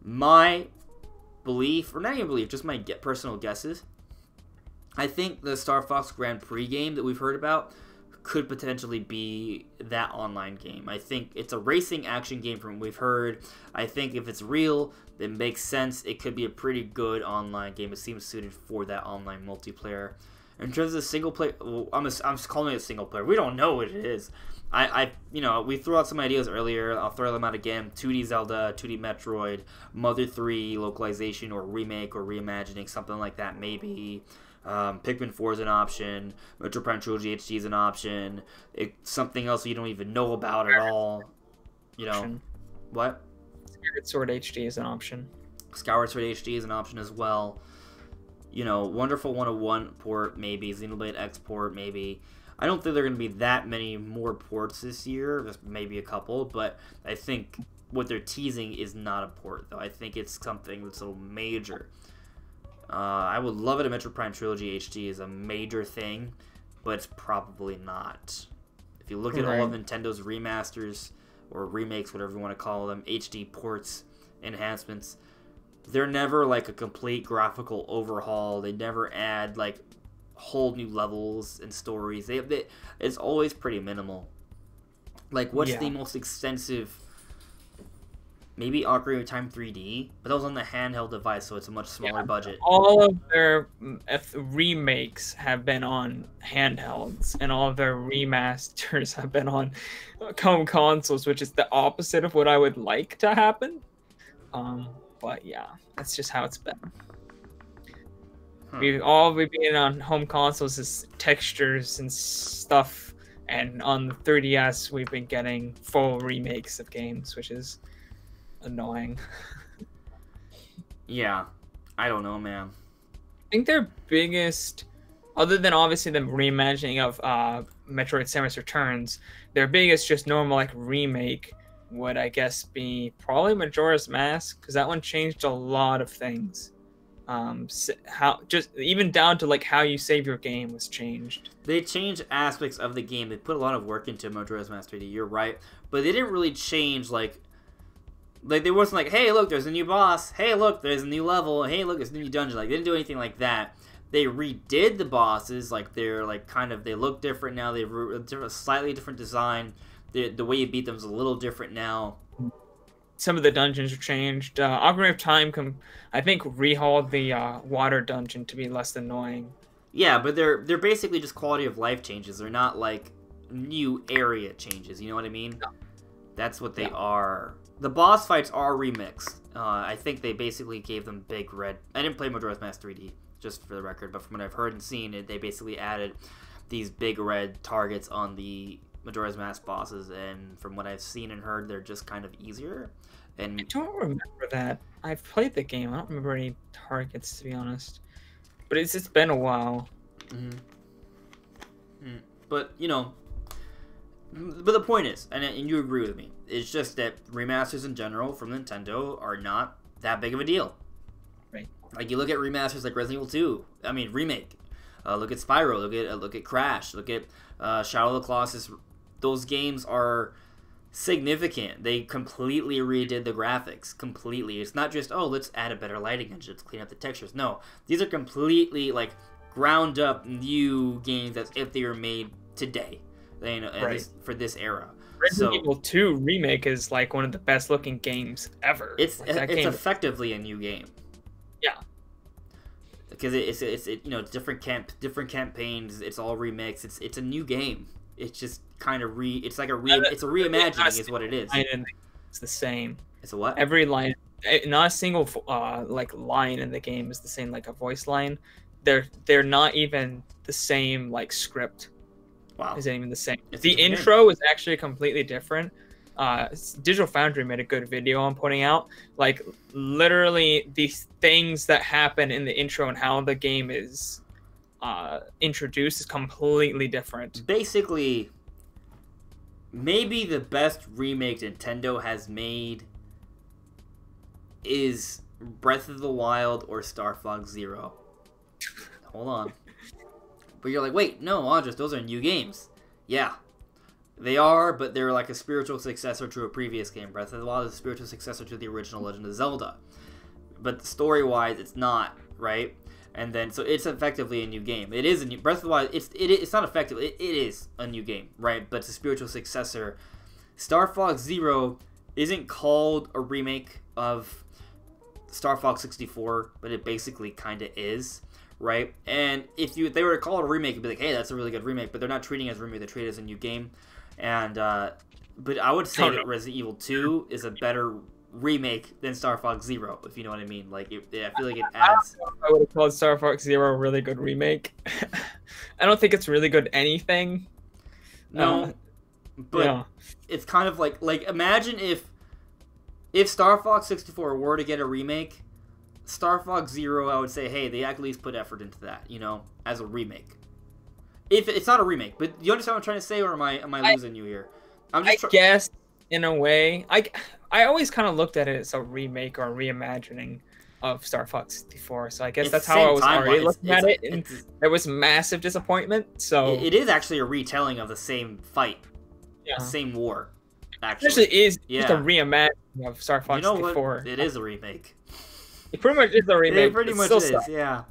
My belief, or not even belief, just my personal guesses, I think the Star Fox Grand Prix game that we've heard about could potentially be that online game. I think it's a racing action game from what we've heard. I think if it's real, it makes sense. It could be a pretty good online game. It seems suited for that online multiplayer. In terms of single player, well, I'm just calling it a single player. We don't know what it is. We threw out some ideas earlier. I'll throw them out again. 2D Zelda, 2D Metroid, Mother 3 localization or remake or reimagining, something like that maybe. Pikmin 4 is an option. Metro Prime Trilogy HD is an option. Something else you don't even know about at all. What? Skyward Sword HD is an option. Skyward Sword HD is an option as well. Wonderful 101 port, maybe. Xenoblade X port, maybe. I don't think there are going to be that many more ports this year. Just maybe a couple. But I think what they're teasing is not a port, though. I think it's something that's a little major. I would love it if Metro Prime Trilogy HD is a major thing, but it's probably not. If you look at all of Nintendo's remasters, or remakes, whatever you want to call them, HD ports, enhancements, they're never like a complete graphical overhaul. They never add like whole new levels and stories. It's always pretty minimal. Like, what's the most extensive? Maybe Ocarina of Time 3D, but that was on the handheld device, so it's a much smaller budget. All of their remakes have been on handhelds, and all of their remasters have been on home consoles, which is the opposite of what I would like to happen. But yeah, that's just how it's been. We've been on home consoles is textures and stuff, and on the 3DS we've been getting full remakes of games, which is annoying. Yeah, I don't know, man. I think their biggest, other than obviously the reimagining of Metroid Samus Returns, their biggest just normal like remake would, I guess, be probably Majora's Mask, because that one changed a lot of things. How just even down to like how you save your game was changed. They changed aspects of the game. They put a lot of work into Majora's Mask 3D. You're right, but they didn't really change like Like, they wasn't like, hey, look, there's a new boss. Hey, look, there's a new level. Hey, look, there's a new dungeon. Like, they didn't do anything like that. They redid the bosses. Like, they're, like, kind of, they look different now. They have a slightly different design. The way you beat them is a little different now. Some of the dungeons are changed. Ocarina of Time, I think, rehauled the water dungeon to be less annoying. Yeah, but they're basically just quality of life changes. They're not, like, new area changes. You know what I mean? No. That's what they are. The boss fights are remixed. I think they basically gave them big red... I didn't play Majora's Mask 3D, just for the record, but from what I've heard and seen, they basically added these big red targets on the Majora's Mask bosses, and from what I've seen and heard, they're just kind of easier. And I don't remember that. I've played the game. I don't remember any targets, to be honest. But it's been a while. But, you know... But the point is, and you agree with me, it's just that remasters in general from Nintendo are not that big of a deal. Right. Like, you look at remasters like Resident Evil 2, I mean, remake. Look at Spyro, look at Crash, look at Shadow of the Colossus. Those games are significant. They completely redid the graphics. Completely. It's not just, oh, let's add a better lighting engine, let's clean up the textures. No. These are completely, like, ground up new games as if they were made today. You know, right. For this era. Resident Evil 2 Remake is like one of the best looking games ever. It's like, effectively a new game. Yeah. Because it's you know, different campaigns. It's all remixed. It's a new game. It's just kind of it's like it's a reimagining is what it is. It's the same. It's a what? Every line, not a single like line in the game is the same, like a voice line. They're not even the same like script. Wow. Isn't even the same. The intro is actually completely different. Digital Foundry made a good video on pointing out, like, literally these things that happen in the intro and how the game is introduced is completely different. Basically, maybe the best remake Nintendo has made is Breath of the Wild or Star Fox Zero. Hold on. But you're like, wait, no, Andres, those are new games. Yeah, they are, but they're like a spiritual successor to a previous game. Breath of the Wild is a spiritual successor to the original Legend of Zelda. But story-wise, it's not, right? And then, so it's effectively a new game. It is a new... Breath of the Wild, it's not effective. It is a new game, right? But it's a spiritual successor. Star Fox Zero isn't called a remake of Star Fox 64, but it basically kind of is. Right, and if they were to call it a remake, it'd be like, hey, that's a really good remake, but they're not treating it as a remake, they treat it as a new game. And but I would say that Resident Evil 2 is a better remake than Star Fox Zero, if you know what I mean. Like, I feel like it adds... I would have called Star Fox Zero a really good remake. I don't think it's really good anything. No, but yeah. It's kind of like imagine if Star Fox 64 were to get a remake, Star Fox Zero, I would say, hey, they at least put effort into that, you know, as a remake. If it's not a remake, but you understand what I'm trying to say, or am I losing you here? I guess in a way, I always kind of looked at it as a remake or a reimagining of Star Fox 64. So I guess that's how I was already looking at it, and there was massive disappointment. So it is actually a retelling of the same fight, the same war. Actually, it is just a reimagining of Star Fox 64. What? It is a remake. It pretty much is a remake. It pretty much is, yeah.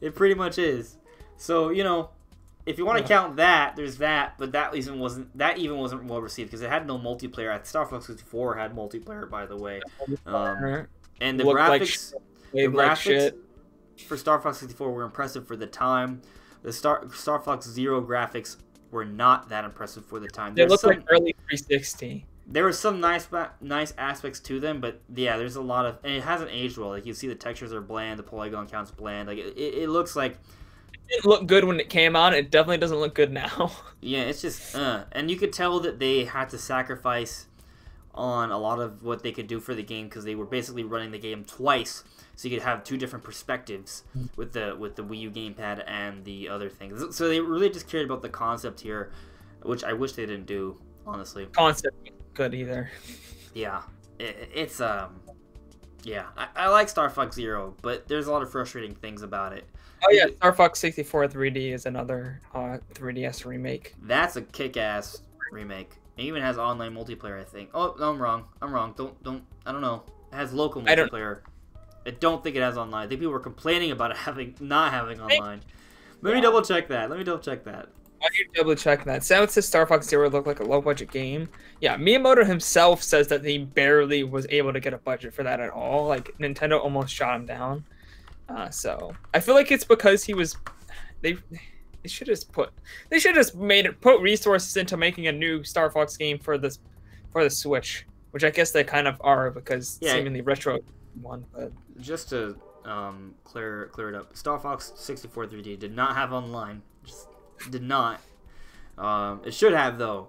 It pretty much is. So, you know, if you want to count that, there's that, but that even wasn't well received because it had no multiplayer. Star Fox 64 had multiplayer, by the way. And the graphics for Star Fox 64 were impressive for the time. The Star Fox Zero graphics were not that impressive for the time. They look like early 360. There were some nice aspects to them, but yeah, there's a lot of, and it hasn't aged well. Like, you see the textures are bland, the polygon count's bland. Like, it looks like it didn't look good when it came out. It definitely doesn't look good now. Yeah, it's just and you could tell that they had to sacrifice on a lot of what they could do for the game because they were basically running the game twice, so you could have two different perspectives with the Wii U gamepad and the other things. So they really just cared about the concept here, which I wish they didn't do, honestly. Concept good either. Yeah, it's yeah, I like Star Fox Zero, but there's a lot of frustrating things about it. Oh yeah, Star Fox 64 3D is another 3DS remake. That's a kick-ass remake. It even has online multiplayer, I think. Oh, no, I'm wrong. Don't. I don't know. It has local I don't- multiplayer. I don't think it has online. I think people were complaining about it not having online. Let me double check that. Why do you double check that? Sounds says Star Fox Zero looked like a low budget game. Yeah, Miyamoto himself says that he barely was able to get a budget for that at all. Like Nintendo almost shot him down. So I feel like it's because he was. They should have put put resources into making a new Star Fox game for the Switch, which I guess they kind of are because seemingly retro one. But just to clear it up, Star Fox 64 3D did not have online. Just did not. It should have though.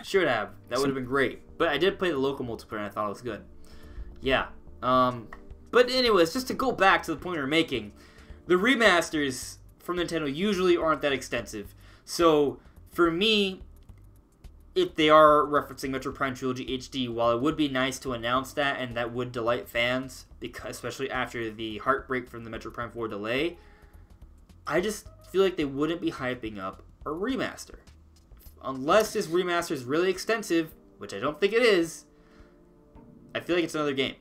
Should have. That would have been great. But I did play the local multiplayer and I thought it was good. Yeah. But anyways, just to go back to the point we were making, the remasters from Nintendo usually aren't that extensive. So for me, if they are referencing Metroid Prime Trilogy HD, while it would be nice to announce that and that would delight fans, because especially after the heartbreak from the Metroid Prime 4 delay, I just feel like they wouldn't be hyping up a remaster. Unless this remaster is really extensive, which I don't think it is, I feel like it's another game.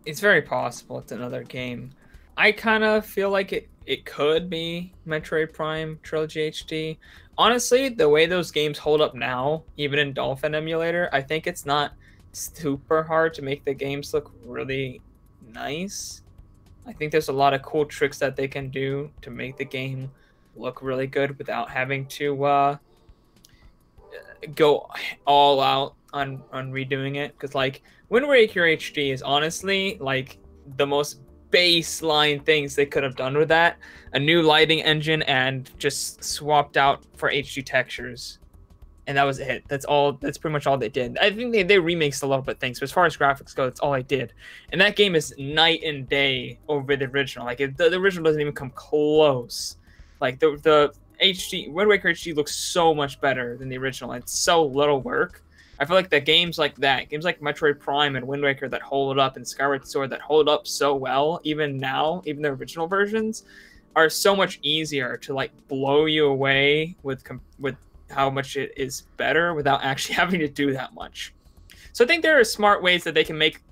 it's very possible it's another game. I kind of feel like it could be Metroid Prime Trilogy HD. Honestly, the way those games hold up now, even in Dolphin Emulator, I think it's not super hard to make the games look really nice. I think there's a lot of cool tricks that they can do to make the game look really good without having to go all out on redoing it. Because like Wind Waker HD is honestly like the most baseline things they could have done with that. A new lighting engine and just swapped out for HD textures. And that was it. That's pretty much all they did. I think they remixed a little bit of things, but as far as graphics go, that's all I did. And that game is night and day over the original. Like the original doesn't even come close. Like the HD Wind Waker HD looks so much better than the original. It's so little work. I feel like games like Metroid Prime and Wind Waker that hold up, and Skyward Sword that hold up so well, even now, even the original versions, are so much easier to like blow you away with how much it is better without actually having to do that much. So I think there are smart ways that they can make,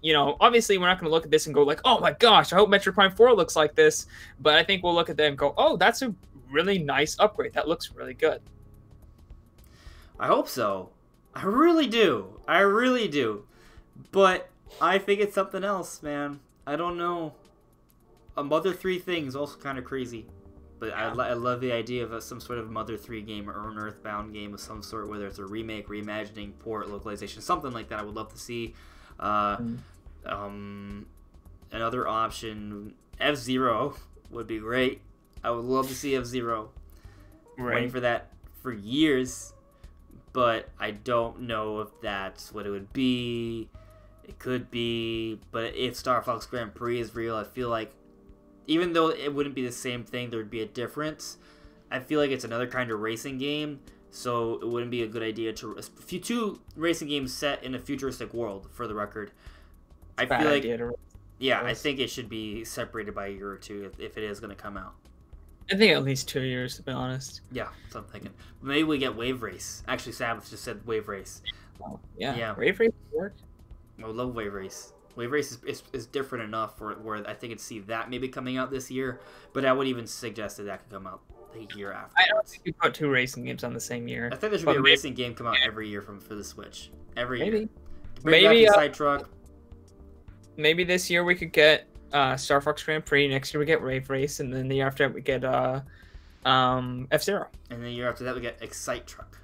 obviously we're not going to look at this and go like, oh my gosh, I hope Metroid Prime 4 looks like this. But I think we'll look at them and go, oh, that's a really nice upgrade. That looks really good. I hope so. I really do. But I think it's something else, man. I don't know. A Mother 3 thing is also kind of crazy. But yeah. I love the idea of some sort of Mother 3 game or an Earthbound game of some sort, whether it's a remake, reimagining, port, localization, something like that. I would love to see. Another option, F-Zero would be great. I would love to see F-Zero. Right. Waiting for that for years. But I don't know if that's what it would be. It could be. But if Star Fox Grand Prix is real, I feel like even though it wouldn't be the same thing, there would be a difference. I feel like it's another kind of racing game, so it wouldn't be a good idea to two racing games set in a futuristic world. For the record, I feel like I think it should be separated by a year or two if it is going to come out. I think at least 2 years, to be honest. Yeah, that's what I'm thinking. Maybe we get Wave Race. Actually, Sabbath just said Wave Race. Oh, yeah. Wave Race would work. I would love Wave Race. Wave Race is different enough where I think I'd see that maybe coming out this year, but I would even suggest that could come out the year after. I don't think you put two racing games on the same year. I think there should be a racing game come out every year for the Switch. Every year. Maybe Side Truck. Maybe this year we could get Star Fox Grand Prix. Next year we get Wave Race, and then the year after that we get F-Zero. And the year after that we get Excite Truck.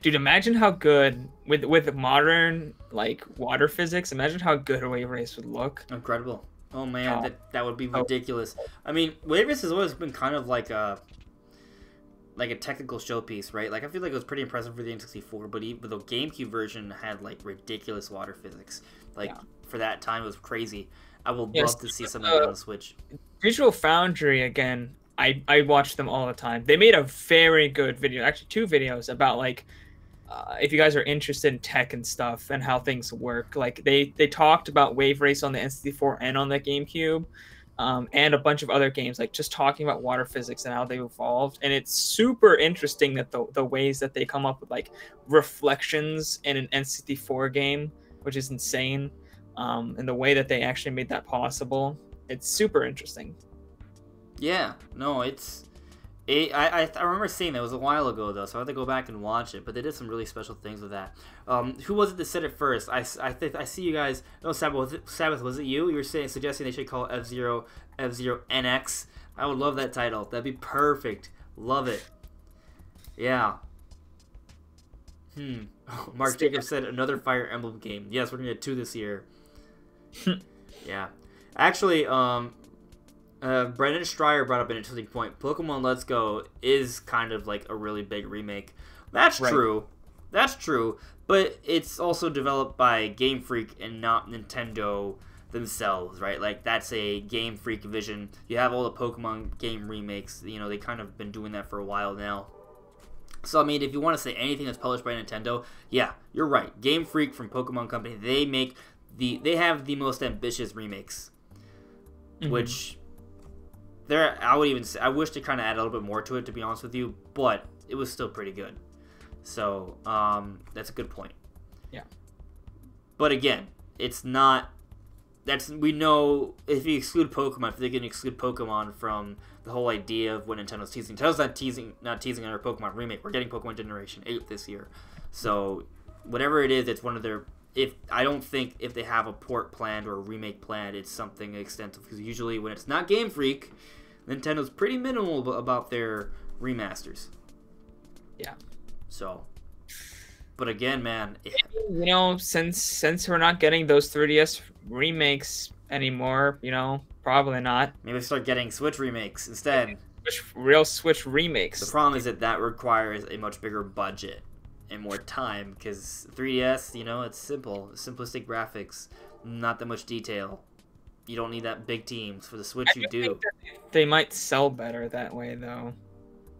Dude, imagine how good with modern like water physics. Imagine how good a Wave Race would look. Incredible. Oh man, that would be ridiculous. I mean, Wave Race has always been kind of like a technical showpiece, right? Like I feel like it was pretty impressive for the N64, but the GameCube version had like ridiculous water physics. Like for that time, it was crazy. I would love to see something on the Switch. Digital Foundry again. I watch them all the time. They made a very good video, actually 2 videos about like if you guys are interested in tech and stuff and how things work. Like they talked about Wave Race on the N64 and on the GameCube. and a bunch of other games, like just talking about water physics and how they evolved. And it's super interesting that the ways that they come up with like reflections in an N64 game, which is insane, and the way that they actually made that possible. It's super interesting. Yeah, no, I remember seeing that. It was a while ago though, so I have to go back and watch it. But they did some really special things with that. Who was it that said it first? I see you guys. No, Sabbath, was it you? You were suggesting they should call it F-Zero NX. I would love that title. That'd be perfect. Love it. Yeah. Mark Jacobs said another Fire Emblem game. Yes, we're gonna get 2 this year. Yeah. Actually, Brendan Stryer brought up an interesting point. Pokemon Let's Go is kind of like a really big remake. That's true. That's true. But it's also developed by Game Freak and not Nintendo themselves, right? Like, that's a Game Freak vision. You have all the Pokemon game remakes. You know, they kind of been doing that for a while now. So, I mean, if you want to say anything that's published by Nintendo, yeah, you're right. Game Freak from Pokemon Company, they have the most ambitious remakes. Which... I wish they kind of add a little bit more to it, to be honest with you, but it was still pretty good. So, that's a good point. Yeah. But again, it's not... we know, if you exclude Pokemon, if they can exclude Pokemon from the whole idea of what Nintendo's teasing. Nintendo's not teasing on our Pokemon remake. We're getting Pokemon Generation 8 this year. So, whatever it is, it's one of their... I don't think if they have a port planned or a remake planned, it's something extensive. Because usually when it's not Game Freak, Nintendo's pretty minimal about their remasters. Yeah. So, but again, man, you know, since we're not getting those 3DS remakes anymore, you know, probably not. Maybe start getting Switch remakes instead. Real Switch remakes. The problem is that requires a much bigger budget and more time, because 3DS, you know, it's simple, simplistic graphics, not that much detail. You don't need that big teams. For the Switch, you do. They might sell better that way, though.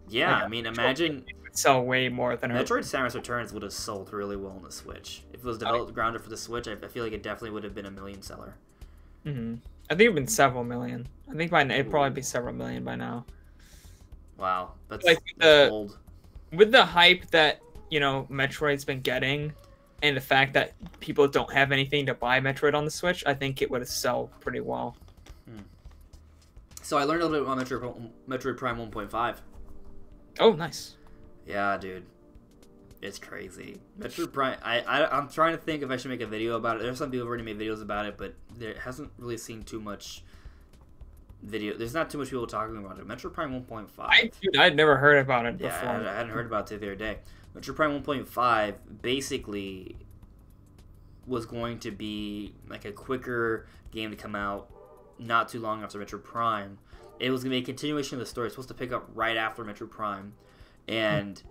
Yeah, like, I mean, imagine... sell way more than... Metroid Samus Returns would have sold really well on the Switch. If it was developed grounded for the Switch, I feel like it definitely would have been a million seller. I think it would have been several million. I think it'd probably be several million by now. Wow, that's old. With the hype that, you know, Metroid's been getting, and the fact that people don't have anything to buy Metroid on the Switch, I think it would have sold pretty well. So I learned a little bit about Metroid Prime 1.5. Oh, nice. Yeah, dude. It's crazy. Metroid Prime... I'm trying to think if I should make a video about it. There's some people who've already made videos about it, but there hasn't really seen too much video. There's not too much people talking about it. Metroid Prime 1.5. Dude, I'd never heard about it before. Yeah, I hadn't heard about it the other day. Metroid Prime 1.5 basically was going to be like a quicker game to come out not too long after Metroid Prime. It was going to be a continuation of the story. It's supposed to pick up right after Metroid Prime. And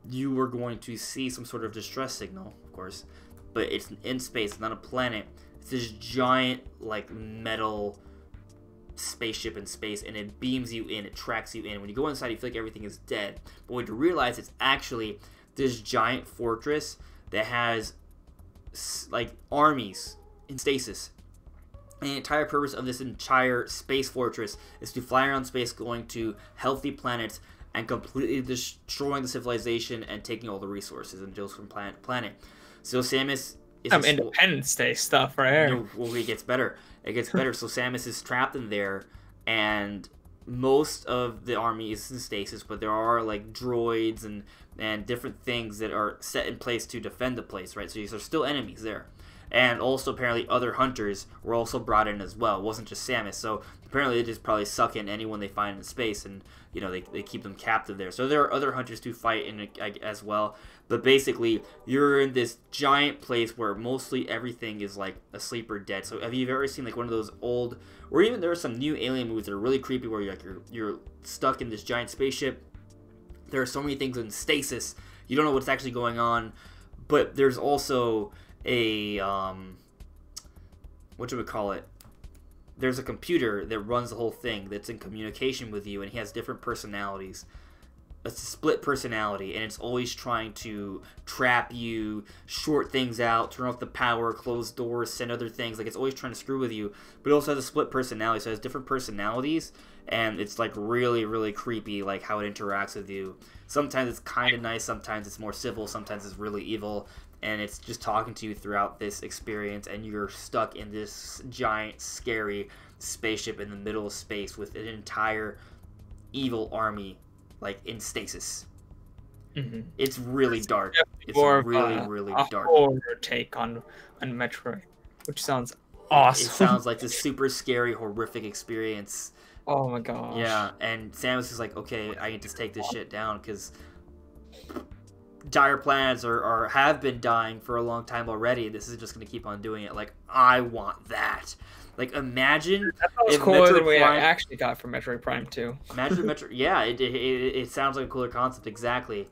you were going to see some sort of distress signal, of course. But it's in space, it's not a planet. It's this giant, like, metal spaceship in space, and it beams you in, it tracks you in. When you go inside, you feel like everything is dead. But when you realize it's actually this giant fortress that has, like, armies in stasis. And the entire purpose of this entire space fortress is to fly around space, going to healthy planets, and completely destroying the civilization and taking all the resources and just from planet to planet. So Samus is... Some Independence Day stuff right here. Well, it gets better. It gets better. So Samus is trapped in there, and most of the army is in stasis, but there are, like, droids and different things that are set in place to defend the place, right? So these are still enemies there. And also, apparently, other hunters were also brought in as well. It wasn't just Samus. So, apparently, they just probably suck in anyone they find in space, and, you know, they keep them captive there. So, there are other hunters to fight in as well. But basically, you're in this giant place where mostly everything is, like, asleep or dead. So, have you ever seen, like, one of those old... Or even there are some new alien movies that are really creepy where you're stuck in this giant spaceship. There are so many things in stasis. You don't know what's actually going on. But there's also... there's a computer that runs the whole thing that's in communication with you, and he has different personalities. a split personality, and it's always trying to trap you, short things out, turn off the power, close doors, send other things. Like, it's always trying to screw with you, but it also has a split personality, so it has different personalities, and it's like really, really creepy, like how it interacts with you. Sometimes it's kind of nice, sometimes it's more civil, sometimes it's really evil, and it's just talking to you throughout this experience, and you're stuck in this giant, scary spaceship in the middle of space with an entire evil army, like, in stasis. It's really dark. It's really dark. Horror take on Metroid, which sounds awesome. It sounds like this super scary, horrific experience. Oh my gosh. Yeah, and Samus is like, okay, I need to take this shit down, because dire planets have been dying for a long time already. This is just going to keep on doing it. Like, I want that. Like, imagine if cooler than we actually got from Metroid Prime 2. Imagine Metroid. Yeah, it sounds like a cooler concept. Exactly.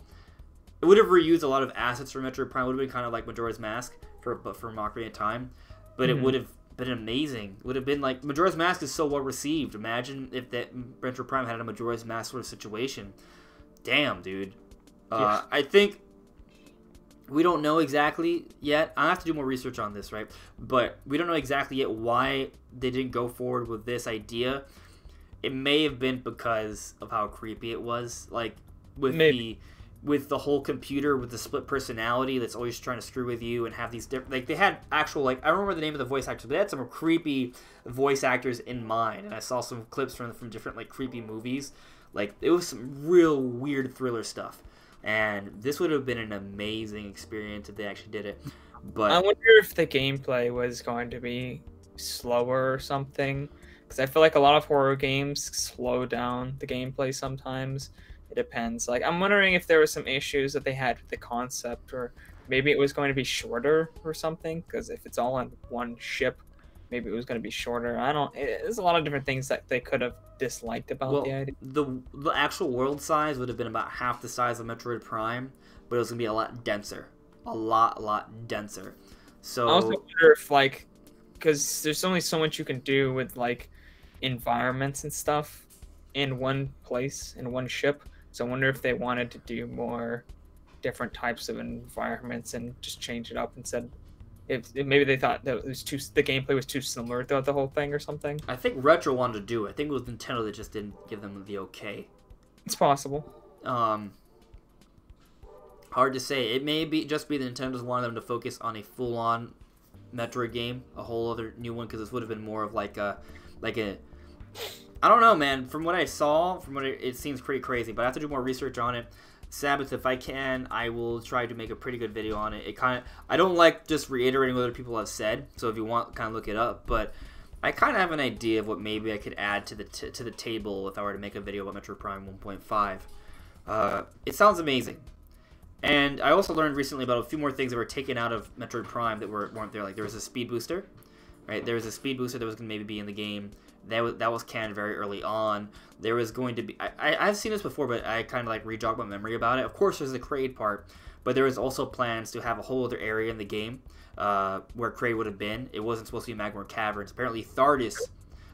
It would have reused a lot of assets from Metroid Prime. It would have been kind of like Majora's Mask for Ocarina of Time, but it would have been amazing. It would have been like, Majora's Mask is so well received. Imagine if that Metroid Prime had a Majora's Mask sort of situation. Damn, dude. I think we don't know exactly yet. I have to do more research on this, right? But we don't know exactly yet why they didn't go forward with this idea. It may have been because of how creepy it was, like with the whole computer with the split personality that's always trying to screw with you and have these different, like, they had actual, like, I don't remember the name of the voice actors, but they had some creepy voice actors in mind, and I saw some clips from different, like, creepy movies. Like, it was some real weird thriller stuff. And this would have been an amazing experience if they actually did it. But I wonder if the gameplay was going to be slower or something, because I feel like a lot of horror games slow down the gameplay sometimes. It depends. Like, I'm wondering if there were some issues that they had with the concept, or maybe it was going to be shorter or something, because if it's all on one ship, maybe it was going to be shorter. There's a lot of different things that they could have disliked about the idea. The actual world size would have been about half the size of Metroid Prime, but it was going to be a lot denser. A lot denser. So I also wonder if, like, because there's only so much you can do with, like, environments and stuff in one place, in one ship. So I wonder if they wanted to do more different types of environments and just change it up instead. If maybe they thought that the gameplay was too similar throughout the whole thing or something. I think Retro wanted to do it. I think it was Nintendo that just didn't give them the okay. It's possible. Hard to say. It may just be that Nintendo's wanted them to focus on a full-on Metroid game, a whole other new one, because this would have been more of like a I don't know, man. From what I saw, it seems pretty crazy, but I have to do more research on it. Sabbath, if I can, I will try to make a pretty good video on it. I don't like just reiterating what other people have said, so if you want, kind of look it up, but I kind of have an idea of what maybe I could add to the table if I were to make a video about Metroid Prime 1.5. It sounds amazing. And I also learned recently about a few more things that were taken out of Metroid Prime that weren't there. Like, there was a speed booster, right? There was a speed booster that was going to maybe be in the game. That was canned very early on. There was going to be... I've seen this before, but I kind of, like, re-jogged my memory about it. Of course, there's the Kraid part, but there was also plans to have a whole other area in the game where Kraid would have been. It wasn't supposed to be Magmore Caverns. Apparently, Thardis,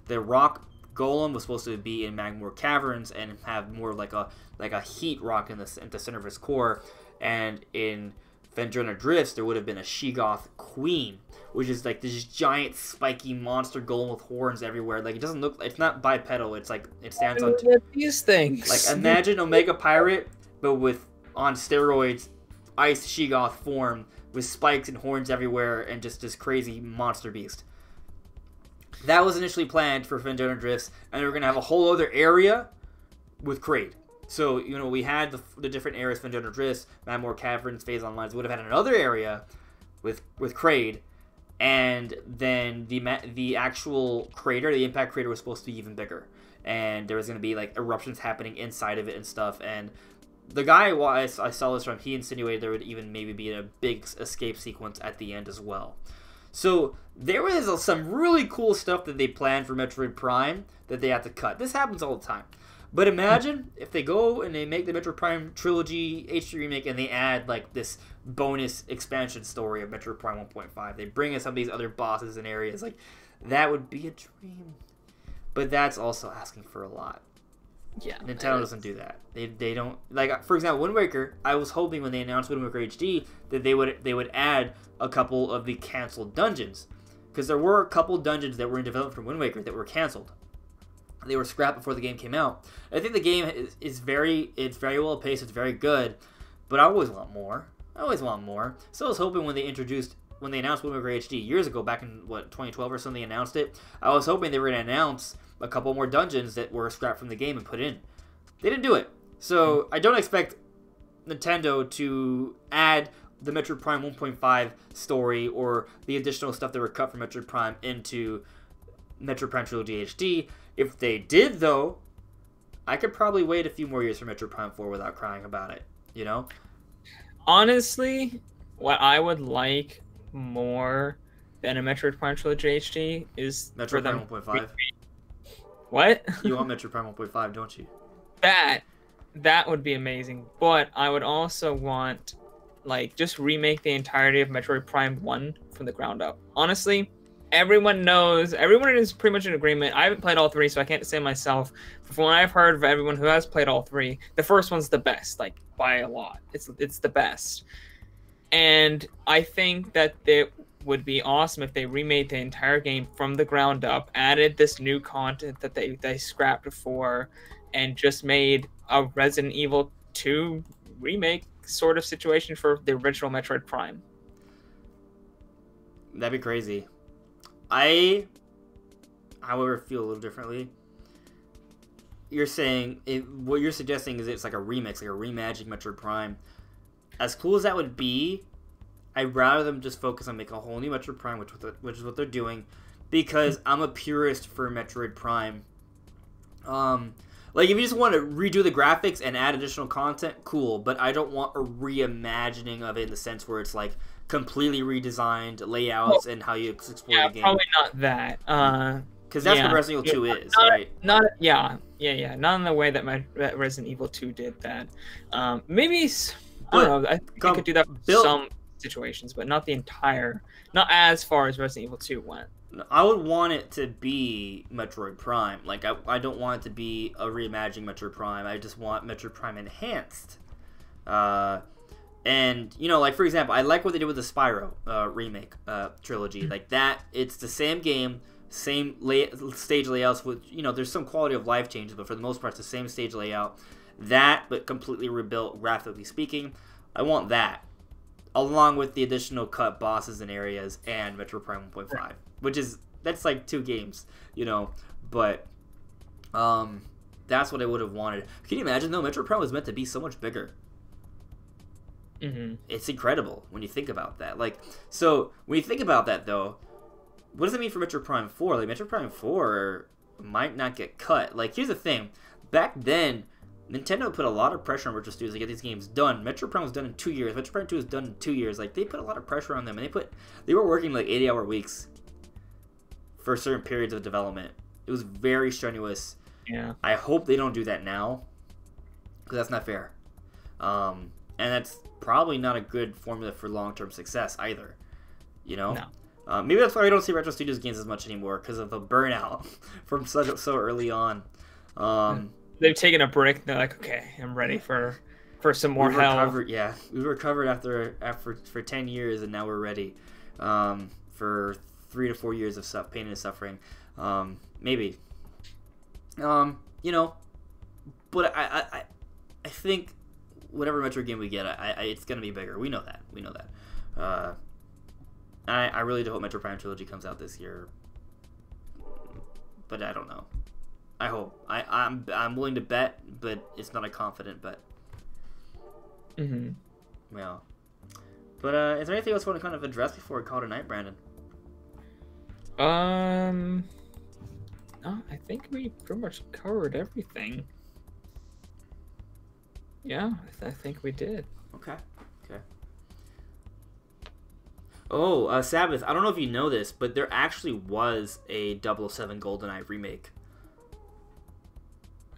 the rock golem, was supposed to be in Magmore Caverns and have more like a heat rock in the center of his core. And in Vendruna Drifts, there would have been a Sheegoth Queen, which is like this giant spiky monster golem with horns everywhere. Like, it doesn't look, it's not bipedal. It's like, it stands on these things. Like, imagine Omega Pirate, but on steroids, ice Sheegoth form with spikes and horns everywhere and just this crazy monster beast. That was initially planned for Vendruna Drifts, and they were gonna have a whole other area with Kraid. So, we had the different areas, Vendruna Drifts, Magmore Caverns, Phazon Lines. We would have had another area with Kraid, and then the actual crater, the impact crater, was supposed to be even bigger. And there was going to be, like, eruptions happening inside of it and stuff. And the guy I saw this from, he insinuated there would even maybe be a big escape sequence at the end as well. So there was some really cool stuff that they planned for Metroid Prime that they had to cut. This happens all the time. But imagine if they go and they make the Metroid Prime Trilogy HD remake and they add, like, this bonus expansion story of Metroid Prime 1.5. They bring in some of these other bosses and areas. Like, that would be a dream. But that's also asking for a lot. Yeah, Nintendo doesn't do that. They don't, like, for example, Wind Waker. I was hoping when they announced Wind Waker HD that they would add a couple of the canceled dungeons, because there were a couple dungeons that were in development from Wind Waker that were canceled. They were scrapped before the game came out. I think the game is very well paced. It's very good, but I always want more. So I was hoping when they announced Wind Waker HD years ago, back in 2012 or something, they announced it. I was hoping they were going to announce a couple more dungeons that were scrapped from the game and put in. They didn't do it. So I don't expect Nintendo to add the Metroid Prime 1.5 story or the additional stuff that were cut from Metroid Prime into Metroid Prime Trilogy HD. If they did, though, I could probably wait a few more years for Metroid Prime 4 without crying about it, you know? Honestly, what I would like more than a Metroid Prime Trilogy HD is Metroid Prime 1.5. What? You want Metroid Prime 1.5, don't you? That would be amazing. But I would also want, like, just remake the entirety of Metroid Prime 1 from the ground up. Honestly, everyone is pretty much in agreement. I haven't played all three, so I can't say myself. But from what I've heard of everyone who has played all three, the first one's the best, like, by a lot. It's the best. And I think that it would be awesome if they remade the entire game from the ground up, added this new content that they scrapped before, and just made a Resident Evil 2 remake sort of situation for the original Metroid Prime. That'd be crazy. I, however, feel a little differently. You're saying, what you're suggesting is it's like a remix, like a reimagining Metroid Prime. As cool as that would be, I'd rather them just focus on making a whole new Metroid Prime, which is what they're doing, because I'm a purist for Metroid Prime. Like, if you just want to redo the graphics and add additional content, cool, but I don't want a reimagining of it in the sense where it's, like, completely redesigned layouts and how you explore the game. Probably not that. Because that's what Resident Evil 2 is, right? Not Not in the way that Resident Evil 2 did that. Maybe, I don't know, I think they could do that for some situations, but not the entire, not as far as Resident Evil 2 went. I would want it to be Metroid Prime. Like, I don't want it to be a reimagining Metroid Prime. I just want Metroid Prime enhanced. And, you know, like, for example, I like what they did with the Spyro remake trilogy. Like, that, it's the same game, same stage layouts with, you know, there's some quality of life changes, but for the most part, it's the same stage layout. That, but completely rebuilt, graphically speaking. I want that, along with the additional cut bosses and areas and Metroid Prime 1.5, which is, that's like 2 games, you know, but that's what I would have wanted. Can you imagine, though? Metroid Prime was meant to be so much bigger. Mm-hmm. It's incredible when you think about that. Like, so when you think about that, though, what does it mean for Metroid Prime 4? Like, Metroid Prime 4 might not get cut. Like, here's the thing. Back then, Nintendo put a lot of pressure on Retro Studios to get these games done. Metroid Prime was done in 2 years. Metroid Prime 2 was done in 2 years. Like, they put a lot of pressure on them, and they were working like 80-hour weeks for certain periods of development. It was very strenuous. Yeah. I hope they don't do that now, because that's not fair. And that's probably not a good formula for long-term success either. You know? No. Maybe that's why we don't see Retro Studios games as much anymore, because of the burnout from so early on. They've taken a break. They're like, okay, I'm ready for some more hell. We recovered for 10 years, and now we're ready for 3 to 4 years of pain and suffering. Maybe. You know, but I think whatever Metroid game we get, it's gonna be bigger. We know that. I really do hope Metroid Prime Trilogy comes out this year, but I don't know. I hope. I'm willing to bet, but it's not a confident bet. Mm-hmm. Yeah. But is there anything else you want to kind of address before we call it a night, Brandon? No, I think we pretty much covered everything. Yeah, I think we did. Okay. Oh, Sabbath, I don't know if you know this, but there actually was a 007 GoldenEye remake.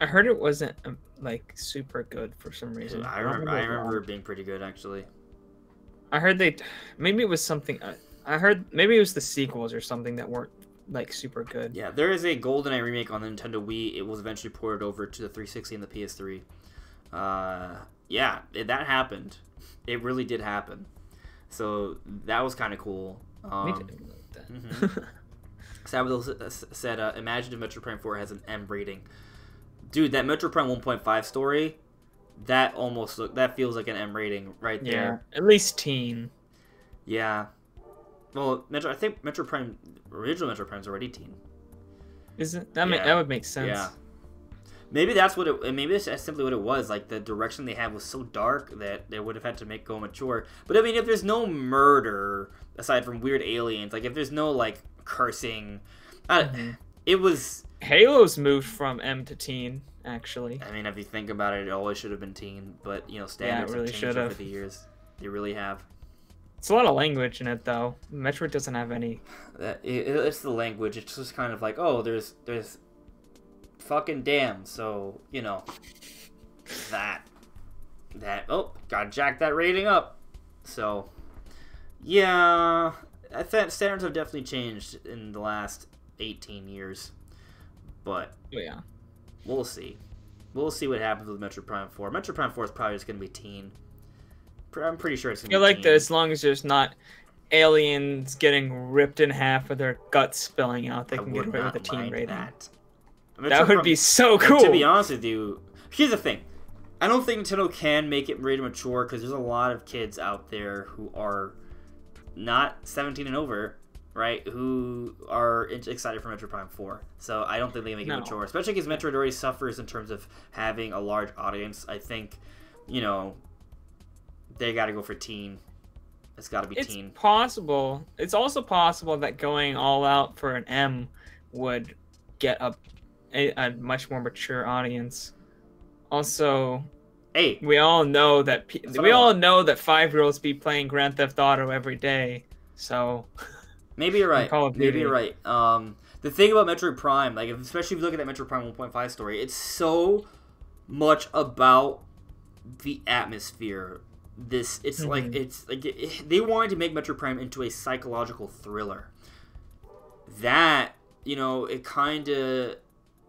I heard it wasn't like super good for some reason. I remember it being pretty good, actually. I heard maybe it was something. I heard maybe it was the sequels or something that weren't like super good. Yeah, there is a GoldenEye remake on the Nintendo Wii. It was eventually ported over to the 360 and the PS3. Yeah, that happened. It really did happen. So that was kind of cool. We didn't like that. Mm-hmm. Sabathil said, imagine if Metroid Prime 4 has an M rating. Dude, that Metroid Prime 1.5 story, that feels like an M rating right there. Yeah, at least teen. Yeah. Well, I think original Metroid Prime's already teen. Isn't that? That would make sense. Yeah. Maybe that's what it. Maybe that's simply what it was. Like the direction they had was so dark that they would have had to go mature. But I mean, if there's no murder aside from weird aliens, like if there's no like cursing, it was. Halo's moved from M to teen. Actually. I mean, if you think about it, it always should have been teen. But standards really have changed over the years. They really have. It's a lot of language in it, though. Metroid doesn't have any. It's the language. It's just kind of like, oh, there's fucking damn. So that. Oh, gotta jack that rating up. So, yeah, I think standards have definitely changed in the last 18 years. But yeah, we'll see. We'll see what happens with Metroid Prime 4. Metroid Prime 4 is probably just gonna be teen. I'm pretty sure it's gonna be teen. That as long as there's not aliens getting ripped in half with their guts spilling out, they can get away with a teen rating. That would be so cool. To be honest with you, here's the thing. I don't think Nintendo can make it rated mature because there's a lot of kids out there who are not 17 and over, right? Who are excited for Metroid Prime 4. So I don't think they can make it mature, especially because Metroid already suffers in terms of having a large audience. I think, they got to go for teen. It's got to be teen. It's possible. It's also possible that going all out for an M would get a much more mature audience. Also, we all know that 5-year-olds be playing Grand Theft Auto every day. So maybe you're right. Maybe you're right. The thing about Metroid Prime, like especially if you look at that Metroid Prime 1.5 story, it's so much about the atmosphere. It's like they wanted to make Metroid Prime into a psychological thriller. That it kind of.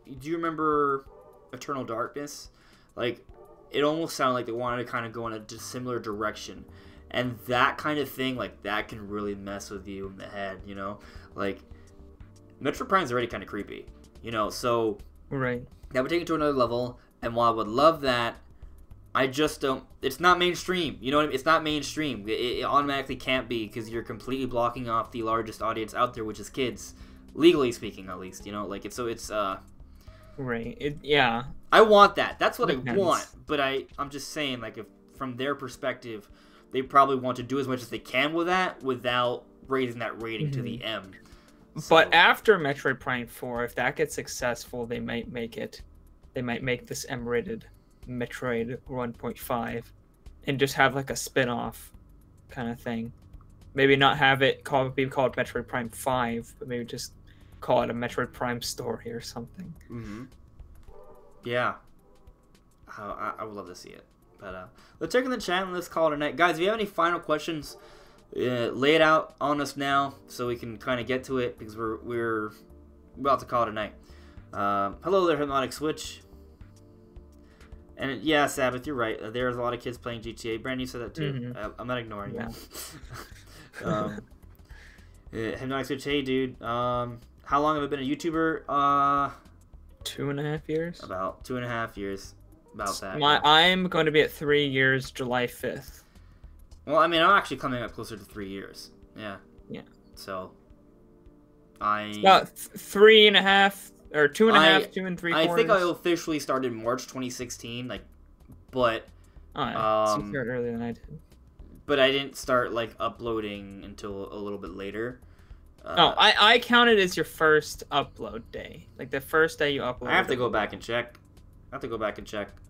Do you remember Eternal Darkness? Like, it almost sounded like they wanted to kind of go in a similar direction, and that kind of thing, like that, can really mess with you in the head. Like Metroid Prime's already kind of creepy. So right. That would take it to another level. And while I would love that, I just don't. It's not mainstream. You know what I mean? It's not mainstream. It automatically can't be because you're completely blocking off the largest audience out there, which is kids, legally speaking, at least. Like it's right. Yeah. I want that. That's what I want. But I'm just saying, like, if from their perspective, they probably want to do as much as they can with that without raising that rating to the M. So. But after Metroid Prime 4, if that gets successful, they might make this M-rated Metroid 1.5 and just have like a spin-off kind of thing. Maybe not have it be called Metroid Prime 5, but maybe just call it a Metroid Prime story or something. Mm-hmm. Yeah. I would love to see it. But let's check in the chat and let's call it a night. Guys, if you have any final questions, lay it out on us now so we can kind of get to it because we're about to call it a night. Hello there, Hypnotic Switch. And yeah, Sabbath, you're right. There's a lot of kids playing GTA. Brandon, you said that too. Mm-hmm. I'm not ignoring you. Hypnotic Switch, hey dude. How long have I been a YouTuber? 2.5 years. About 2.5 years. About that. I'm going to be at 3 years, July 5th. Well, I mean, I'm actually coming up closer to 3 years. Yeah. Yeah. So, it's about 3.5 or 2.5, 2 3/4. I think I officially started March 2016. But so you started earlier than I did. But I didn't start like uploading until a little bit later. I counted as your first upload day, like the first day you uploaded. I have to go back and check.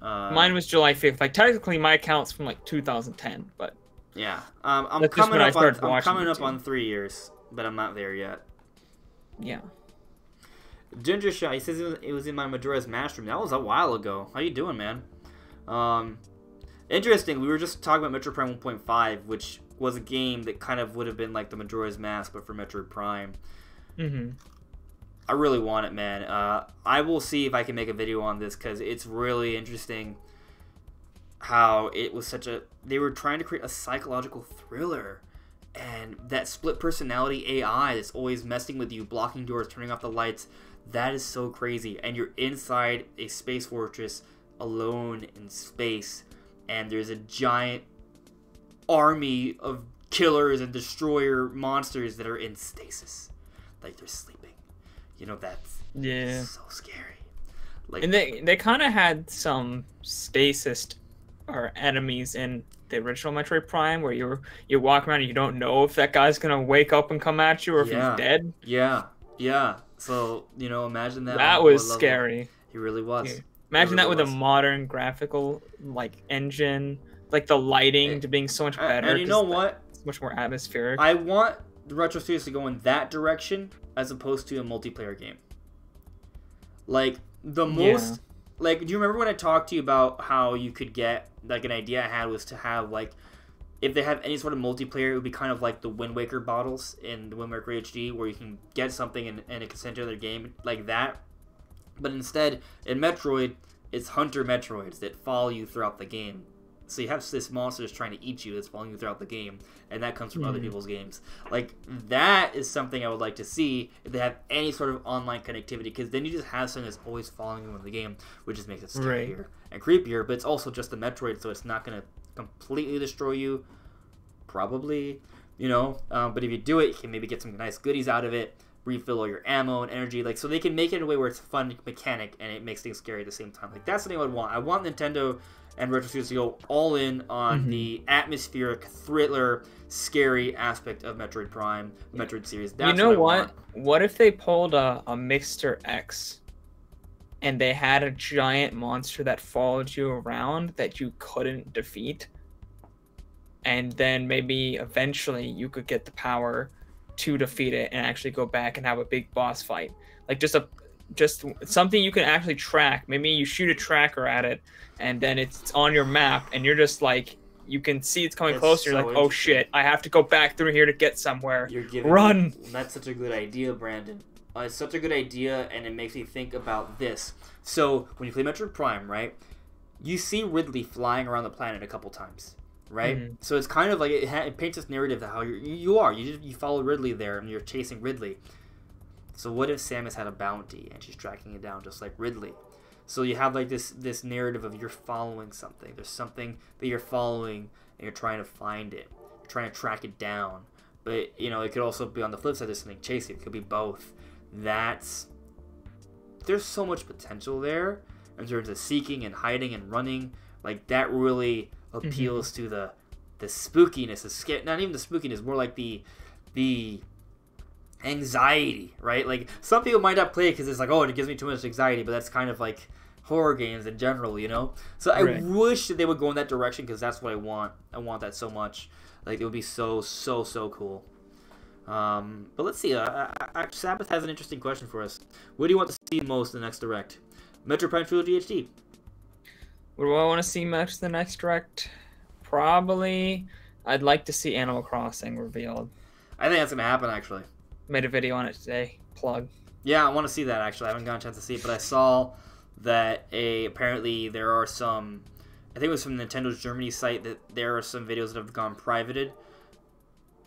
Mine was July 5th. Like technically, my account's from like 2010, but yeah, I'm coming up on 3 years, but I'm not there yet. Yeah. Ginger Shot, he says it was in my Majora's Mask room. That was a while ago. How you doing, man? Interesting. We were just talking about Metroid Prime 1.5, which was a game that kind of would have been like the Majora's Mask, but for Metroid Prime. Mm-hmm. I really want it, man. I will see if I can make a video on this because it's really interesting how it was such a... They were trying to create a psychological thriller. And that split personality AI that's always messing with you, blocking doors, turning off the lights, that is so crazy. And you're inside a space fortress alone in space. And there's a giant army of killers and destroyer monsters that are in stasis. Like they're sleeping. You know, that's so scary. Like, and they kind of had some stasis or enemies in the original Metroid Prime where you walk around and you don't know if that guy's gonna wake up and come at you or if he's dead. Yeah. So, you know, imagine that. That was scary. He really was. Yeah. Imagine that with a modern graphical engine, like the lighting to being so much better. And you know what? It's much more atmospheric. I want the Retro Studios to go in that direction as opposed to a multiplayer game. Like the most like, do you remember when I talked to you about how you could get, like, an idea I had was to have, like, if they have any sort of multiplayer, it would be kind of like the Wind Waker bottles in the Wind Waker HD, where you can get something and it can send to another game like that. But instead, in Metroid, it's Hunter Metroids that follow you throughout the game. So you have this monster that's trying to eat you that's following you throughout the game, and that comes from other people's games. Like, that is something I would like to see if they have any sort of online connectivity, because then you just have something that's always following you in the game, which just makes it scarier and creepier, but it's also just a Metroid, so it's not going to completely destroy you, probably, you know, but if you do it, you can maybe get some nice goodies out of it, refill all your ammo and energy, like, so they can make it in a way where it's a fun mechanic, and it makes things scary at the same time. Like, that's something I would want. I want Nintendo and Retro Studios to go all in on the atmospheric, thriller, scary aspect of Metroid Prime, Metroid series. That's you know what? What if they pulled a Mr. X and they had a giant monster that followed you around that you couldn't defeat? And then maybe eventually you could get the power to defeat it and actually go back and have a big boss fight. Like just something you can actually track. Maybe you shoot a tracker at it and then it's on your map and you're just like, you can see it's coming closer. You're like, oh shit, I have to go back through here to get somewhere. Run! That's such a good idea, Brandon. It's such a good idea, and it makes me think about this. So, when you play Metroid Prime, right, you see Ridley flying around the planet a couple times, right? So it's kind of like, it paints this narrative that how you follow Ridley there, and you're chasing Ridley. So what if Samus had a bounty, and she's tracking it down just like Ridley? So you have like this narrative of you're following something. There's something that you're following, and you're trying to find it. You're trying to track it down. But, you know, it could also be on the flip side, there's something chasing. It could be both. There's so much potential there in terms of seeking and hiding and running. Like, that really appeals to the spookiness, not even the spookiness, more like the anxiety, right? Like, some people might not play it because it's like, oh, it gives me too much anxiety, but that's kind of like horror games in general, you know? So I wish that they would go in that direction, because that's what I want. I want that so much. Like, it would be so cool. But let's see. Sabbath has an interesting question for us. What do you want to see most in the next Direct? Metroid Prime Trilogy HD. What do I want to see most in the next Direct? Probably, I'd like to see Animal Crossing revealed. I think that's going to happen, actually. Made a video on it today. Plug. Yeah, I want to see that, actually. I haven't gotten a chance to see it, but I saw that apparently there are some... I think it was from Nintendo's Germany site that there are some videos that have gone privated.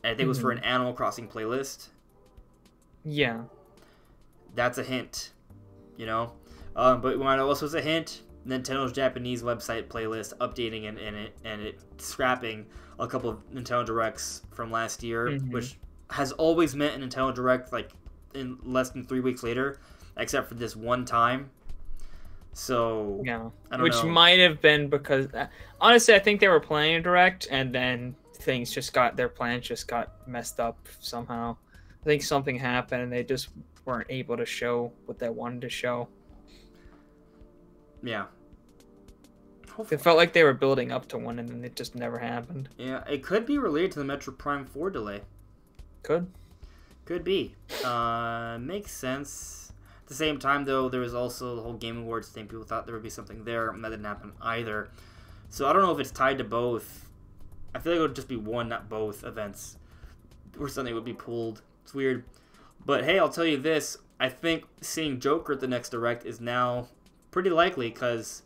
And I think it was for an Animal Crossing playlist. Yeah. That's a hint, you know? But what also was a hint, Nintendo's Japanese website playlist updating and it scrapping a couple of Nintendo Directs from last year, which has always meant a Nintendo Direct like in less than 3 weeks later, except for this one time. So yeah, I don't which know. Might have been because honestly, I think they were planning a Direct and then their plans just got messed up somehow. I think something happened and they just weren't able to show what they wanted to show. Yeah. It felt like they were building up to one and then it just never happened. Yeah, it could be related to the Metro Prime 4 delay. Could be. Makes sense. At the same time, though, there was also the whole Game Awards thing. People thought there would be something there, and that didn't happen either. So I don't know if it's tied to both. I feel like it would just be one, not both events, or something would be pulled. It's weird. But hey, I'll tell you this. I think seeing Joker at the next Direct is now pretty likely because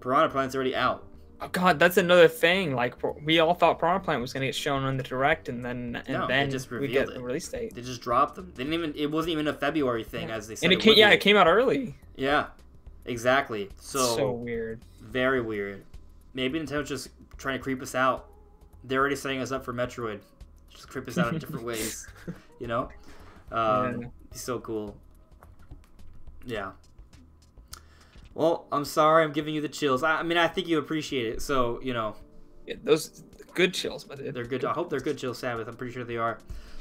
Piranha Plant's already out. Oh God, that's another thing. Like we all thought Piranha Plant was gonna get shown on the Direct, and then they just we revealed get it. the release date. They just dropped them. They didn't even. It wasn't even a February thing as they said. And it came. It came out early. Yeah, exactly. So weird. Very weird. Maybe Nintendo's just trying to creep us out. They're already setting us up for Metroid. Just creep us out in different ways. You know? Be so cool. Yeah. Well, I'm sorry I'm giving you the chills. I mean, I think you appreciate it. So, you know. Yeah, those good chills, but they're good. I hope they're good chills, Sabbath. I'm pretty sure they are.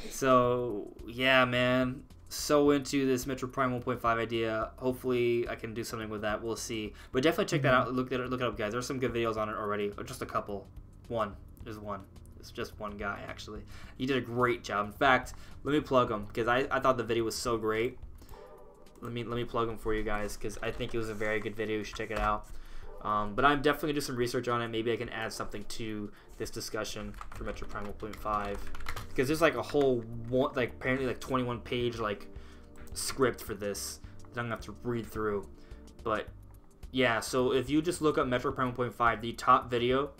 So, yeah, man. So into this Metro Prime 1.5 idea. Hopefully, I can do something with that. We'll see. But definitely check that out. Look it up, guys. There's some good videos on it already. Or just a couple. There's one. It's just one guy, actually. He did a great job. In fact, let me plug him because I thought the video was so great. Let me plug him for you guys because I think it was a very good video. You should check it out. But I'm definitely gonna do some research on it. Maybe I can add something to this discussion for Metro Prime 1.5 because there's like a whole apparently 21 page script for this that I'm gonna have to read through. But yeah, so if you just look up Metro Prime 1.5, the top video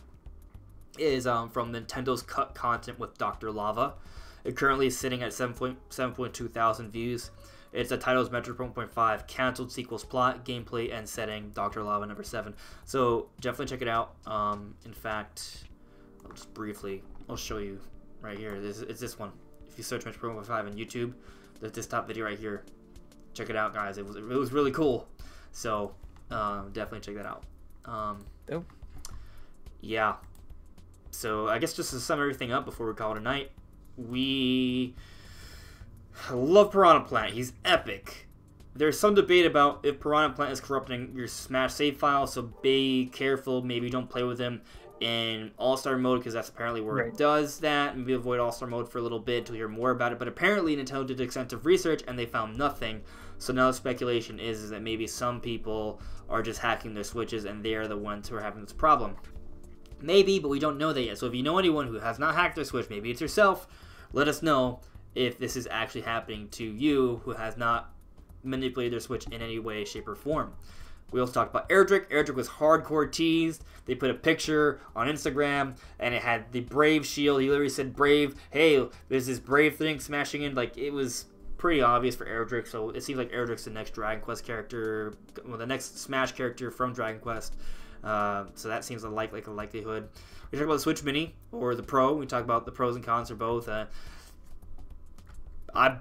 is from Nintendo's cut content with Dr. Lava. It currently is sitting at 7.2 thousand views. It's the title is Metro Prime 1.5 Cancelled Sequels Plot, Gameplay, and Setting, Dr. Lava number 7. So definitely check it out. In fact, I'll show you right here. It's this one. If you search Metro Prime 1.5 on YouTube, there's this top video right here. Check it out, guys. It was really cool. So definitely check that out. Yeah. So I guess just to sum everything up before we call it a night, I love Piranha Plant. He's epic. There's some debate about if Piranha Plant is corrupting your Smash save file, so be careful. Maybe don't play with him in All-Star mode because that's apparently where it does that. Maybe avoid All-Star mode for a little bit until you hear more about it. But apparently Nintendo did extensive research and they found nothing. So now the speculation is that maybe some people are just hacking their Switches and they are the ones who are having this problem. Maybe, but we don't know that yet. So if you know anyone who has not hacked their Switch, maybe it's yourself, let us know if this is actually happening to you who has not manipulated their Switch in any way, shape, or form. We also talked about Erdrick. Erdrick was hardcore teased. They put a picture on Instagram, and it had the Brave shield. He literally said, Brave, hey, there's this Brave thing smashing in. It was pretty obvious for Erdrick, so it seems like Erdrick's the next Dragon Quest character, well, the next Smash character from Dragon Quest. So that seems like a likelihood. We talked about the Switch Mini, or the Pro. We talked about the pros and cons for both. I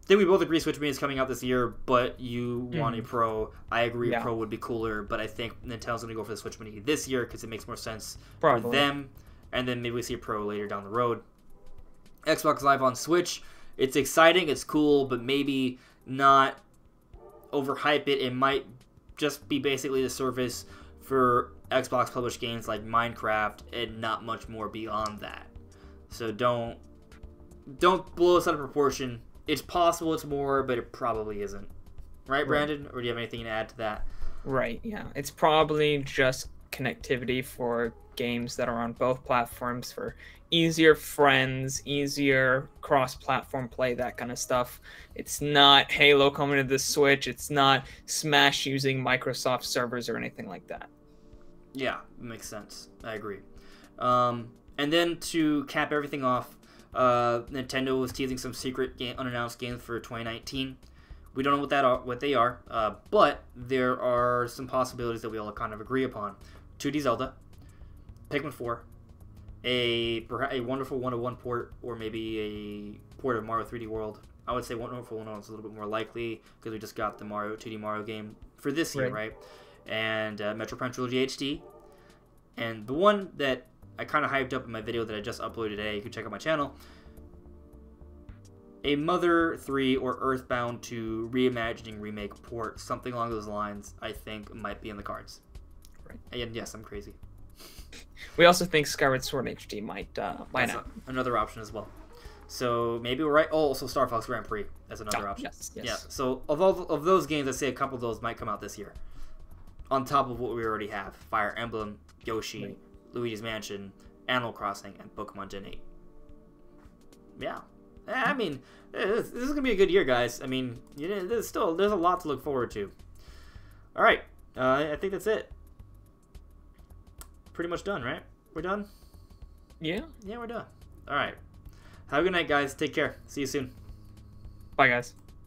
think we both agree Switch Mini is coming out this year, but you want a Pro. I agree a Pro would be cooler, but I think Nintendo's going to go for the Switch Mini this year because it makes more sense for them, and then maybe we see a Pro later down the road. Xbox Live on Switch, it's exciting, it's cool, but maybe not overhype it. It might just be basically the service for Xbox published games like Minecraft and not much more beyond that. So don't blow us out of proportion. It's possible it's more, but it probably isn't. Right, Brandon? Or do you have anything to add to that? Right, yeah. It's probably just connectivity for games that are on both platforms for easier friends, easier cross-platform play, that kind of stuff. It's not Halo coming to the Switch. It's not Smash using Microsoft servers or anything like that. Yeah, makes sense. I agree. And then to cap everything off, Nintendo was teasing some secret unannounced games for 2019. We don't know what they are, but there are some possibilities that we all kind of agree upon. 2D Zelda, Pikmin 4, a wonderful 101 port, or maybe a port of Mario 3D World. I would say Wonderful 101 is a little bit more likely because we just got the 2D Mario game for this year, right? And Metro Prime Trilogy HD. And the one that I kind of hyped up in my video that I just uploaded today, you can check out my channel, a Mother 3 or Earthbound 2 reimagining remake port, something along those lines, I think might be in the cards. Right. And yes, I'm crazy. We also think Skyward Sword HD might out. Another option as well. So maybe we're right. Oh, also Star Fox Grand Prix as another option. Yes. Yeah. So of those games, I'd say a couple of those might come out this year. On top of what we already have: Fire Emblem, Yoshi, Luigi's Mansion, Animal Crossing, and Pokemon Gen 8. Yeah. I mean, this is gonna be a good year, guys. I mean, there's a lot to look forward to. All right, I think that's it. Pretty much done, right? We're done. Yeah. Yeah, we're done. All right. Have a good night, guys. Take care. See you soon. Bye, guys.